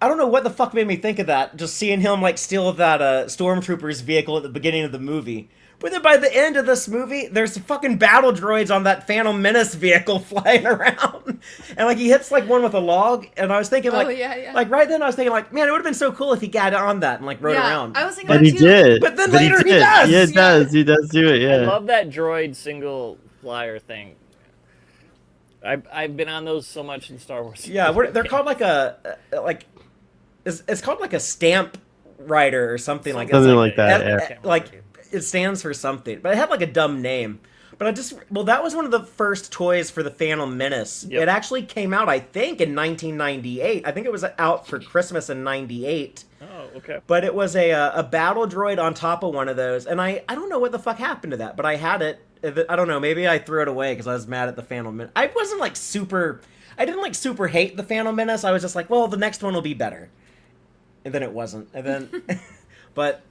I don't know what the fuck made me think of that, just seeing him like steal that stormtrooper's vehicle at the beginning of the movie. But then by the end of this movie, there's fucking battle droids on that Phantom Menace vehicle flying around. And like he hits like one with a log, and I was thinking like, like right then I was thinking like, man, it would have been so cool if he got on that and like rode around. I was thinking But that he too. did. But then But later he did. does. Yeah, it does. He does do it. I Yeah. love that droid single flyer thing. I've been on those so much in Star Wars. Yeah, they're called like it's called like a stamp writer or something like Something it's like that. and- Yeah. like it stands for something, but it had like a dumb name. But that was one of the first toys for the Phantom Menace. Yep. It actually came out, I think, in 1998. I think it was out for Christmas in '98. Oh, okay. But it was a battle droid on top of one of those, and I don't know what the fuck happened to that, but I had it. I don't know, maybe I threw it away because I was mad at the Phantom Menace. I wasn't like I didn't like super hate the Phantom Menace. I was just like, well, the next one will be better. And then it wasn't. And then, but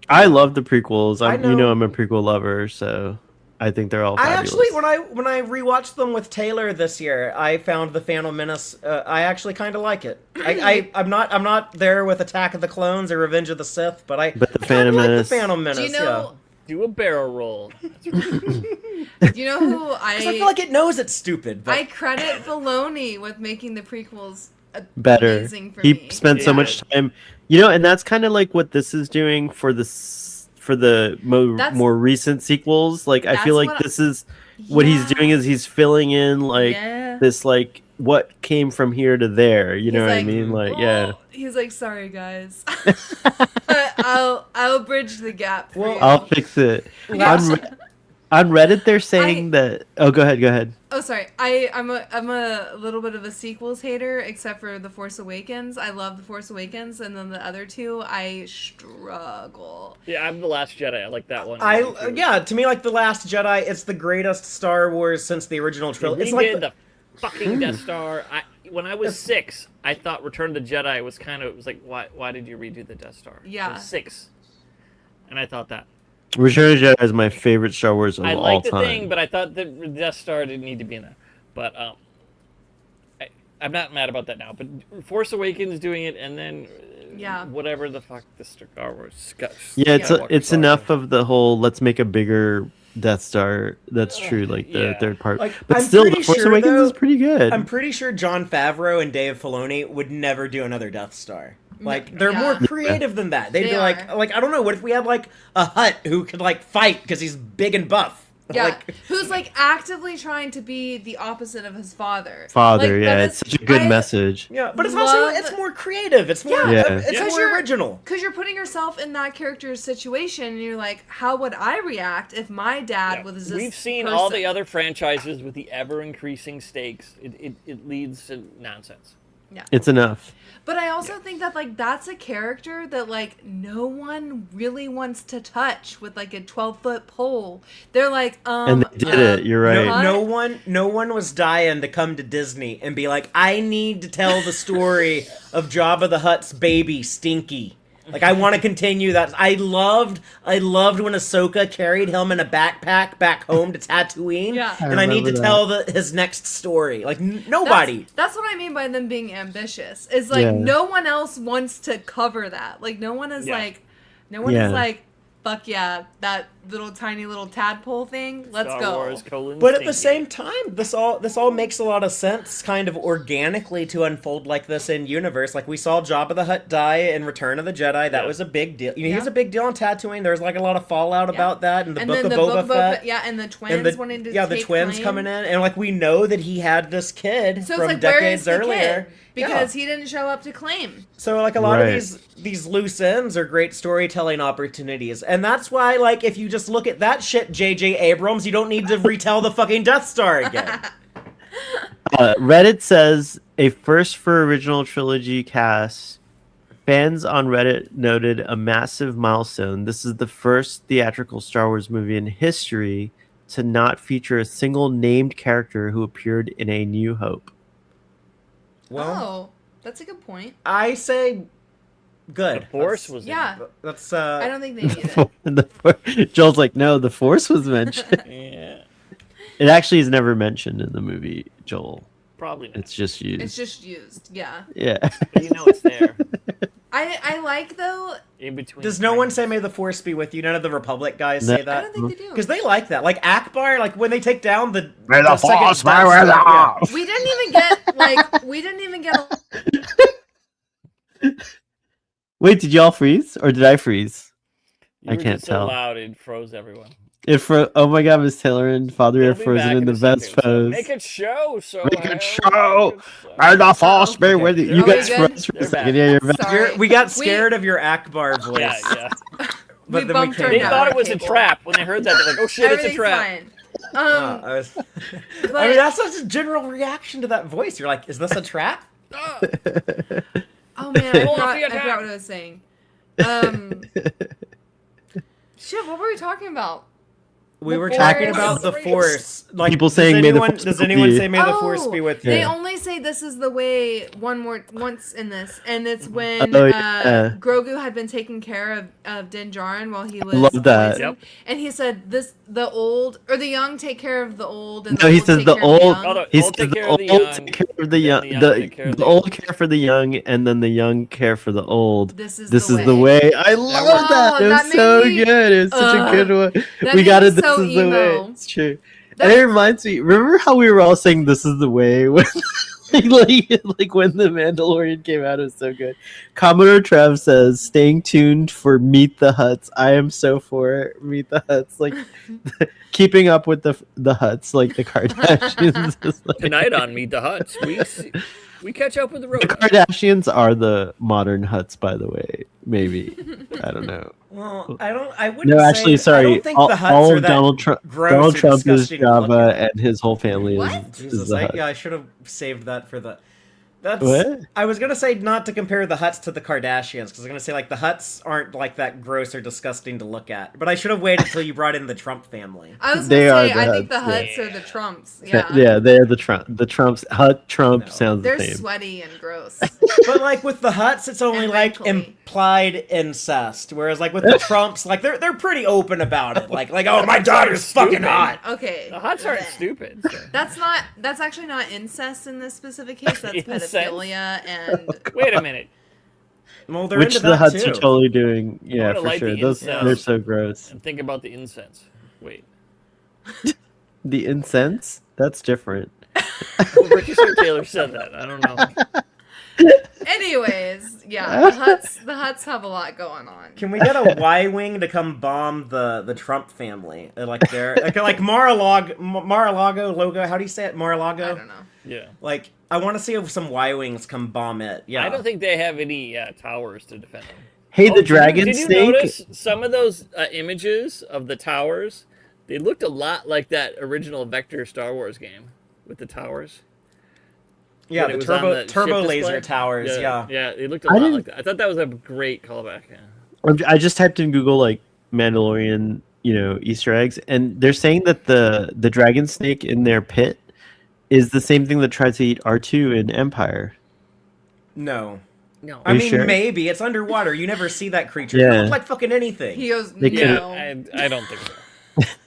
I love the prequels. I know. I'm a prequel lover, so I think they're all fabulous. I actually, when I rewatched them with Taylor this year, I found the Phantom Menace. I actually kind of like it. I'm not there with Attack of the Clones or Revenge of the Sith, but the I Phantom like Menace. the Phantom Menace. Do you know? Do a barrel roll. Do you know who I feel like it knows it's stupid. But I credit Filoni with making the prequels Better. amazing for He me. spent so much time, and that's kind of like what this is doing for the more recent sequels. Like I feel like this is what he's doing is he's filling in like this like what came from here to there. You know what I mean? Like He's like, sorry guys, I'll bridge the gap. For you. I'll fix it. On Reddit, they're saying that. Oh, go ahead. Oh, sorry. I'm a little bit of a sequels hater, except for The Force Awakens. I love The Force Awakens, and then the other two, I struggle. Yeah, I'm The Last Jedi. I like that one. To me, like The Last Jedi, it's the greatest Star Wars since the original trilogy. It's like the fucking Death Star. When I was 6, I thought Return of the Jedi was like, why did you redo the Death Star? Yeah. I was 6, and I thought that. Return of the Jedi is my favorite Star Wars of all time. I like the thing, but I thought the Death Star didn't need to be in there. But I'm not mad about that now. But Force Awakens doing it, and then whatever the fuck the Star Wars. It's enough of the whole let's make a bigger Death Star. That's true, like the third part. But still, The Force Awakens is pretty good. I'm pretty sure Jon Favreau and Dave Filoni would never do another Death Star. Like they're more creative than that. They'd be like I don't know. What if we had like a Hutt who could like fight because he's big and buff? Yeah, who's like actively trying to be the opposite of his father. It's such a good message. Yeah, but it's more creative. It's more it's more original. Because you're putting yourself in that character's situation, and you're like, how would I react if my dad was this We've seen person? all the other franchises with the ever increasing stakes. It leads to nonsense. Yeah, it's enough. But I also think that like that's a character that like no one really wants to touch with like a 12-foot pole. They're like, and they did it. You're right. No one was dying to come to Disney and be like, I need to tell the story of Jabba the Hutt's baby Stinky. Like I want to continue that. I loved when Ahsoka carried him in a backpack back home to Tatooine. Yeah. And I need to tell his next story. Like nobody. That's what I mean by them being ambitious. Is like no one else wants to cover that. Like no one is like fuck yeah, that little tiny little tadpole thing. Let's Star go. Wars, but at the same time, this all makes a lot of sense, kind of organically, to unfold like this in universe. Like we saw Jabba the Hutt die in Return of the Jedi. That was a big deal. You know, he was a big deal on Tatooine. There's like a lot of fallout about that in the book of Boba Fett. And the twins wanting to take the twins claim. coming in, and like we know that he had this kid so from it's like, decades where is the earlier. Kid? Because he didn't show up to claim. So like a lot of these loose ends are great storytelling opportunities. And that's why like if you just look at that shit, J.J. Abrams, you don't need to retell the fucking Death Star again. Reddit says a first for original trilogy cast. Fans on Reddit noted a massive milestone. This is the first theatrical Star Wars movie in history to not feature a single named character who appeared in A New Hope? Well, that's a good point. I say good. The Force was in Yeah. That's I don't think they need it. Joel's like, no, the Force was mentioned. it. Yeah, It actually is never mentioned in the movie, Joel. probably not. It's just used. It's just used, yeah. Yeah. But you know it's there. I like, though, In between. Does no one frames. say "May the Force be with you"? None of the Republic guys No. say I that don't think they do. because they like that. Like Akbar, like when they take down the May the second Force be Death with Star, you. We didn't even get Wait, did y'all freeze or did I freeze? You I were can't just so tell. loud it froze everyone. Oh my God, Miss Taylor and Father They'll are be frozen back in the a best second, so pose. Make it show, so Make it hell, show. make it May the Force be Okay. with you. Are You we guys good? froze for a They're second. back. Yeah, you're back. Sorry. we got scared of your Akbar voice. Yeah, yeah. But We then we bumped came our They back. thought it was a cable. trap when they heard that. They're like, "Oh shit, it's a everything's trap." fine. I was- But, I mean, that's such a general reaction to that voice. You're like, is this a trap? Ah, oh man, Pull off the I attack. forgot what I was saying. Shit, what were we talking about? We were Force. talking about the Force. Like, People saying, "May the Force does be with anyone you." say "May the Force be with you"? They Yeah. only say this is the way once in this, and it's when Oh, yeah. Grogu had been taking care of Din Djarin while he was Love that. poisoned. Yep. And he said the old or the young take care of the old, and No, the he old says take the care of old. young. Oh, He Old says take the care of old the young, take care of the then young. the young The take care of the old old. care for the young, and then the young care for the old. This is This the is the way. I love works. that. It Oh, was that so made me- good. It was such a good one. that We made got me it. This so is the way. emo. It's true. That- And it reminds me. Remember how we were all saying "This is the way" when, like when the Mandalorian came out? It was so good. Commodore Trev says, "Staying tuned for Meet the Huts. I am so for Meet the Huts. Like keeping up with the Huts, like the Kardashians." Is like- Tonight on Meet the Huts, we catch up with the road. The Kardashians are the modern Huts, by the way. Maybe I don't know. Well, I wouldn't. No, say, actually, I sorry. don't think the Huts All are of that Donald Trump. gross Donald or Trump is disgusting to look Java, at. and his whole family What? is Jesus, the I Huts. should have saved that for the. That's. What? I was gonna say not to compare the Huts to the Kardashians because I was gonna say like the Huts aren't like that gross or disgusting to look at. But I should have waited until you brought in the Trump family. I was They gonna are say the I think the Huts, Huts yeah. are the Trumps. Yeah, Yeah, they're the Trump. The Trumps. Hut Trump No. sounds they're the same. sweaty and gross. But like with the Huts, it's only And like wrinkly. implied incest, whereas like with the Trumps, like they're pretty open about it. Like oh my daughter's fucking hot. Okay, The Huts aren't bleh. stupid. So. That's actually not incest in this specific case. That's Incest? pedophilia and Wait a minute. Well, they're Which into the that Huts too. are totally doing. Yeah, wanna for light sure. the Those incense. they're so gross. And think about the incense. Wait. The incense? That's different. Well, Ricky Sir Taylor said that. I don't know. anyways, yeah, the Huts have a lot going on. Can we get a Y-wing to come bomb the Trump family? Like they're like Mar-a-Lago logo. How do you say it? Mar-a-Lago. I don't know. Yeah. Like I want to see if some Y-wings come bomb it. Yeah. I don't think they have any towers to defend them. Hey, Oh, the dragon did you snake. notice some of those images of the towers? They looked a lot like that original Vector Star Wars game with the towers. Yeah, when it the was on turbo the turbo ship laser display. towers. Yeah. Yeah, it looked a I lot didn't- like that. I thought that was a great callback. Yeah. I just typed in Google like Mandalorian, Easter eggs, and they're saying that the dragon snake in their pit is the same thing that tries to eat R2 in Empire. No. No. I you mean, sure? maybe it's underwater. You never see that creature. Yeah. It doesn't look like fucking anything. He goes, They could've- no. I don't think so.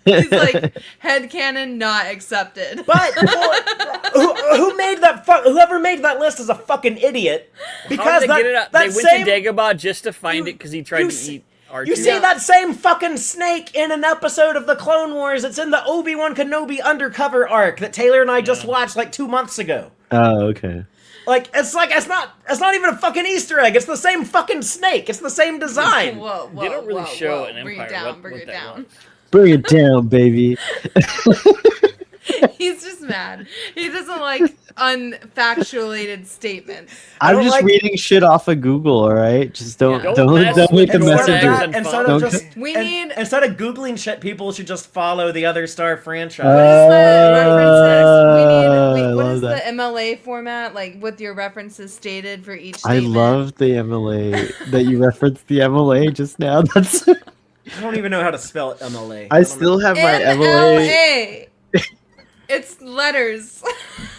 He's like, headcanon not accepted. But who made that? Whoever made that list is a fucking idiot. How Because did they get it that, up? that They went same to Dagobah just to find you- it because he tried you to s- eat R2. you see Yeah. that same fucking snake in an episode of the Clone Wars. It's in the Obi-Wan Kenobi undercover arc that Taylor and I just watched like 2 months ago. Oh, okay. Like it's not even a fucking Easter egg. It's the same fucking snake. It's the same design. Whoa, whoa, They don't really whoa, show whoa. in Bring Empire it down, what bring it that down. was. Bring it down, baby. He's just mad. He doesn't like unfactuated statements. I'm don't just like- reading shit off of Google, all right? Just don't Yeah. Don't mess don't with hit the your Instead of messenger. that, and instead follow. of just We need- instead of googling shit, people should just follow the other Star franchise. What is the references? I What love is that. the MLA format like with your references stated for each I statement? love the MLA that you referenced the MLA just now. That's I don't even know how to spell MLA. I still have my MLA. MLA. It's letters.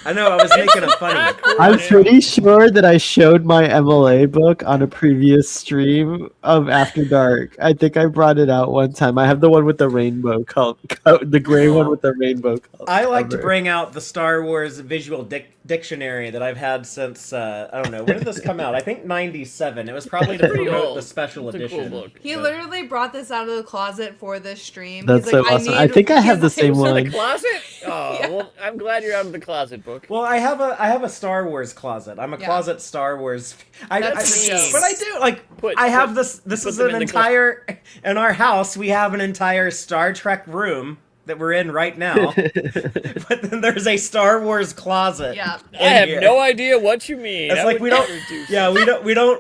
I know, I was making it funny. I'm pretty sure that I showed my MLA book on a previous stream of After Dark. I think I brought it out one time. I have the one with the rainbow the gray one with the rainbow color. I like to bring out the Star Wars visual dictionary that I've had since, I don't know, when did this come out? I think 97. It was probably to Pretty promote old. the special It's a cool edition. book, He but- literally brought this out of the closet for this stream. That's He's so like, awesome. I think I have the he's same It's in one. the closet? Oh, well, I'm glad you're out of the closet, book. Well, I have a Star Wars closet. I'm a Yeah. closet Star Wars. That's me. But I do like. Put- I have put- this. This put is them an in the entire. In our house, we have an entire Star Trek room that we're in right now. But then there's a Star Wars closet. Yeah. I have here. no idea what you mean. It's I like would we don't. never do Yeah,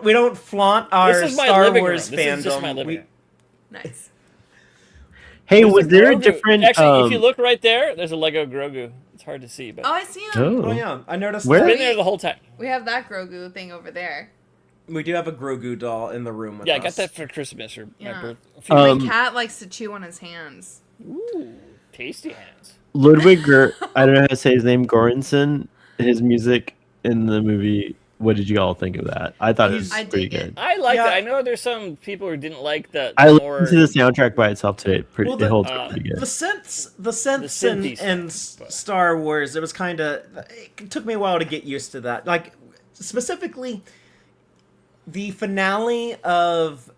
we don't flaunt our This is my Star living Wars room. This is just my fandom. living room. Nice. Hey, There's was there a Grogu. different? Actually, if you look right there, there's a Lego Grogu. It's hard to see, but Oh, I see him. Oh Oh, yeah, I noticed. Where? I've That. been there the whole time. We have that Grogu thing over there. We do have a Grogu doll in the room with Yeah, I us. got that for Christmas or my Yeah. birthday. Um, My cat likes to chew on his hands. Ooh, tasty hands. Ludwig I don't know how to say his name. Goranson. His music in the movie. What did you all think of that? I thought it was I pretty dig it. good. I like Yeah. that. I know there's some people who didn't like the I more. listened to the soundtrack by itself today. Well, It holds up uh, pretty good. The synths synthy in stuff, but- Star Wars, it was kind of. It took me a while to get used to that. Like, specifically, the finale of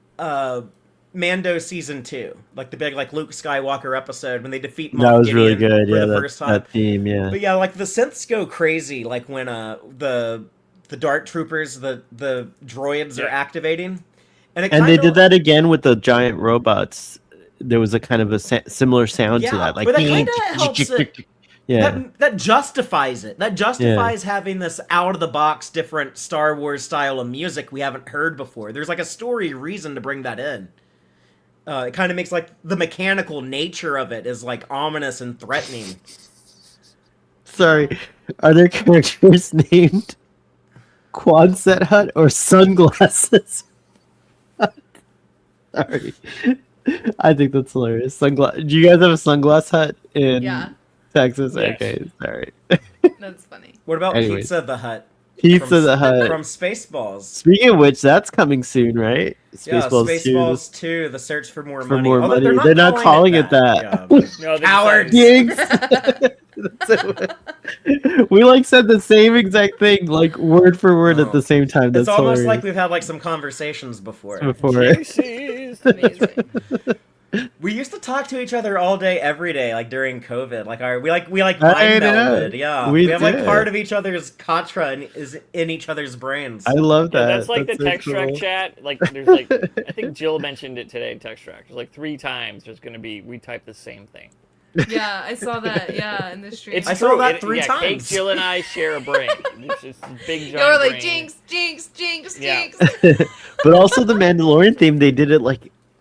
Mando season 2, like the big Luke Skywalker episode when they defeat Moff That was really Gideon good. for Yeah, the first time. that theme. Yeah. But yeah, like the synths go crazy, like when the Dark Troopers, the droids are Yeah. activating, and And they did that again with the giant robots. There was a kind of a similar sound to Yeah, that, like but that kinda helps it. yeah. That justifies it. That justifies having this out of the box, different Star Wars style of music we haven't heard before. There's like a story reason to bring that in. It kind of makes like the mechanical nature of it is like ominous and threatening. Sorry, are there characters named Quonset Hut or Sunglasses? Sorry, I think that's hilarious. Do you guys have a Sunglass Hut in Yeah. Texas? Yes. Okay, sorry. That's funny. What about Anyways. Pizza the Hut Pizza the Hut. from Spaceballs? Speaking of which, that's coming soon, right? Yeah, Spaceballs 2. Spaceballs 2, The Search for More For Money. more Although money. They're not calling it that. Yeah, No, they Cowards. decided- Jinx. We said the same exact thing, word for word at the same time. That's it's almost hilarious. like we've had some conversations before. Jinxies. Amazing. We used to talk to each other all day, every day, during COVID. We I mind know. melded. Yeah, We have did. part of each other's katra is in each other's brains. I love Yeah, that. that's like the so TEX-TRek cool. chat. There's I think Jill mentioned it today in TEX-TRek. There's 3 times there's gonna be we type the same thing. Yeah, I saw that. Yeah, in the stream. It's I saw true. that 3 Kate, times. Jill and I share a brain. It's just a big giant They were like, brain. jinx, jinx, jinx, Yeah. jinx. But also the Mandalorian theme, they did it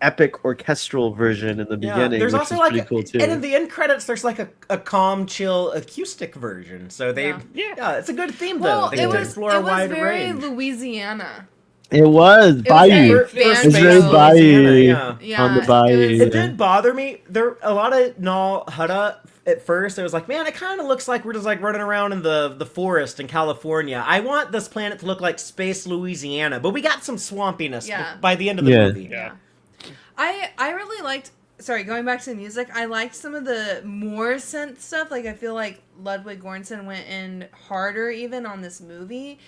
epic orchestral version in the beginning, there's which also is pretty cool too. and in the end credits, there's a calm, chill acoustic version. So they, Yeah. it's a good theme Well, though. They it get to was explore a wide very range. Louisiana. It was Bayou. very For It's Space very Bayou Louisiana, Yeah, on the Bayou. it was- It did bother me. There a lot of Nal Hutta at first. It was like, man, it kind of looks like we're just running around in the forest in California. I want this planet to look like Space Louisiana, but we got some swampiness Yeah. by the end of the Yeah. movie. Yeah. I really liked. Sorry, going back to the music, I liked some of the more synth stuff. I feel like Ludwig Göransson went in harder even on this movie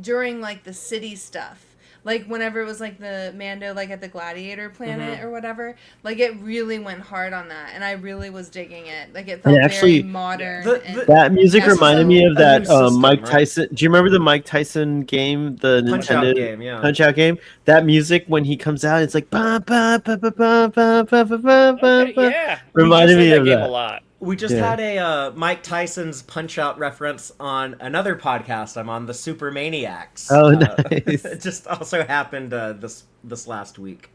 during the city stuff. Whenever it was the Mando at the Gladiator planet or whatever, it really went hard on that, and I really was digging it. It felt actually- very modern. The- and- the- That music Yes, reminded so- me of a that new system, Mike right? Tyson. Do you remember the Mike Tyson game, the Punch-Out Nintendo game, yeah. Punch-Out game? That music when he comes out, it's like ba ba ba ba ba ba ba ba ba Okay, ba. yeah. Reminded We me played of game that. a lot. We just Yeah. had a Mike Tyson's Punch-Out reference on another podcast I'm on, the Super Maniacs. Oh, nice. It just also happened this last week.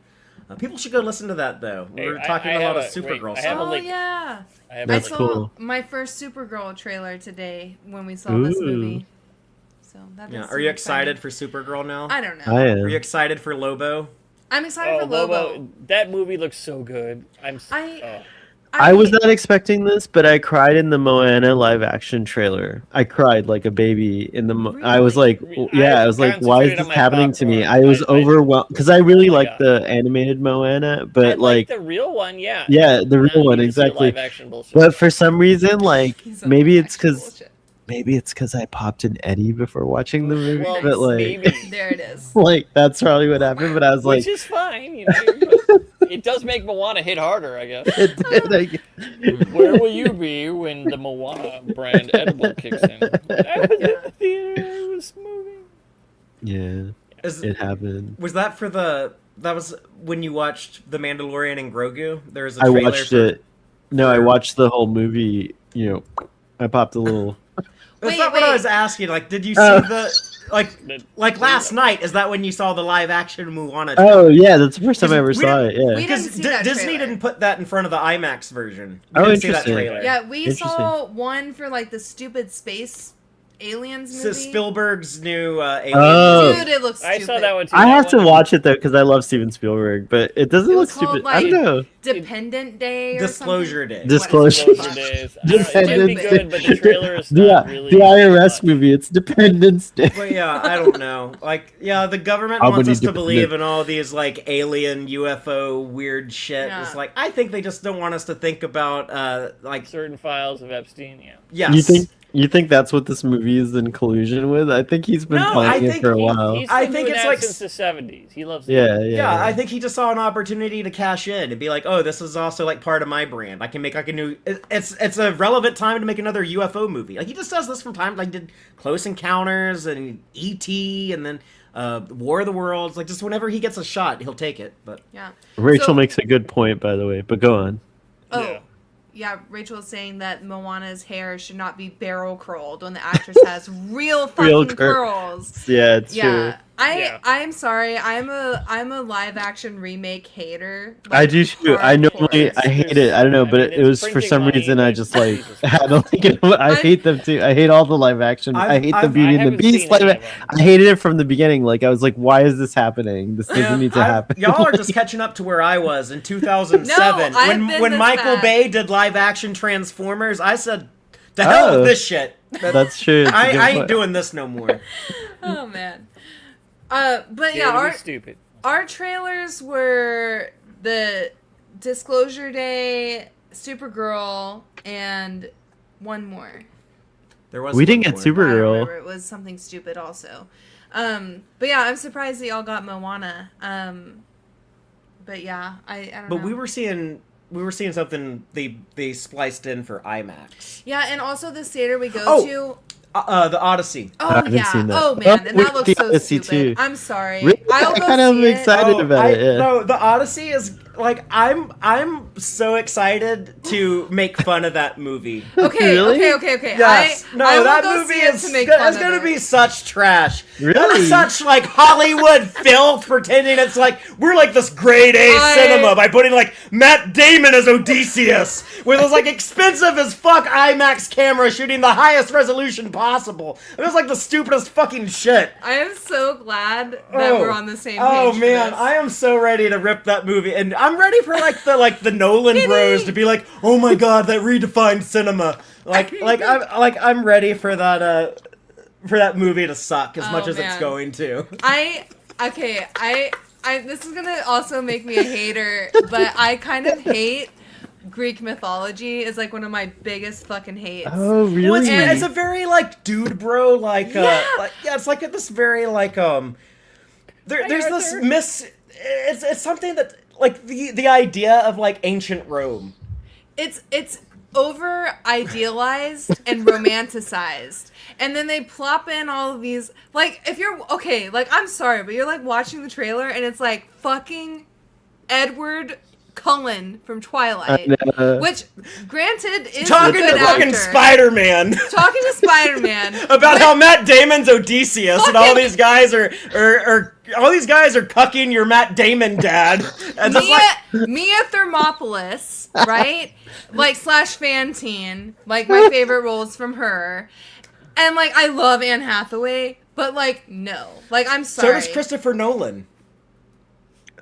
People should go listen to that though. Hey, We're talking a lot of Supergirl I have a stuff. link. yeah. I have That's a I link. saw cool. my first Supergirl trailer today when we saw this Ooh. movie. So that Yeah, is are you exciting. excited for Supergirl now? I don't know. I Are you am. excited for Lobo? I'm excited Oh, for Lobo. that movie looks so good. I was not expecting this, but I cried in the Moana live action trailer. I cried like a baby in the. I was like, yeah, I was like, why is this happening to me? I was overwhelmed because I really like the animated Moana, but I like the real one, yeah. yeah, the real one Live exactly. action bullshit. But for some reason, like maybe it's bullshit. because I popped an Eddie before watching the movie, Well, but like maybe. There it is. like that's probably what happened. But I was Which like, is fine, you know. It does make Moana hit harder, I guess. it did. Where will you be when the Moana brand edible kicks in? I was in the theater, I was moving. Yeah, it happened. Was that for that was when you watched The Mandalorian and Grogu? There was a I trailer watched it. No, I watched the whole movie. You know, I popped a little. That's not what I was asking. Like, did you see the like last night? Is that when you saw the live action Moana? Oh yeah, that's the first time I ever saw it. Yeah, We didn't see that Disney trailer. didn't put that in front of the IMAX version. Oh, Didn't see that interesting. trailer. Yeah, we saw one for like the stupid space aliens movie. Spielberg's new Alien. Oh. Dude, it looks stupid. I saw that one too. I That have to one- watch it though because I love Steven Spielberg, but it doesn't It look was called, stupid. like, I don't know. Dependent Day or Disclosure something. Day. Disclosure. Disclosure Days. I don't know, it might be good, but the trailer is not really. The IRS movie. It's Dependence Day. But yeah, I don't know. Like, yeah, the government How wants many us to believe dependent- in all these like alien UFO weird shit. Yeah. It's like I think they just don't want us to think about like Certain files of Epstein, yeah. yes. You think that's what this movie is in collusion with? I think he's been No, planning I it think for a while. He's I been think doing it's that like since the 70s. He loves Yeah, that. Yeah, I think he just saw an opportunity to cash in and be like, "Oh, this is also like part of my brand. I can make like a new. It's a relevant time to make another UFO movie. Like he just does this from time. Like did Close Encounters and E.T. and then War of the Worlds. Like just whenever he gets a shot, he'll take it. But Yeah. Rachel So- makes a good point, by the way. But go on. Oh. Yeah. Yeah, Rachel is saying that Moana's hair should not be barrel curled when the actress has real fucking Real curls. Yeah, it's true. Yeah. Yeah. I'm sorry. I'm a live action remake hater. I like, do too. I normally hardcore. I hate it. I don't know, I but mean, it was it's for some printing reason money, I but just like Jesus had to like it. I hate them too. I hate all the live action. I hate the I've- Beauty I and the haven't Beast seen live. any of them. I hated it from the beginning. Like I was like, why is this happening? This doesn't Yeah, need to happen. y'all are just catching up to where I was in 2007 No, I've been when this Michael bad. Bay did live action Transformers. I said, "The hell Oh. with this shit." That's true. It's a good I ain't point. doing this no more. Oh man. But Dare yeah, to be stupid. our trailers were the Disclosure Day, Supergirl, and one more. There was We one didn't get more. I don't Supergirl. remember. It was something stupid also. But yeah, I'm surprised that y'all got Moana. But yeah, I don't know. But we were seeing something they spliced in for IMAX. Yeah, and also the theater we go Oh. to. The Odyssey. Oh haven't yeah. seen that. Oh man, and we that looks did so the Odyssey, stupid. too. I'm sorry. Really? I'll go kind of see it. excited about it. Yeah. No, the Odyssey is like I'm so excited to make fun of that movie. Okay, Really? okay. Yes. I no, will that go movie see it is to make fun it's of gonna it. be such trash. Really? That's such like Hollywood filth pretending it's like we're like this grade A cinema by putting like Matt Damon as Odysseus with his like expensive as fuck IMAX camera shooting the highest resolution possible. It was like the stupidest fucking shit. I am so glad that we're on the same page. Oh for man, this. I am so ready to rip that movie, and I'm ready for the Nolan bros to be like, "Oh my god, that redefined cinema!" I'm ready for that movie to suck as much as it's man. going to. I this is gonna also make me a hater, but I kind of hate Greek mythology. Is like one of my biggest fucking hates. Oh Well, really? it's a very like dude bro it's like this very like there's this Arthur. it's something that like the idea of like ancient Rome. It's over idealized and romanticized. And then they plop in all of these like if you're okay, like I'm sorry, but you're like watching the trailer and it's like fucking Edward Cullen from Twilight. Which granted is Talking a to good fucking actor. Spider-Man. Talking to Spider-Man About how Matt Damon's Odysseus and all these guys are cucking your Matt Damon dad. And just like, Mia Thermopolis, right? Like slash Fantine, like my favorite roles from her. And like I love Anne Hathaway, but like no. Like I'm so sorry. does Christopher Nolan.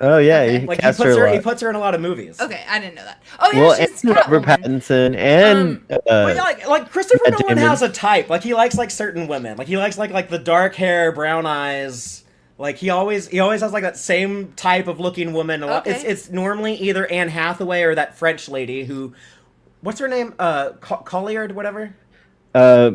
Oh yeah, Okay. he Like cast her a he lot. puts her in a lot of movies. Okay, I didn't know that. Oh yeah, Well, she's and Robert Catwoman. Pattinson and But yeah, like Christopher Matt Nolan Damon. has a type. Like he likes like certain women. Like he likes like the dark hair, brown eyes. Like he always has like that same type of looking woman. Okay. It's normally either Anne Hathaway or that French lady who, what's her name? Colliard, whatever. yeah,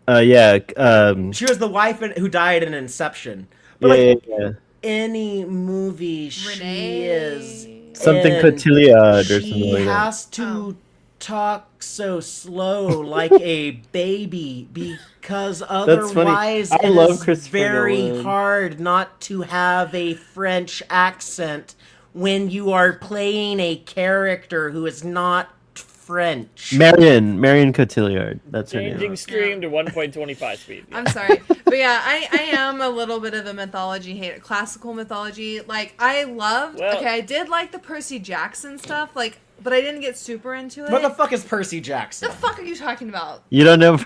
She was the wife who died in Inception. yeah, But like yeah. any movie she Renee. is Something in, Cotillard or something she like that. has to talk so slow like a baby because funny. otherwise I it love is Christopher very Nolan. hard not to have a French accent when you are playing a character who is not French. Marion Cotillard. That's her Changing name. stream to 1.25 speed. Yeah. I'm sorry, but yeah, I am a little bit of a mythology hater. Classical mythology, like I loved. Well- okay, I did like the Percy Jackson stuff, like, but I didn't get super into it. What the fuck is Percy Jackson? The fuck are you talking about? You don't know.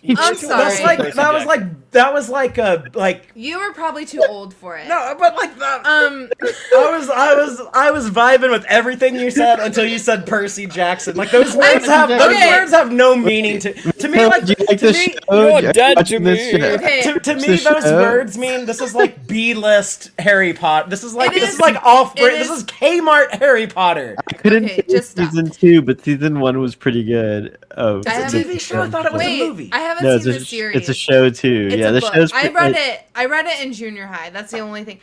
I'm sorry. That's like Percy that was like a like You were probably too old for it. no, but like that. I was vibing with everything you said until you said Percy Jackson. Like those words have no meaning to me. Like, Do you like to this me, show? You're dead Watching to this me. show? Okay. to me Watch the those show? words mean this is like B-list Harry Potter. This is like It this is- is like off. it This is- is Kmart Harry Potter. I couldn't Okay, finish just stop. season 2, but season 1 was pretty good. Oh, I It's a haven't- TV show. I thought it was a Wait, movie. I haven't No, seen it's the a, series. it's a show too. It's yeah, a the book. show's. I read it in junior high. That's the only thing.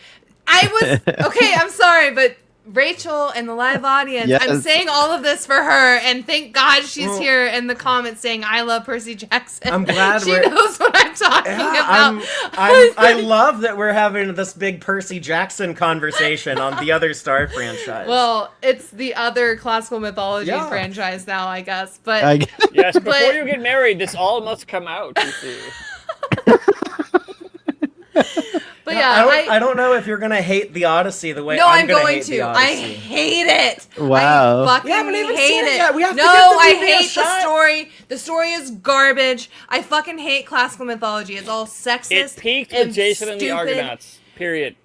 I was okay. I'm sorry, but Rachel and the live audience. I'm Yes. saying all of this for her, and thank God she's Well- here in the comments saying I love Percy Jackson. I'm glad she we're- knows what I'm talking about. I love that we're having this big Percy Jackson conversation on the other Star franchise. Well, it's the other classical mythology Yeah. franchise now, I guess. But I, Yes, before But- you get married, this all must come out. You see. but yeah, I don't know if you're gonna hate the Odyssey the way no, I'm gonna going hate to. the I Odyssey. hate it. Wow. I fucking We haven't even hate seen it it. yet. We have to no, give the I movie a hate the shot. story. The story is garbage. I fucking hate classical mythology. It's all sexist. It peaked and with Jason and the stupid. Argonauts. Period.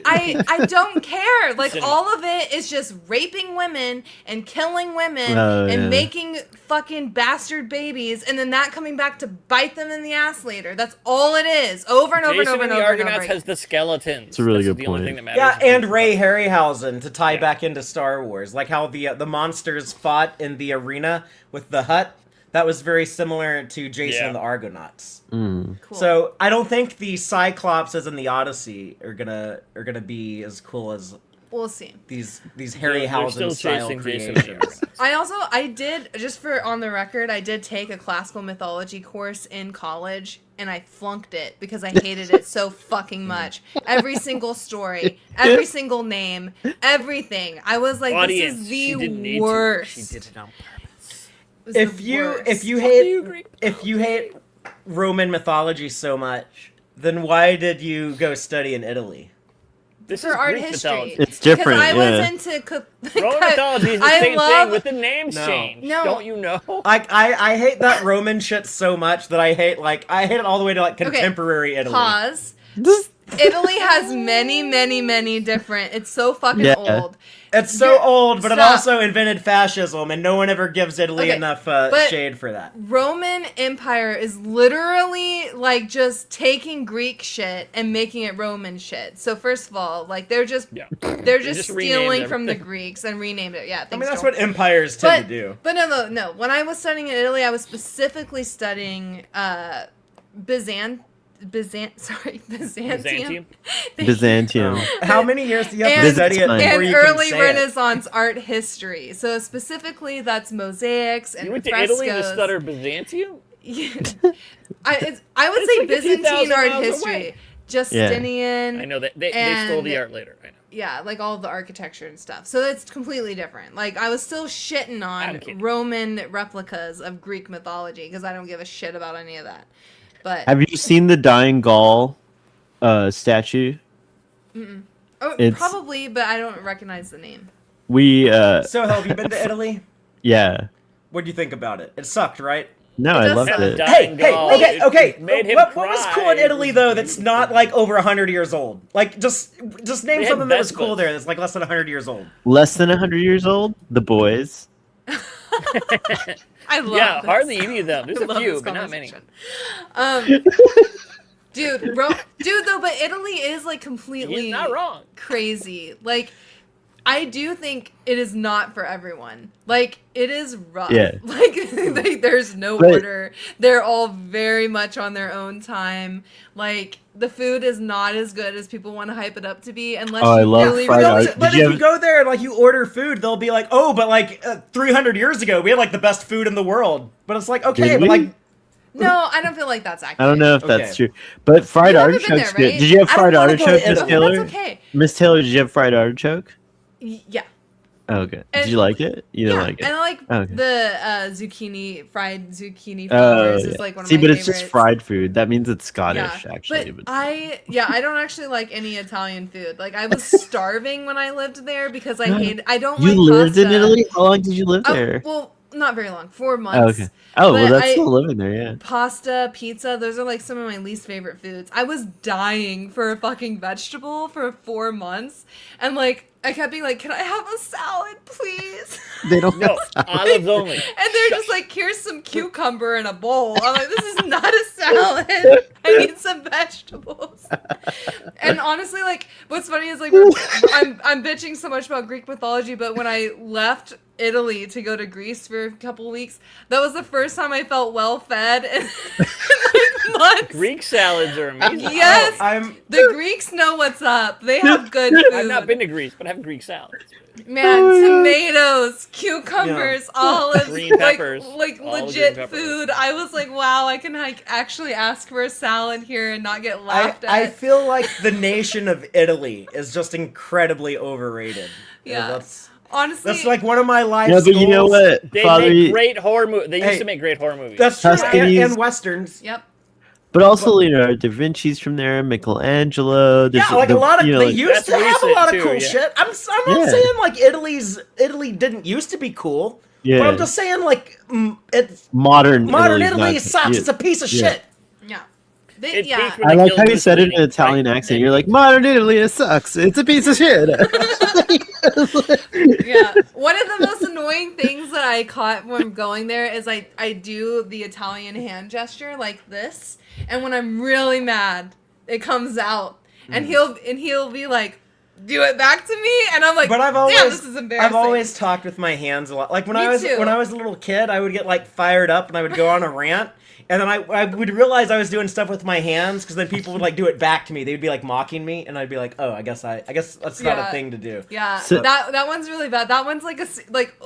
I don't care. Like Cinema. all of it is just raping women and killing women Oh, and yeah. making fucking bastard babies and then that coming back to bite them in the ass later. That's all it is. Over and over and Jason over and and the over and over. Argonauts again. has the skeletons. It's a really That's good the only point. thing that matters. Yeah, and Ray Harryhausen to tie Yeah. back into Star Wars, like how the monsters fought in the arena with the hut. That was very similar to Jason Yeah. and the Argonauts. Cool. So I don't think the Cyclopses in the Odyssey are gonna be as cool as we'll see. these They're Harryhausen still style chasing Jason and the creations. Argonauts. I did, just for on the record, I did take a classical mythology course in college, and I flunked it because I hated it so fucking much. Every single story, every single name, everything. I was like, Audience, this is she didn't need the to. worst. She did it on purpose. It was If the you worst. if you Fuck you, Greek if you hate Roman mythology so much, then why did you go study in Italy? This for is art Greek history. mythology. It's different, Because I yeah. was into Roman mythology is the I same love- thing with the names No. changed. No. Don't you know? I hate that Roman shit so much that I hate it all the way to like contemporary Italy. Pause. Italy has many different. It's so fucking Yeah. old. It's so old, but it Stop. also invented fascism, and no one ever gives Italy Okay, enough but- shade for that. Roman Empire is literally like just taking Greek shit and making it Roman shit. So first of all, like they're just Yeah. they're just just renamed stealing from the everything. Greeks and renamed it. Yeah, I thanks, mean, that's Joel. what empires tend to do. But no. When I was studying in Italy, I was specifically studying Byzantium. Byzantium? Byzantium. How many years do you have to And- study it before And you early can say it? Renaissance art history. So specifically, that's mosaics and You went to frescoes. Italy to study Byzantium? I would say It's like Byzantine 2,000 art miles history. away. Justinian. I know that they stole the art later. I know. Yeah, like all the architecture and stuff. So it's completely different. Like I was still shitting I'm on kidding. Roman replicas of Greek mythology because I don't give a shit about any of that. But Have you seen the Dying Gaul statue? it's- probably, but I don't recognize the name. We So, have you been to Italy? yeah. What do you think about it? It sucked, right? No, It I does loved suck. it. Hey, Dying okay. Made him What was cry. cool in Italy though? That's not like over 100 years old. Like just name They had something that was cool Vespas. there. That's like less than 100 years old. Less than 100 years old? The Boys. I love Yeah, this. hardly any of them. There's I a love few, this but not many. conversation. Dude, though, but Italy is like completely He's not wrong. crazy. Like, I do think it is not for everyone. Like, it is rough. Yeah. Like there's no But- order. They're all very much on their own time. Like, the food is not as good as people want to hype it up to be, unless Oh, I you love really, fried really. art. But Did you if have- you go there and like you order food, they'll be like, "Oh, but like 300 years ago, we had like the best food in the world." But it's like, okay, Did but we? like No, I don't feel like that's accurate. I don't know if Okay. that's true. But fried You haven't been artichoke's there, right? good. Did you have I don't fried wanna go to artichoke, Miss Italy. Taylor? That's okay. Miss Taylor, did you have fried artichoke? Yeah. Oh, good. Did And- you like it? You didn't Yeah, like it? and I like Okay. the fried zucchini Oh, flavors yeah. is like one of See, my but favorites. it's just fried food. That means it's Scottish, Yeah, actually. but I don't actually like any Italian food. Like I was starving when I lived there because I don't You like lived in pasta. Italy? How long did you live Oh, there? well, not very long, 4 Oh, months. okay. Oh, well, but that's I- still living there, yeah. Pasta, pizza, those are like some of my least favorite foods. I was dying for a fucking vegetable for 4 months, and like I kept being like, "Can I have a salad, please?" They don't No, olives only. And they're just like, "Here's some cucumber in a bowl." I'm like, "This is not a salad. I need some vegetables." And honestly, like, what's funny is like I'm bitching so much about Greek mythology, but when I left Italy to go to Greece for a couple of weeks, that was the first time I felt well fed in like months. Greek salads are amazing. Yes, I'm the Greeks know what's up. They have good food. I've not been to Greece, but I have Greek salads. Man, Oh, yeah. tomatoes, cucumbers, olives, Green peppers, like all legit green peppers. food. I was like, wow, I can like actually ask for a salad here and not get laughed I at. feel like the nation of Italy is just incredibly overrated. Yeah. That's Honestly, like one of my life Yeah, but you know goals. what, They Father? make great horror movies. They used Hey, to make great horror movies. That's true, Tuscany's- and westerns. Yep. But also Leonardo da Vinci's from there, Michelangelo. Yeah, like a lot of you know, they like- used to That's have a recent, lot of too, cool yeah. shit. I'm not Yeah. saying like Italy didn't used to be cool. Yeah. But I'm just saying like it's modern modern Italy's Italy not- sucks. yeah. It's a piece of Yeah. shit. Yeah. It Yeah. peaked when I they like killed how you said it in an Mussolini, Italian right? accent. You're like, modern Italy, it sucks. It's a piece of shit. Yeah. One of the most annoying things that I caught when going there is I do the Italian hand gesture like this, and when I'm really mad, it comes out, and he'll be like, "Do it back to me," and I'm like, But I've "Damn, always this is embarrassing." I've always talked with my hands a lot. Like when Me I was too. when I was a little kid, I would get like fired up and I would go on a rant. And then I would realize I was doing stuff with my hands because then people would like do it back to me. They'd be like mocking me, and I'd be like, "Oh, I guess that's not Yeah. a thing to do." Yeah, So- that one's really bad. That one's like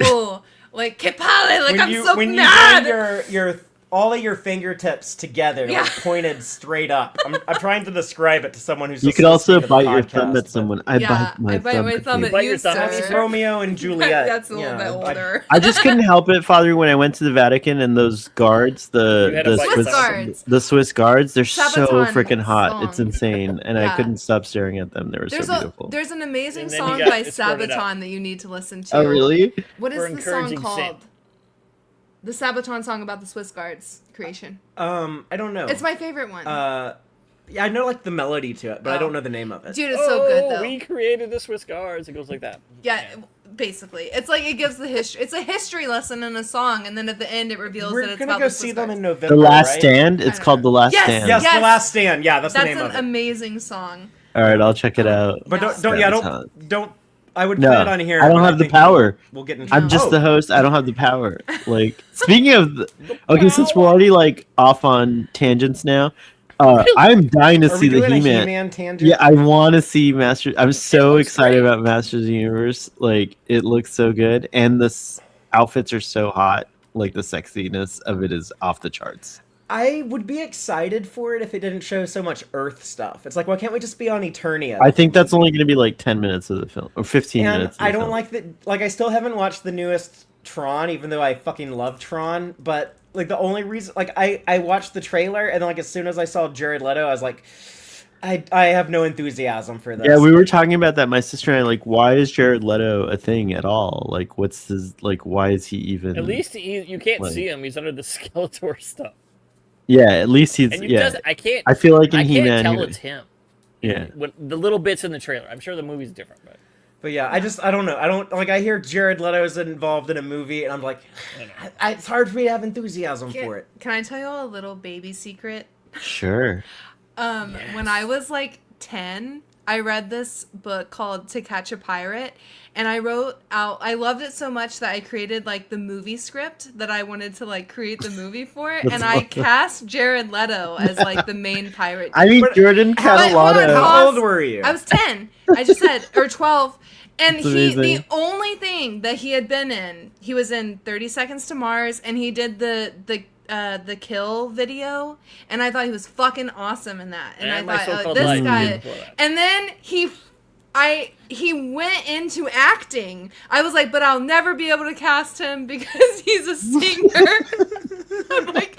oh, like che palle, like I'm so when mad. you bring your all of your fingertips together, Yeah. like pointed straight up. I'm trying to describe it to someone who's. You just could also listening to the bite your podcast, thumb at but- someone. I bite my thumb. at Bite you, your thumb at sir. me, That's sir. Romeo and Juliet. That's a little Yeah, bit older. I just couldn't help it, Father, when I went to the Vatican and those guards, You had to the bite Swiss your guards. the Swiss guards, they're so Sabaton freaking hot. song. It's insane, and Yeah. I couldn't stop staring at them. They were so beautiful. There's an amazing And then you song got by escorted out. Sabaton that you need to listen to. Oh, really? What For is the song encouraging called? sin. The Sabaton song about the Swiss Guards creation. I don't know. It's my favorite one. Yeah, I know like the melody to it, but I Oh. don't know the name of it. Dude, it's so good though. We created the Swiss guards. It goes like that. Yeah, basically, it's like it gives the history. It's a history lesson in a song, and then at the end it reveals that We're it's gonna about go the see Swiss them Guards. in November. The Last right? Stand. It's I called The Last Yes, Stand. Yes, Yes. The Last Stand. Yeah, that's the That's name an of it. amazing song. All right, I'll check it out. But Yeah. don't. I would No, put it on here. I don't but have the think power. We'll get in I'm just Oh, the host. I don't have the power. Like, speaking of, okay, since we're already like off on tangents now, I'm dying to Are see we the doing a He-Man. He-Man tangent? Yeah, I want to see Master. I'm so looks excited great. about Masters of the Universe. Like, it looks so good, and the outfits are so hot. Like, the sexiness of it is off the charts. I would be excited for it if it didn't show so much Earth stuff. It's like, why can't we just be on Eternia? I think that's only going to be like 10 minutes of the film, or 15 and minutes. Of the I don't film. like that. Like, I still haven't watched the newest Tron, even though I fucking love Tron. But like, the only reason, like, I watched the trailer, and then like as soon as I saw Jared Leto, I was like, I have no enthusiasm for this. Yeah, we were talking about that. My sister and I, like, why is Jared Leto a thing at all? Like, what's his, like, why is he even? At least you can't like- see him. He's under the Skeletor stuff. Yeah, at least he's. And you Yeah, I can't. I feel like in I can't He-Man, tell it's him. yeah. When the little bits in the trailer. I'm sure the movie's different, but yeah, I don't know. I don't like. I hear Jared Leto's involved in a movie, and I'm like, it's hard for me to have enthusiasm for it. Can I tell you a little baby secret? Sure. When I was like 10, I read this book called To Catch a Pirate, and I loved it so much that I created like the movie script that I wanted to like create the movie for, and I cast Jared Leto as like the main pirate. I mean, Jordan hold on, Catalano. How old were you? I was 10. I just said, or 12. And That's the amazing. only thing that he had been in, he was in 30 Seconds to Mars, and he did the Kill video, and I thought he was fucking awesome in that. And And I My thought, So-Called this Life guy. before that. And then he went into acting. I was like, but I'll never be able to cast him because he's a singer. I'm like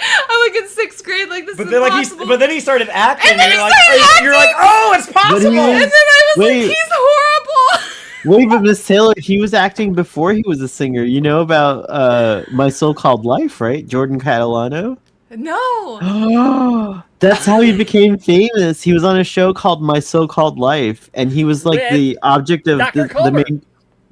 in 6th grade, like this But is then, impossible. but then he started acting, And then you're he like, started you're like, acting! oh, it's possible. he- and then I was Wait. like, he's horrible. Wait, but Miss Taylor, he was acting before he was a singer. You know about My So-Called Life, right? Jordan Catalano. No. That's how he became famous. He was on a show called My So-Called Life, and he was like With the object of Dr. the Culver. main.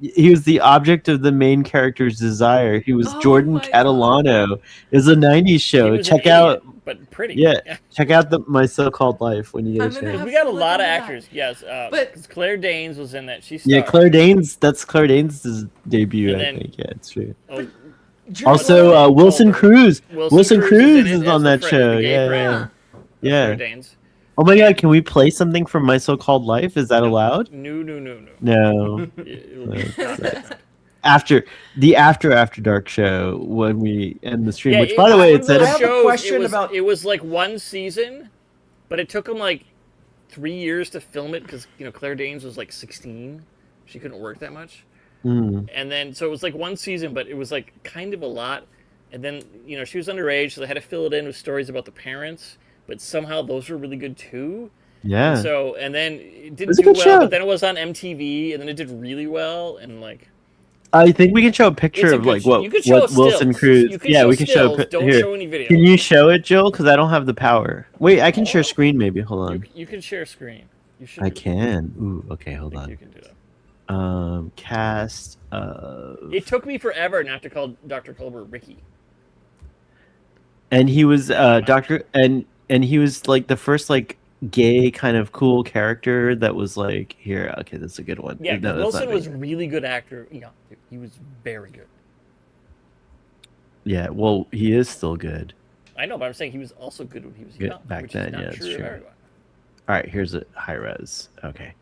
He was the object of the main character's desire. He was Oh Jordan my Catalano. It was a '90s he show. was an Check out, idiot, but pretty. yeah, check out the My So-Called Life when you I'm get a gonna chance. have We got a to lot of look into that. actors. Yes, But- 'cause Claire Danes was in that. She Yeah, starred. Claire Danes. That's Claire Danes' debut, And I then- think. Yeah, it's true. Oh, Also, Wilson Culver. Cruz. Wilson Cruz Cruz in it is as on the that friend, show. the gay Yeah, friend. yeah. Claire Danes. Oh my God! Can we play something from My So-Called Life? Is that allowed? No. No. After Dark show when we end the stream. Yeah, Which, by the way, it's I at have a shows, question it was, about- It was like one season, but it took them like 3 years to film it because Claire Danes was like 16. She couldn't work that much. Mm. And then, so it was like one season, but it was like kind of a lot. And then, she was underage, so they had to fill it in with stories about the parents, but somehow those were really good too. Yeah. So, and then it didn't was a do good well, show. but then it was on MTV, and then it did really well, and like. I think we can show a picture It's a of good like sh- what you could show Wilson stills. Cruz. You can Yeah, show we can stills, show. don't Here. show any video. Can you show it, Jill? Because I don't have the power. Wait, I can share screen. Maybe. Hold on. You can share screen. You should. I do- can. Ooh. Okay. I Hold think on. you can do that. Cast. It took me forever not to call Dr. Culver Ricky. And he was Doctor, and he was like the first like gay kind of cool character that was like here. Okay, that's a good one. Yeah, No, that's Wilson not was big. a really good actor. Yeah, he was very good. Yeah, well, he is still good. I know, but I'm saying he was also good when he was Good young. back which then, is not yeah, that's true of true. everyone. All right, here's a high res. Okay,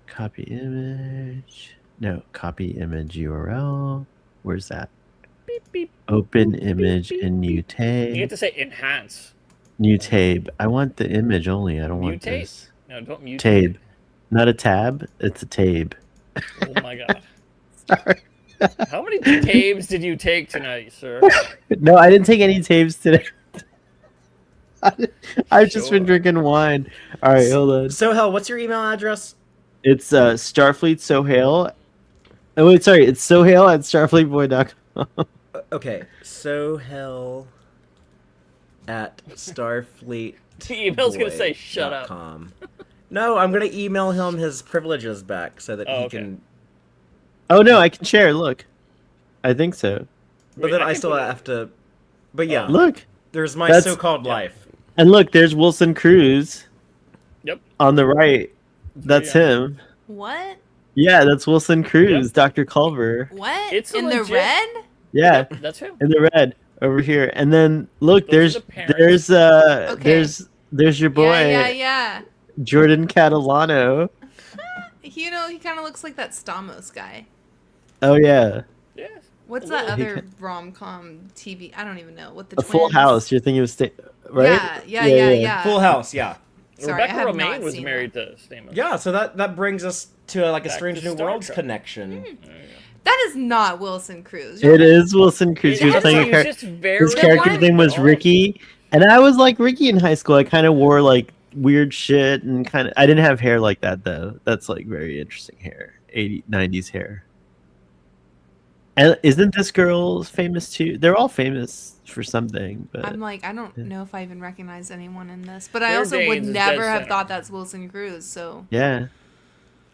copy image. No, copy image URL. Where's that? Beep, beep. Open image in new You have tab. to say enhance. New tab. I want the image only. I don't want Mutate? this. No, don't mute. Tab. Not a tab. It's a tab. Oh my god. Sorry. How many tabs did you take tonight, sir? No, I didn't take any tapes today. I've just been Sure. drinking wine. All right, hold on. Sohel, what's your email address? It's Starfleet Sohail. Oh wait, sorry. It's Sohail at starfleetboy.com. Okay, Sohel at Starfleet. The email's gonna say, "Shut up." No, I'm gonna email him his privileges back so that Oh, he okay. can. Oh no, I can share. Look, I think so. But Wait, then I I can still put it- have to. But yeah, Look, there's my That's- so-called life. and look, there's Wilson Cruz Yep. on the right. That's Yeah. him. What? Yeah, that's Wilson Cruz, Dr. Culver. What? It's a in the legit- red? Yeah, Yep, that's him. in the red over here. And then look, Those are the parents. there's your boy Yeah. Jordan Catalano. He kind of looks like that Stamos guy. Oh yeah, Yeah. What's A that little. other rom-com TV? I don't even know. With the a twins. Full House. You're thinking of right? Yeah. Full House, yeah. Sorry, I Rebecca have Romaine not was seen married to Stamos. Yeah, so that brings us to like a Back Strange to New Star Worlds Trek. connection. There you go. That is not Wilson Cruz. It is Wilson Cruz. He was That's playing why a he was character. just very His character's one- name was Oh. Ricky, and I was like Ricky in high school. I kind of wore like weird shit and kind of. I didn't have hair like that though. That's like very interesting hair. 90s hair. And isn't this girl famous too? They're all famous for something, but I'm like, I don't know if I even recognize anyone in this, but I Claire also would Danes is never dead have center. thought that's Wilson Cruz. So yeah.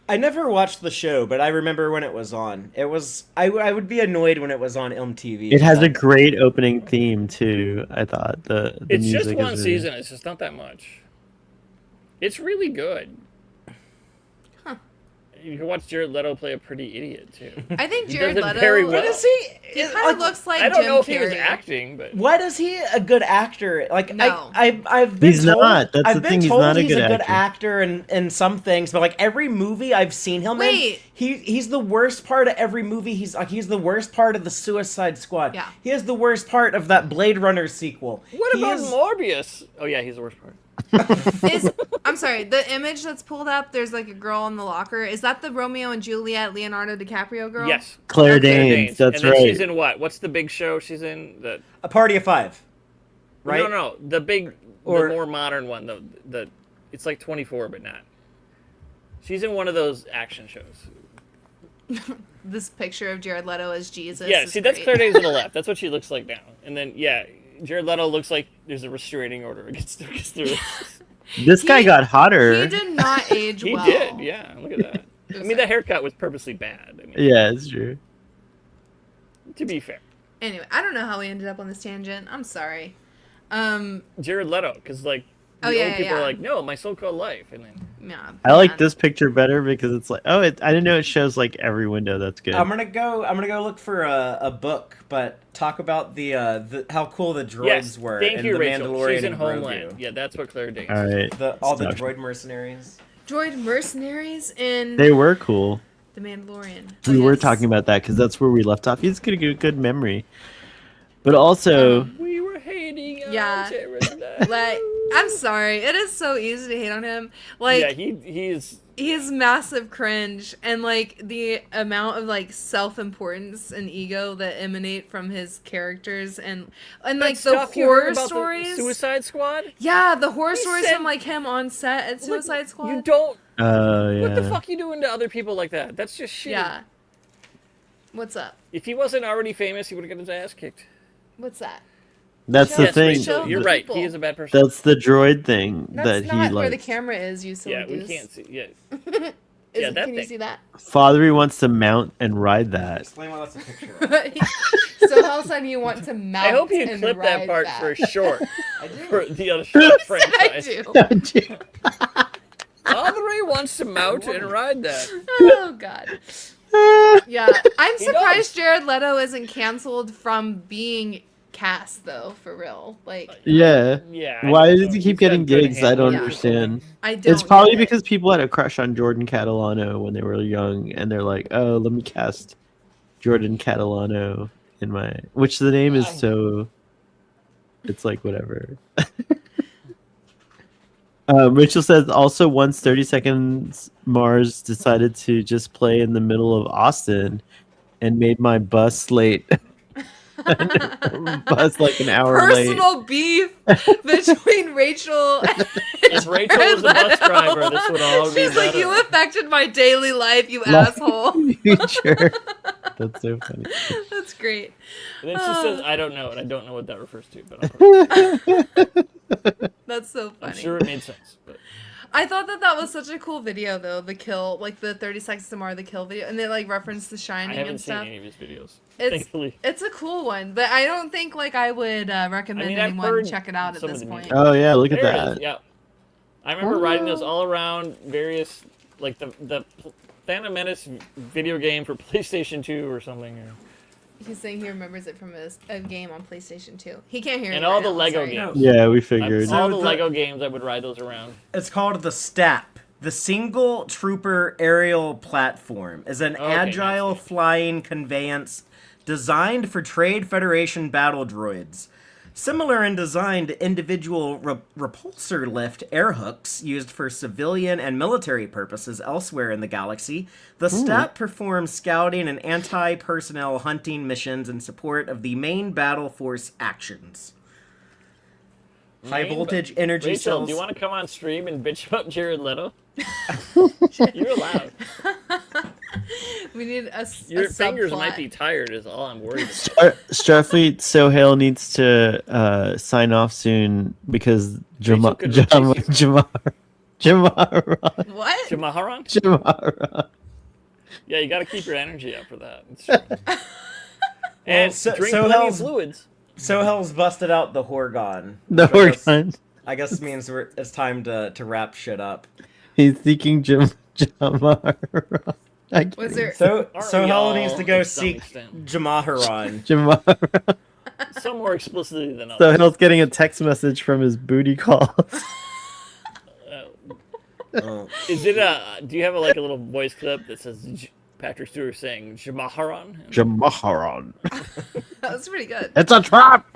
I never watched the show, but I remember when it was on. It was I would be annoyed when it was on MTV. It has a great opening theme too. I thought the It's music just one is really- season. It's just not that much. It's really good. Huh. You can watch Jared Leto play a pretty idiot too. I think He Jared does it Leto. very well. What is he? He kind of looks like I don't Jim know if he was Carrey. acting, but What is he a good actor? Like No. I've been He's told, not. That's I've the been thing, he's told not a he's good a good actor. actor in some things, but like every movie I've seen him Wait. in, he's the worst part of every movie. He's the worst part of the Suicide Squad. Yeah. He is the worst part of that Blade Runner sequel. what He about is- Morbius? Oh yeah, he's the worst part. I'm sorry. The image that's pulled up, there's like a girl in the locker. Is that the Romeo and Juliet Leonardo DiCaprio girl? Yes, Claire Okay. Danes. That's and then right. she's in what? What's the big show she's in? The A Party of Five? Right? No, the big, Or- the more modern one. The it's like 24, but not. She's in one of those action shows. This picture of Jared Leto as Jesus. Yeah, is see, that's great. Claire Danes on the left. That's what she looks like now. And then, yeah, Jared Leto looks like there's a restraining order against her. This guy got hotter. He did not age He well. did, yeah. Look at that. I mean, the haircut was purposely bad. I mean, Yeah, it's true. to be fair, Anyway, I don't know how we ended up on this tangent. I'm sorry. Jared Leto, because like the Oh, yeah, old yeah, people are yeah. like, no, my so-called life, and then Yeah. I like man. this picture better because it's like, I didn't know it shows like every window. That's good. I'm gonna go look for a book, but talk about the how cool the droids yes, were thank in you, the Rachel. Mandalorian She's in and Homeland. Grogu. Yeah, that's what Claire Danes. All right. All the Stop. droid mercenaries. Droid mercenaries in They were cool. The Mandalorian. We were yes. talking about that because that's where we left off. He's gonna get a good memory, but also We were hating on Yeah. Jared Leto. Like, I'm sorry. It is so easy to hate on him. Like, yeah, he's he's massive cringe, and like the amount of like self-importance and ego that emanate from his characters, and like that the stuff you heard horror about the stories. Suicide Squad. Yeah, the horror He stories said- from like him on set at Like, Suicide Squad. You don't. yeah. What the fuck you doing to other people like that? That's just shit. Yeah. What's up? If he wasn't already famous, he would have got his ass kicked. What's that? That's the Yes, thing. Rachel, You're the right. people. He is a bad person. That's the droid thing That's that not he where the likes. camera is. You silly Yeah, we goose. can't see. Yeah. Is Yeah, it- that can you thing. see that? Fatheree wants to mount and ride that. Explain what that's a picture of. So all of a sudden you want to mount I hope you and clip that ride part that. for short I do. for the other Star I franchise. do. Fatheree wants to mount and ride that. Oh god. Yeah, I'm He surprised does. Jared Leto isn't canceled from being cast though, for real. Like Yeah. Yeah. I Why don't does know. he keep He's got getting good gigs? I don't Yeah. understand. I don't. It's probably get it. because people had a crush on Jordan Catalano when they were young, and they're like, "Oh, let me cast Jordan Catalano in my." Which the name is so. It's like whatever. Rachel says also once 30 Seconds Mars decided to just play in the middle of Austin, and made my bus late. Bus like an hour late. personal beef between Rachel and If Rachel was a bus Leto. driver, this would all be She's like, better. you affected my daily life, you Like- asshole. Future. That's so funny. That's great. And then she says, "I don't know," and I don't know what that refers to, but That's so funny. I'm sure it made sense. But I thought that was such a cool video, though. The kill, like the 30 Seconds to Mars, the kill video, and they like reference The I Shining haven't and seen stuff. any of his videos. It's Thankfully. it's a cool one, but I don't think like I would recommend I mean, I've anyone heard check it out at some of this the point. music. Oh yeah, look at There it that. is, yeah. I remember riding those all around various, like the Phantom Menace video game for PlayStation 2 or something. He's saying he remembers it from a game on PlayStation 2. He can't hear And me all right the now, Lego sorry. games. Yeah, we All figured. So the the- Lego games, I would ride those around. It's called the STAP. The Single Trooper Aerial Platform is an Okay, agile nice. flying conveyance designed for Trade Federation battle droids. Similar in design to individual repulsor lift airhooks used for civilian and military purposes elsewhere in the galaxy, the STAP performs scouting and anti-personnel hunting missions in support of the main battle force actions. High voltage energy Rachel, cells. do you want to come on stream and bitch about Jared Leto? You're allowed. We need Your a fingers subplot. might be tired is all I'm worried about. Starfleet Sohail needs to sign off soon because Rachel could replace you. Jamaharon. What? Jamaharon. Yeah, you got to keep your energy up for that. It's true. And so- drink so plenty of hell's- fluids. Sohel's busted out the Horgon. The which Horgon. I guess means it's time to wrap shit up. He's seeking Jamaharon. I can't Was there? So Aren't we Sohel all, needs to go to some seek extent? Jamaharon. Jamaharon. Some more explicitly than others. Sohel's getting a text message from his booty calls. Oh. Is it do you have like a little voice clip that says Patrick Stewart saying Jamaharon? Jamaharon. That was pretty good. It's a trap.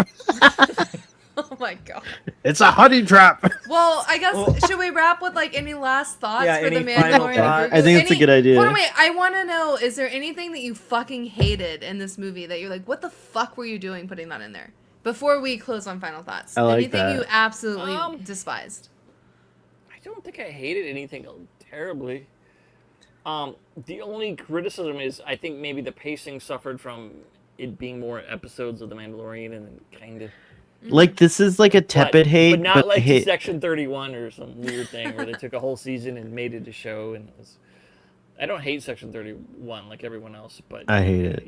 Oh my god. It's a honey trap. Well, I guess should we wrap with like any last thoughts Yeah, for any the final Mandalorian? thoughts? I think it's a good idea. Hold on, wait. I want to know: is there anything that you fucking hated in this movie that you're like, what the fuck were you doing putting that in there? Before we close on final thoughts, I like anything that. you absolutely despised? I don't think I hated anything terribly. The only criticism is I think maybe the pacing suffered from it being more episodes of The Mandalorian and then kind of. Like this is like a tepid hate, but not like hate. Section 31 or some weird thing where they took a whole season and made it a show. And it was, I don't hate Section 31 like everyone else, but I hate it.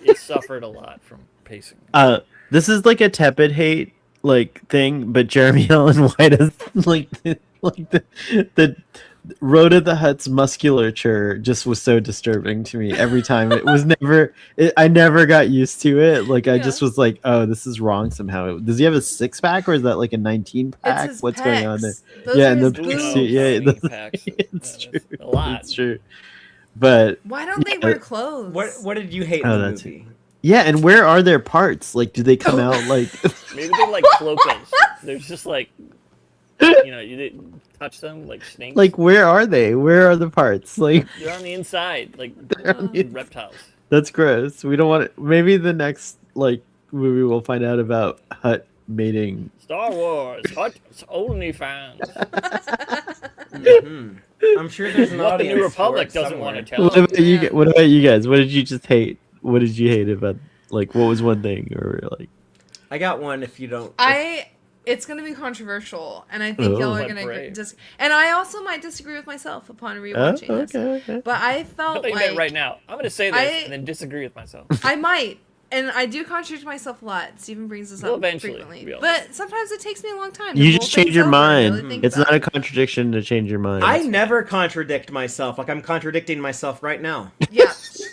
It suffered a lot from pacing. This is like a tepid hate like thing, but Jeremy Allen White is like the Rhoda the Hutt's musculature just was so disturbing to me every time. It was never. I never got used to it. Like I just was like, oh, this is wrong somehow. Does he have a 6-pack or is that like a 19-pack? It's his What's going on there? pecs. Those Yeah, are and his the boobs. suit, yeah, it's That's true. a lot. It's true. But Why don't they wear clothes? What did you hate in Oh, the that's movie? yeah, and where are their parts? Like, do they come out like? Maybe they're like cloacas. There's just like, you didn't touch them like snakes. Like, where are they? Where are the parts? Like, They're on the inside, like the- reptiles. that's gross. We don't want it. Maybe the next like movie we'll find out about Hut mating. Star Wars, Hut's only fans. Mhm. I'm sure there's an What the audience New for Republic it doesn't somewhere. want to tell What us. about you? What about you guys? What did you just hate? What did you hate about? Like, what was one thing or like? I got one. If you don't, It's gonna be controversial, and I think Oh. y'all are But gonna brave. and I also might disagree with myself upon Oh, rewatching this. okay. But I I felt thought you like meant right now. I'm going to say this I- and then disagree with myself. I might, and I do contradict myself a lot. Stephen brings this Well, up eventually, frequently, we all but sometimes it takes me a long time. to You mull just change things your over and mind. really think It's about not a it. contradiction to change your mind. I never contradict myself. Like I'm contradicting myself right now. Yeah,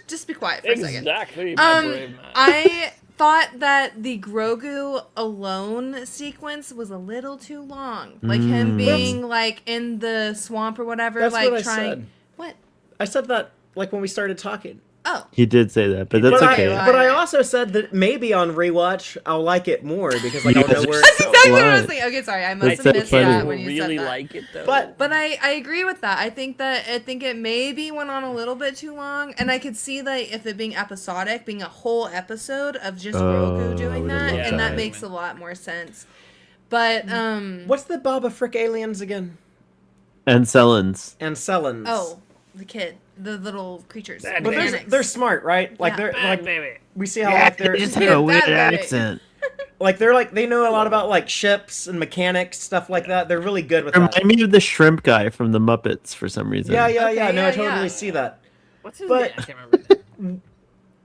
just be quiet for a second. Exactly, my brave man. I thought that the Grogu alone sequence was a little too long. Like him being like in the swamp or whatever, That's like what I trying. said. What? I said that like when we started talking. Oh, He did say that, but that's But okay. I also said that maybe on rewatch I'll like it more because like I'll know where. that's exactly what I was Right. thinking. Okay, sorry, I I must That's have think missed so funny. that people when you really said that. like it, though. But But I agree with that. I think it maybe went on a little bit too long, and I could see that if it being episodic, being a whole episode of just Oh, Grogu I doing would've that, loved and that that. makes a lot more sense. But what's the Boba Frick aliens again? And Sellens. And Sellens. oh, the kid, the little creatures, Bad But baby. mechanics. they're smart, right? Like Yeah. they're Bad like baby. we see how like they're It's Yeah, a weird that way. accent. they know a lot about like ships and mechanics stuff like that. They're really good with that. Remind me of the shrimp guy from the Muppets for some reason. Yeah. Okay, No, I yeah, totally yeah. see that. What's his But- name? I can't remember.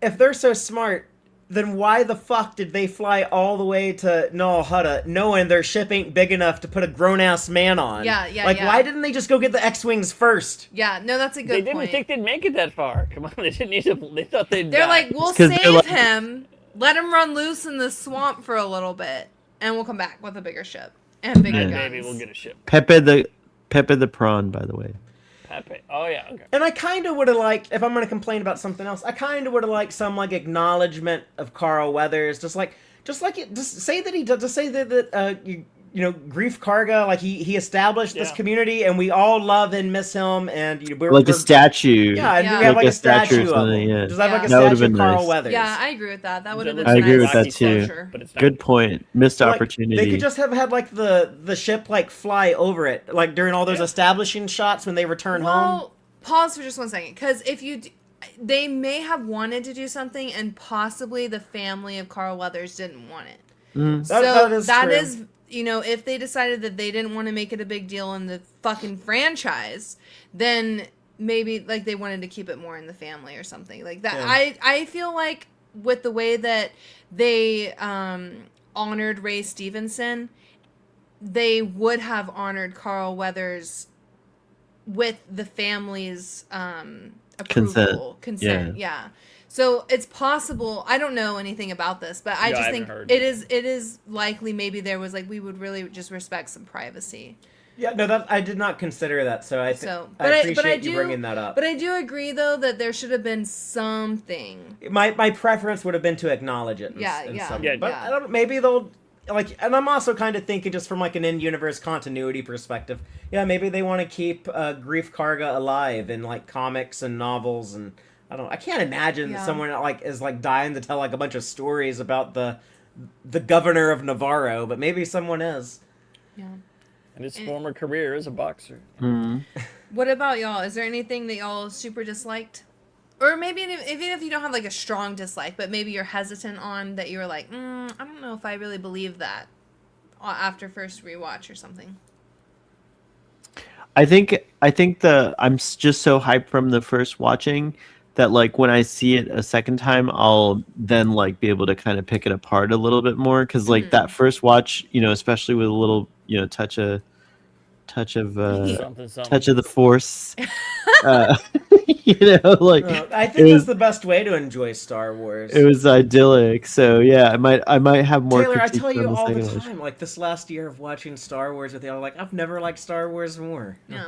If they're so smart, then why the fuck did they fly all the way to Nal Hutta knowing their ship ain't big enough to put a grown-ass man on? Yeah, yeah, Like, yeah. why didn't they just go get the X-Wings first? Yeah, no, that's a good They didn't point. think they'd make it that far. Come on, they didn't need to. They thought they'd They're die. like, we'll 'Cause they're save like- him, let him run loose in the swamp for a little bit, and we'll come back with a bigger ship and bigger and guns. maybe we'll get a ship. Pepe the prawn, by the way. Pepe. Oh yeah. Okay. And I kind of would have liked, if I'm going to complain about something else, I kind of would have liked some, like, acknowledgement of Carl Weathers. Just say that Grief Karga, like he established this Yeah. community, and we all love and miss him, and we're Like a statue. Yeah, and we Yeah. have like a statue statue or of something, him. yeah. Just have like a That would've statue of been Carl nice. Weathers. Yeah, I agree with that. That would have been I a agree nice with that too. closure. But it's not. Good point. Missed Like, opportunity. They could just have had like the ship like fly over it, like during all those Yeah. establishing shots when they return home. Well, pause for just 1 second, because they may have wanted to do something, and possibly the family of Carl Weathers didn't want it. That is true. If they decided that they didn't want to make it a big deal in the fucking franchise, then maybe like they wanted to keep it more in the family or something like that. Yeah. I feel like with the way that they honored Ray Stevenson, they would have honored Carl Weathers with the family's approval, consent. Yeah. So it's possible. I don't know anything about this, but I Yeah, just I think haven't heard. it is likely maybe there was like we would really just respect some privacy. Yeah, no, I did not consider that, so I But I appreciate do, you bringing that up. But I do agree though that there should have been something. My preference would have been to acknowledge it. Yeah, in yeah. some Yeah, way. But yeah. I don't. Maybe they'll and I'm also kind of thinking just from like an in-universe continuity perspective. Yeah, maybe they want to keep Grief Karga alive in like comics and novels, and I can't imagine that someone like is like dying to tell like a bunch of stories about the governor of Navarro, but maybe someone is. Yeah. And his former career as a boxer. What about y'all? Is there anything that y'all super disliked? Or maybe even if you don't have like a strong dislike, but maybe you're hesitant on that, you were like, I don't know if I really believe that after first rewatch or something. I think I'm just so hyped from the first watching that like when I see it a second time, I'll then like be able to kind of pick it apart a little bit more, because like that first watch, especially with a little touch of Something. touch of the force, like I think that's the best way to enjoy Star Wars. it was idyllic. So yeah, I might have more. Taylor, I critiques tell you on all the second watch. time, like this last year of watching Star Wars with you, I'm like, I've never liked Star Wars more. No.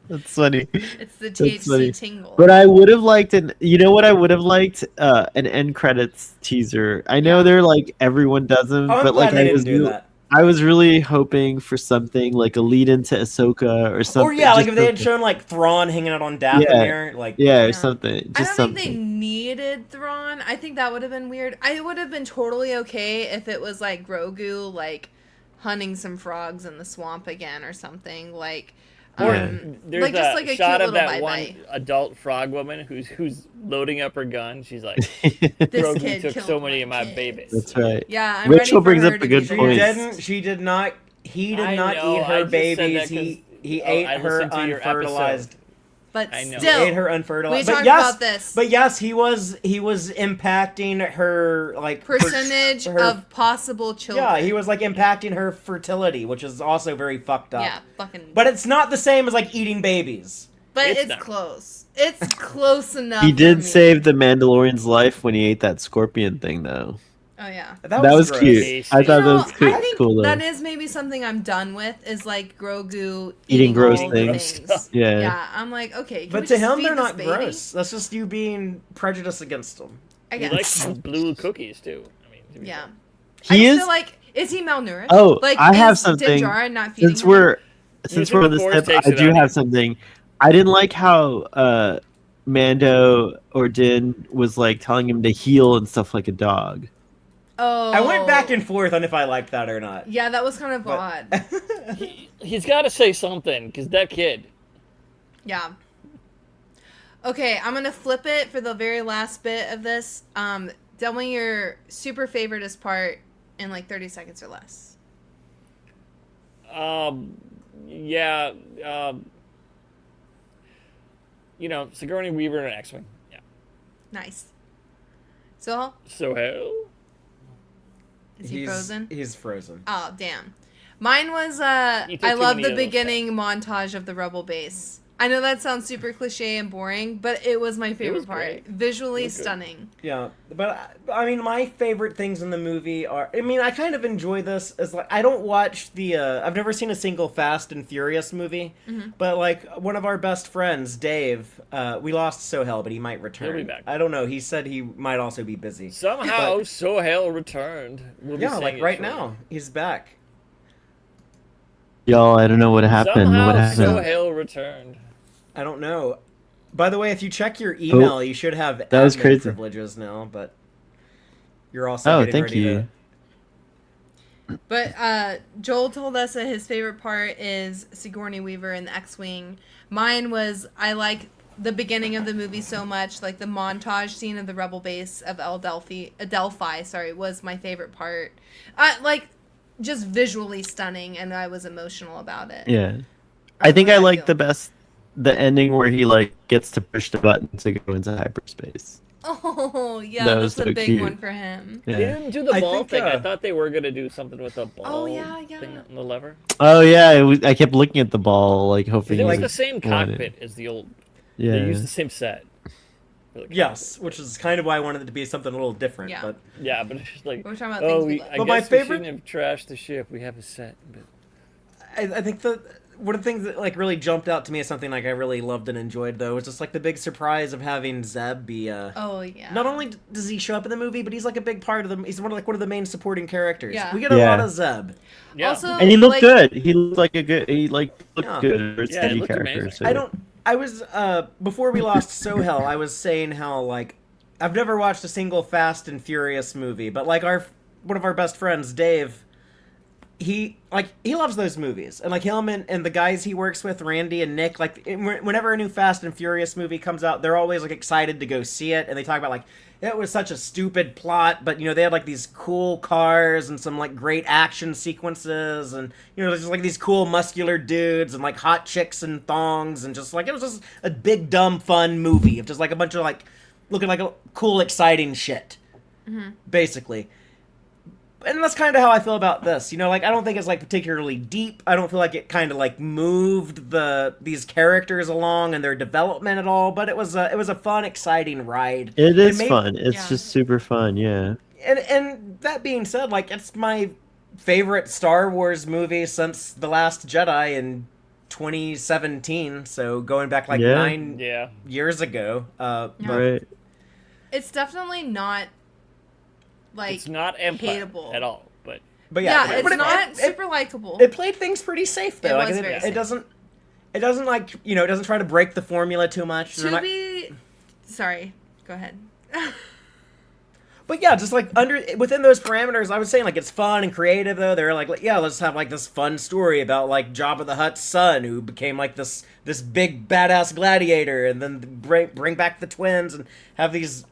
That's funny. It's the That's funny. THC tingle. But I would have liked what I would have liked? An end credits teaser. I know they're like everyone does them, Oh, I'm but glad like they didn't do that. I was really hoping for something like a lead into Ahsoka or something. Or yeah, like just if they had something. shown like Thrawn hanging out on Dathomir, like Yeah, or Yeah. something. I Just don't something. think they needed Thrawn. I think that would have been weird. I would have been totally okay if it was like Grogu like hunting some frogs in the swamp again or something like. Yeah. There's like just like a shot cute of little that one bye-bye. adult frog woman who's loading up her gun. She's like, This Grogu kid took killed so many of my kids. babies. That's right. Yeah, I'm Rachel ready for brings her up a to good be she point. released. He did not I know, eat I her just said babies. that 'cause- He oh, ate I her listened to your unfertilized. But I know. He still, ate her unfertilized. we But talked yes, about this. but yes, he was impacting her like percentage her- of possible children. Yeah, he was like impacting her fertility, which is also very fucked up. Yeah, fucking. But it's not the same as like eating babies. But It's it's not. close. It's close enough. He for did me. save the Mandalorian's life when he ate that scorpion thing, though. Oh yeah. That That was gross. cute. Tasty. I thought You know, that was cool. I think cool though. that is maybe something I'm done with. Is like Grogu Eating gross all the things. Yeah. Yeah, I'm like, okay. Can But we to just him, feed they're this not baby? gross. That's just you being prejudiced against them. I He guess. likes blue cookies too. I mean, to be Yeah. fair. He I just is. feel like, is he malnourished? Oh, like, I have is something. Din Djarin not feeding Since him? we're think on the this Force tip, takes I it do out of have him. something. I didn't like how Mando or Din was like telling him to heel and stuff like a dog. Oh. I went back and forth on if I liked that or not. Yeah, that was kind of But- odd. He's got to say something because that kid. Yeah. Okay, I'm gonna flip it for the very last bit of this. Tell me your super favoriteest part in like 30 seconds or less. Yeah. Sigourney Weaver and an X-wing. Yeah. Nice. So, So hell. is he frozen? He's frozen. Oh, damn. Mine was He took I too love many the of those beginning montage of the Rebel base. I know that sounds super cliche and boring, but it was my favorite part. great. Visually It was good. stunning. Yeah, but I mean, my favorite things in the movie are. I mean, I kind of enjoy this as like I don't watch the. I've never seen a single Fast and Furious movie, but like one of our best friends, Dave, we lost Sohel, but he might return. He'll be back. I don't know. He said he might also be busy. Somehow, But- Sohail returned. We'll be yeah, saying like it right shortly. now, he's back. Y'all, I don't know what happened. Somehow, What happened? Sohail returned. I don't know. By the way, if you check your email, you should have that was admin crazy. privileges now. But you're also Oh, getting thank ready you. But Joel told us that his favorite part is Sigourney Weaver in the X-Wing. Mine was, I like the beginning of the movie so much. Like the montage scene of the rebel base of Adelphi, was my favorite part. Like, just visually stunning, and I was emotional about it. Yeah. I think I How like feel. the best the ending where he like gets to push the button to go into hyperspace. Oh, yeah, That that's was a so big cute. one for him. They Yeah. didn't do the I ball think, thing. I uh, thought they were gonna do something with the ball. Oh, yeah, yeah. Thing on the lever. Oh yeah, I kept looking at the ball, like hoping. It was he the same wanted- cockpit as the old. Yeah. They used the same set. for the Yes, cockpit. which is kind of why I wanted it to be something a little different. Yeah. But Yeah, but it's just like, We're talking about oh, things we love. I But guess my we favorite- shouldn't have trashed the ship. We have a set. But I think that one of the things that like really jumped out to me as something like I really loved and enjoyed though was just like the big surprise of having Zeb be Oh, yeah. not only does he show up in the movie, but he's like a big part of the. He's one of the main supporting characters. Yeah. We get a Yeah. lot of Zeb. yeah, Also, And he looked like, good. He looked like a good. He like looked Yeah. good for a Yeah, he steady looked character. amazing. So. I don't. I was before we lost Sohel. I was saying how like I've never watched a single Fast and Furious movie, but like one of our best friends, Dave. He loves those movies, and like him and the guys he works with, Randy and Nick, like whenever a new Fast and Furious movie comes out, they're always like excited to go see it, and they talk about like it was such a stupid plot, but you know they had like these cool cars and some like great action sequences, and you know there's just like these cool muscular dudes and like hot chicks and thongs, and just like it was just a big dumb fun movie of just like a bunch of like looking like a cool exciting shit, basically. And that's kind of how I feel about this. You know, like I don't think it's like particularly deep. I don't feel like it kind of like moved these characters along and their development at all. But it was a fun, exciting ride. It is made- fun. It's Yeah. just super fun. Yeah. And that being said, like it's my favorite Star Wars movie since The Last Jedi in 2017. So going back like Yeah. 9 yeah. years ago. Yeah. But Right. It's definitely not, like, It's not Empire hateable. at all. But yeah, Yeah, it's but not super likable. It played things pretty safe though. It Like, was very it safe. doesn't. It doesn't like it doesn't try to break the formula too much. They're To not- be... Sorry, go ahead. But yeah, just like within those parameters, I was saying like it's fun and creative though. They're like yeah, let's have like this fun story about like Jabba the Hutt's son who became like this big badass gladiator, and then bring back the twins and have these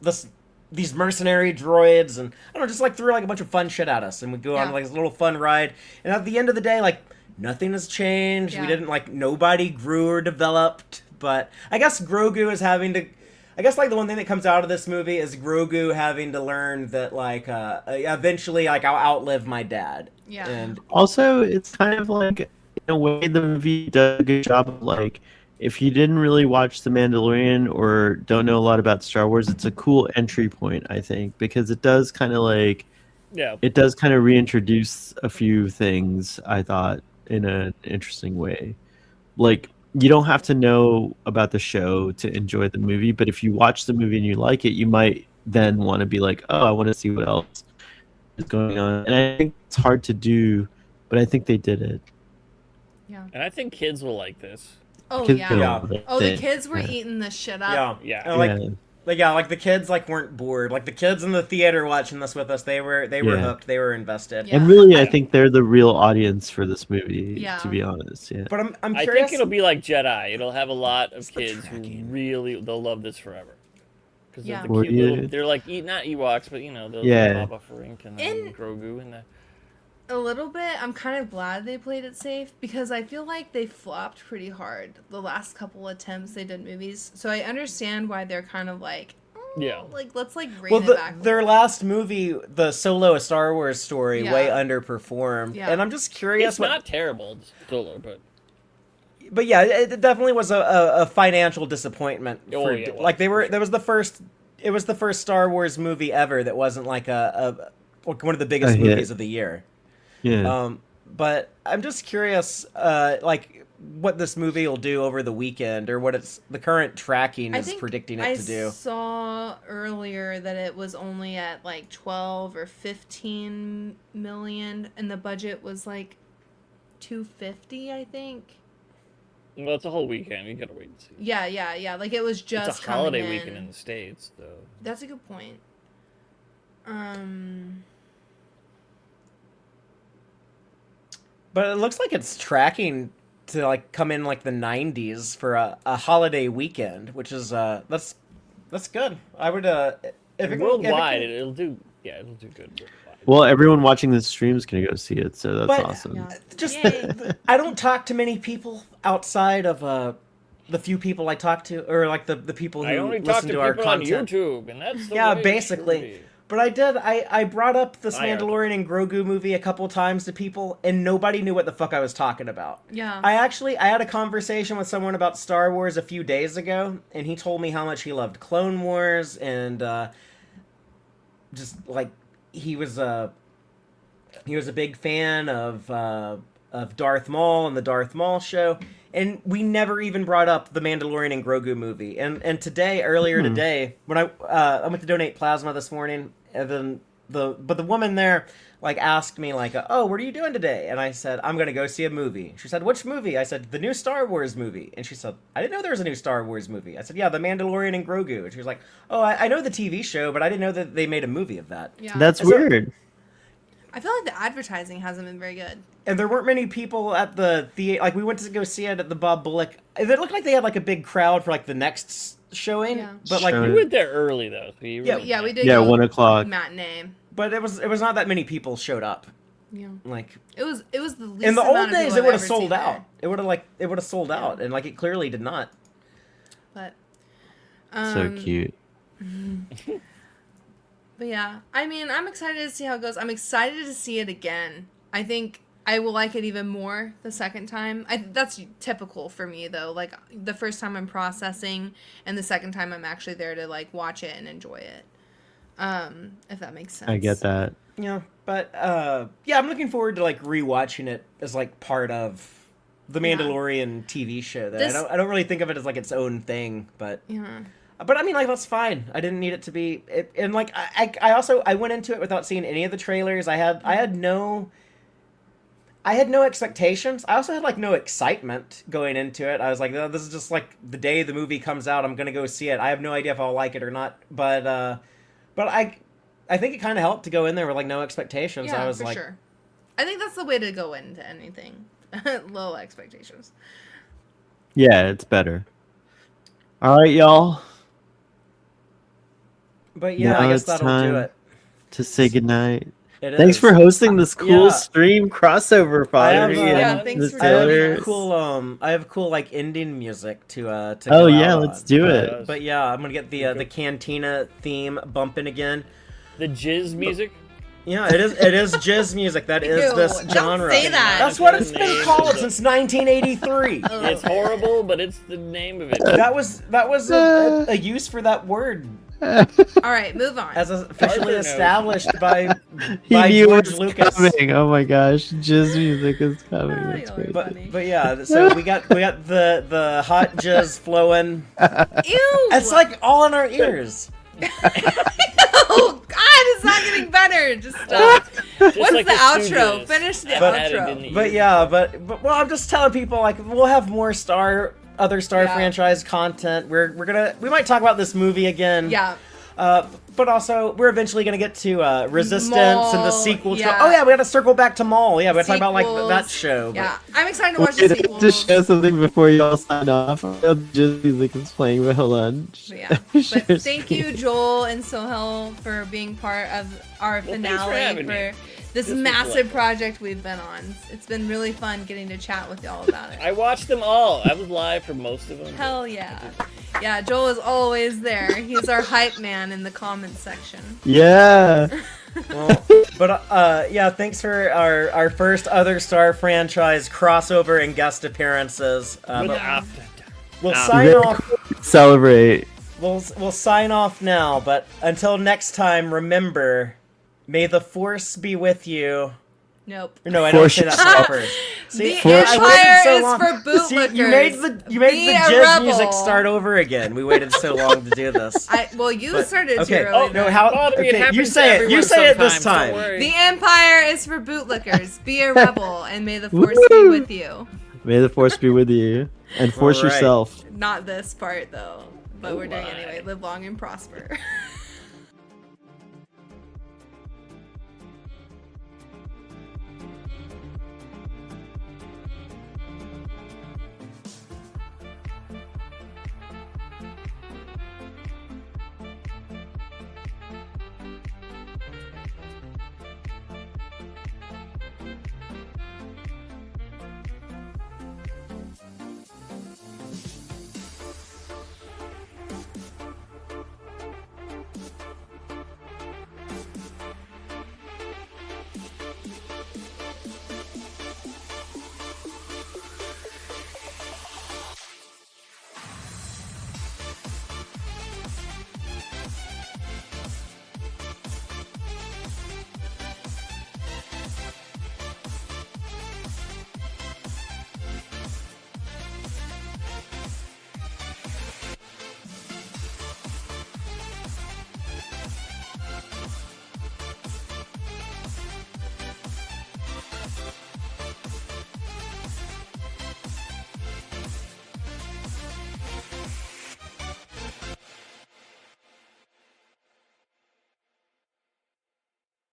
mercenary droids, and I don't know, just like threw like a bunch of fun shit at us, and we go on Yeah. like this little fun ride. And at the end of the day, like nothing has changed. Yeah. We didn't like nobody grew or developed. But I guess Grogu is having to. I guess like the one thing that comes out of this movie is Grogu having to learn that like eventually like I'll outlive my dad. Yeah. And Also, it's kind of like in a way the movie does a good job of like if you didn't really watch The Mandalorian or don't know a lot about Star Wars, it's a cool entry point, I think, because it does kind of like yeah, reintroduce a few things, I thought, in an interesting way. Like you don't have to know about the show to enjoy the movie, but if you watch the movie and you like it, you might then want to be like, oh, I want to see what else is going on. And I think it's hard to do, but I think they did it. Yeah. and I think kids will like this. Oh, Kids yeah. can Yeah. love Oh, the it. kids were Yeah. eating this shit up. yeah, Yeah. And, like Yeah. like the kids like weren't bored. Like the kids in the theater watching this with us, they were Yeah. hooked. They were invested. Yeah. And really, I think they're the real audience for this movie, Yeah. to be honest. Yeah. But I'm I curious. think it'll be like Jedi. It'll have a lot of the kids who tracking. really they'll love this forever. Because Yeah. they're the Well, cute yeah. little, they're like not Ewoks, but you know they'll Yeah. Baba Farink and In- Grogu and the. A little bit. I'm kind of glad they played it safe because I feel like they flopped pretty hard the last couple attempts they did movies. So I understand why they're kind of like, Yeah. like let's like rein Well, it back. their last movie, the Solo: A Star Wars Story, Yeah. way underperformed. Yeah. And I'm just curious It's what not terrible, Solo, but but yeah, it definitely was a financial disappointment. Oh, For, yeah, it was, like they for were, sure. that was the first. It was the first Star Wars movie ever that wasn't like one of the biggest A hit. movies of the year. Yeah. But I'm just curious, like what this movie will do over the weekend, or what the current tracking is predicting it to do. I saw earlier that it was only at like 12 or 15 million, and the budget was like 250, I think. Well, it's a whole weekend. You gotta wait and see. Yeah. Like it was just It's a holiday coming weekend in the States, though. That's a good point. But it looks like it's tracking to like come in like the 90s for a holiday weekend, which is that's good. I would if it Worldwide, can- it'll do. Yeah, it'll do good worldwide. Well, everyone watching this stream is gonna go see it, so that's But- awesome. Yeah. just Yay. I don't talk to many people outside of the few people I talk to, or like the people who I only talk listen to to our people on content. YouTube, and that's the Yeah, way it basically. should be. But I brought up this Hierarchy. Mandalorian and Grogu movie a couple times to people, and nobody knew what the fuck I was talking about. Yeah. I had a conversation with someone about Star Wars a few days ago, and he told me how much he loved Clone Wars, and just like he was a big fan of Darth Maul and the Darth Maul show, and we never even brought up the Mandalorian and Grogu movie. And today, earlier today, when I went to donate plasma this morning, and then the woman there like asked me like, "Oh, what are you doing today?" And I said, "I'm gonna go see a movie." She said, "Which movie?" I said, "The new Star Wars movie." And she said, "I didn't know there was a new Star Wars movie." I said, "Yeah, the Mandalorian and Grogu." And she was like, "Oh, I know the TV show, but I didn't know that they made a movie of that." Yeah. That's So- weird. I feel like the advertising hasn't been very good. And there weren't many people at the theater. Like, we went to go see it at the Bob Bullock. It looked like they had like a big crowd for like the next showing. Yeah. But like, Sure. You went there early though. So you Yeah, really Yeah, we can't- did. Yeah, go 1:00. matinee. but it was not that many people showed up. Yeah. Like It was the least. in the amount old of days, people it I've would have ever sold seen out. there. It would have sold out, and like it clearly did not. But So cute. But yeah, I mean, I'm excited to see how it goes. I'm excited to see it again. I think I will like it even more the second time. That's typical for me though. Like the first time I'm processing, and the second time I'm actually there to like watch it and enjoy it. If that makes sense. I get that. Yeah, but yeah, I'm looking forward to like rewatching it as like part of the Yeah. Mandalorian TV show. That This- I don't really think of it as like its own thing, but. Yeah. But I mean, like, that's fine. I didn't need it to be. And like, I also I went into it without seeing any of the trailers. I had no expectations. I also had like no excitement going into it. I was like, "Oh, this is just like the day the movie comes out. I'm gonna go see it. I have no idea if I'll like it or not. But I think it kind of helped to go in there with like no expectations. Yeah, I was for like, sure. I think that's the way to go into anything. Low expectations. Yeah, it's better. All right, y'all. but yeah, Now I guess it's that'll do time. it. To say goodnight. It Thanks is. for hosting this cool Yeah. stream crossover, I have, Fatheree Yeah, and thanks Miss for I have doing Taylor. this. I have cool like ending music to Oh go yeah, out let's on. do Yeah. it. But yeah, I'm gonna get the Cantina theme bumping again. The jizz music. Yeah, it is jizz music. That is Ew, this don't genre. say that. That's what it's been Name called of it. since 1983. It's horrible, but it's the name of it. That was a use for that word All right, move on. as officially Arthur knows. established by He by knew George it was Lucas. coming. Oh my gosh, jizz music is coming. Oh, That's you're great. funny. But yeah, so we got the hot jizz flowing. Ew! It's like all in our ears. Oh God, it's not getting better. Just stop. Just What's like the outro? Stooges. Finish the I've had it outro. in the But ears. yeah, but well, I'm just telling people like we'll have more other Star Yeah. franchise content. We might talk about this movie again. Yeah. But also we're eventually gonna get to Resistance and the Maul, sequel. yeah. Oh yeah, we gotta circle back to Maul. Yeah, we gotta talk about like Sequels. that show. But Yeah, I'm excited to watch Wait, the I have sequels. to show something before you all sign off. I know the jizz music is playing, but hold on. But yeah. Share But thank screen. you, Joel and Sohel, for being part of our thanks for finale having for me. this This was massive delightful. project we've been on. It's been really fun getting to chat with y'all about it. I watched them all. I was live for most of them. Hell yeah. Yeah, Joel is always there. He's our hype man in the comments section. Yeah. well, But yeah, thanks for our first Other Star franchise crossover and guest appearances. We'll sign off. Celebrate. We'll sign off now. But until next time, remember, may the Force be with you. Nope. No, I don't Force say that yourself. first. See, The Empire is for See, bootlickers. you made Be the a jizz rebel. music start over again. We waited so long to do this. You started Okay. too Oh early. no! then. How? Fatheree, it Okay, happens you to say it. everyone You say it this sometimes, don't time. worry. The Empire is for bootlickers. Be a rebel, and may the Force be Woo! with you. May the Force be with you. And force All right. yourself. Not this part though, but we're doing it my. anyway. Live long and prosper.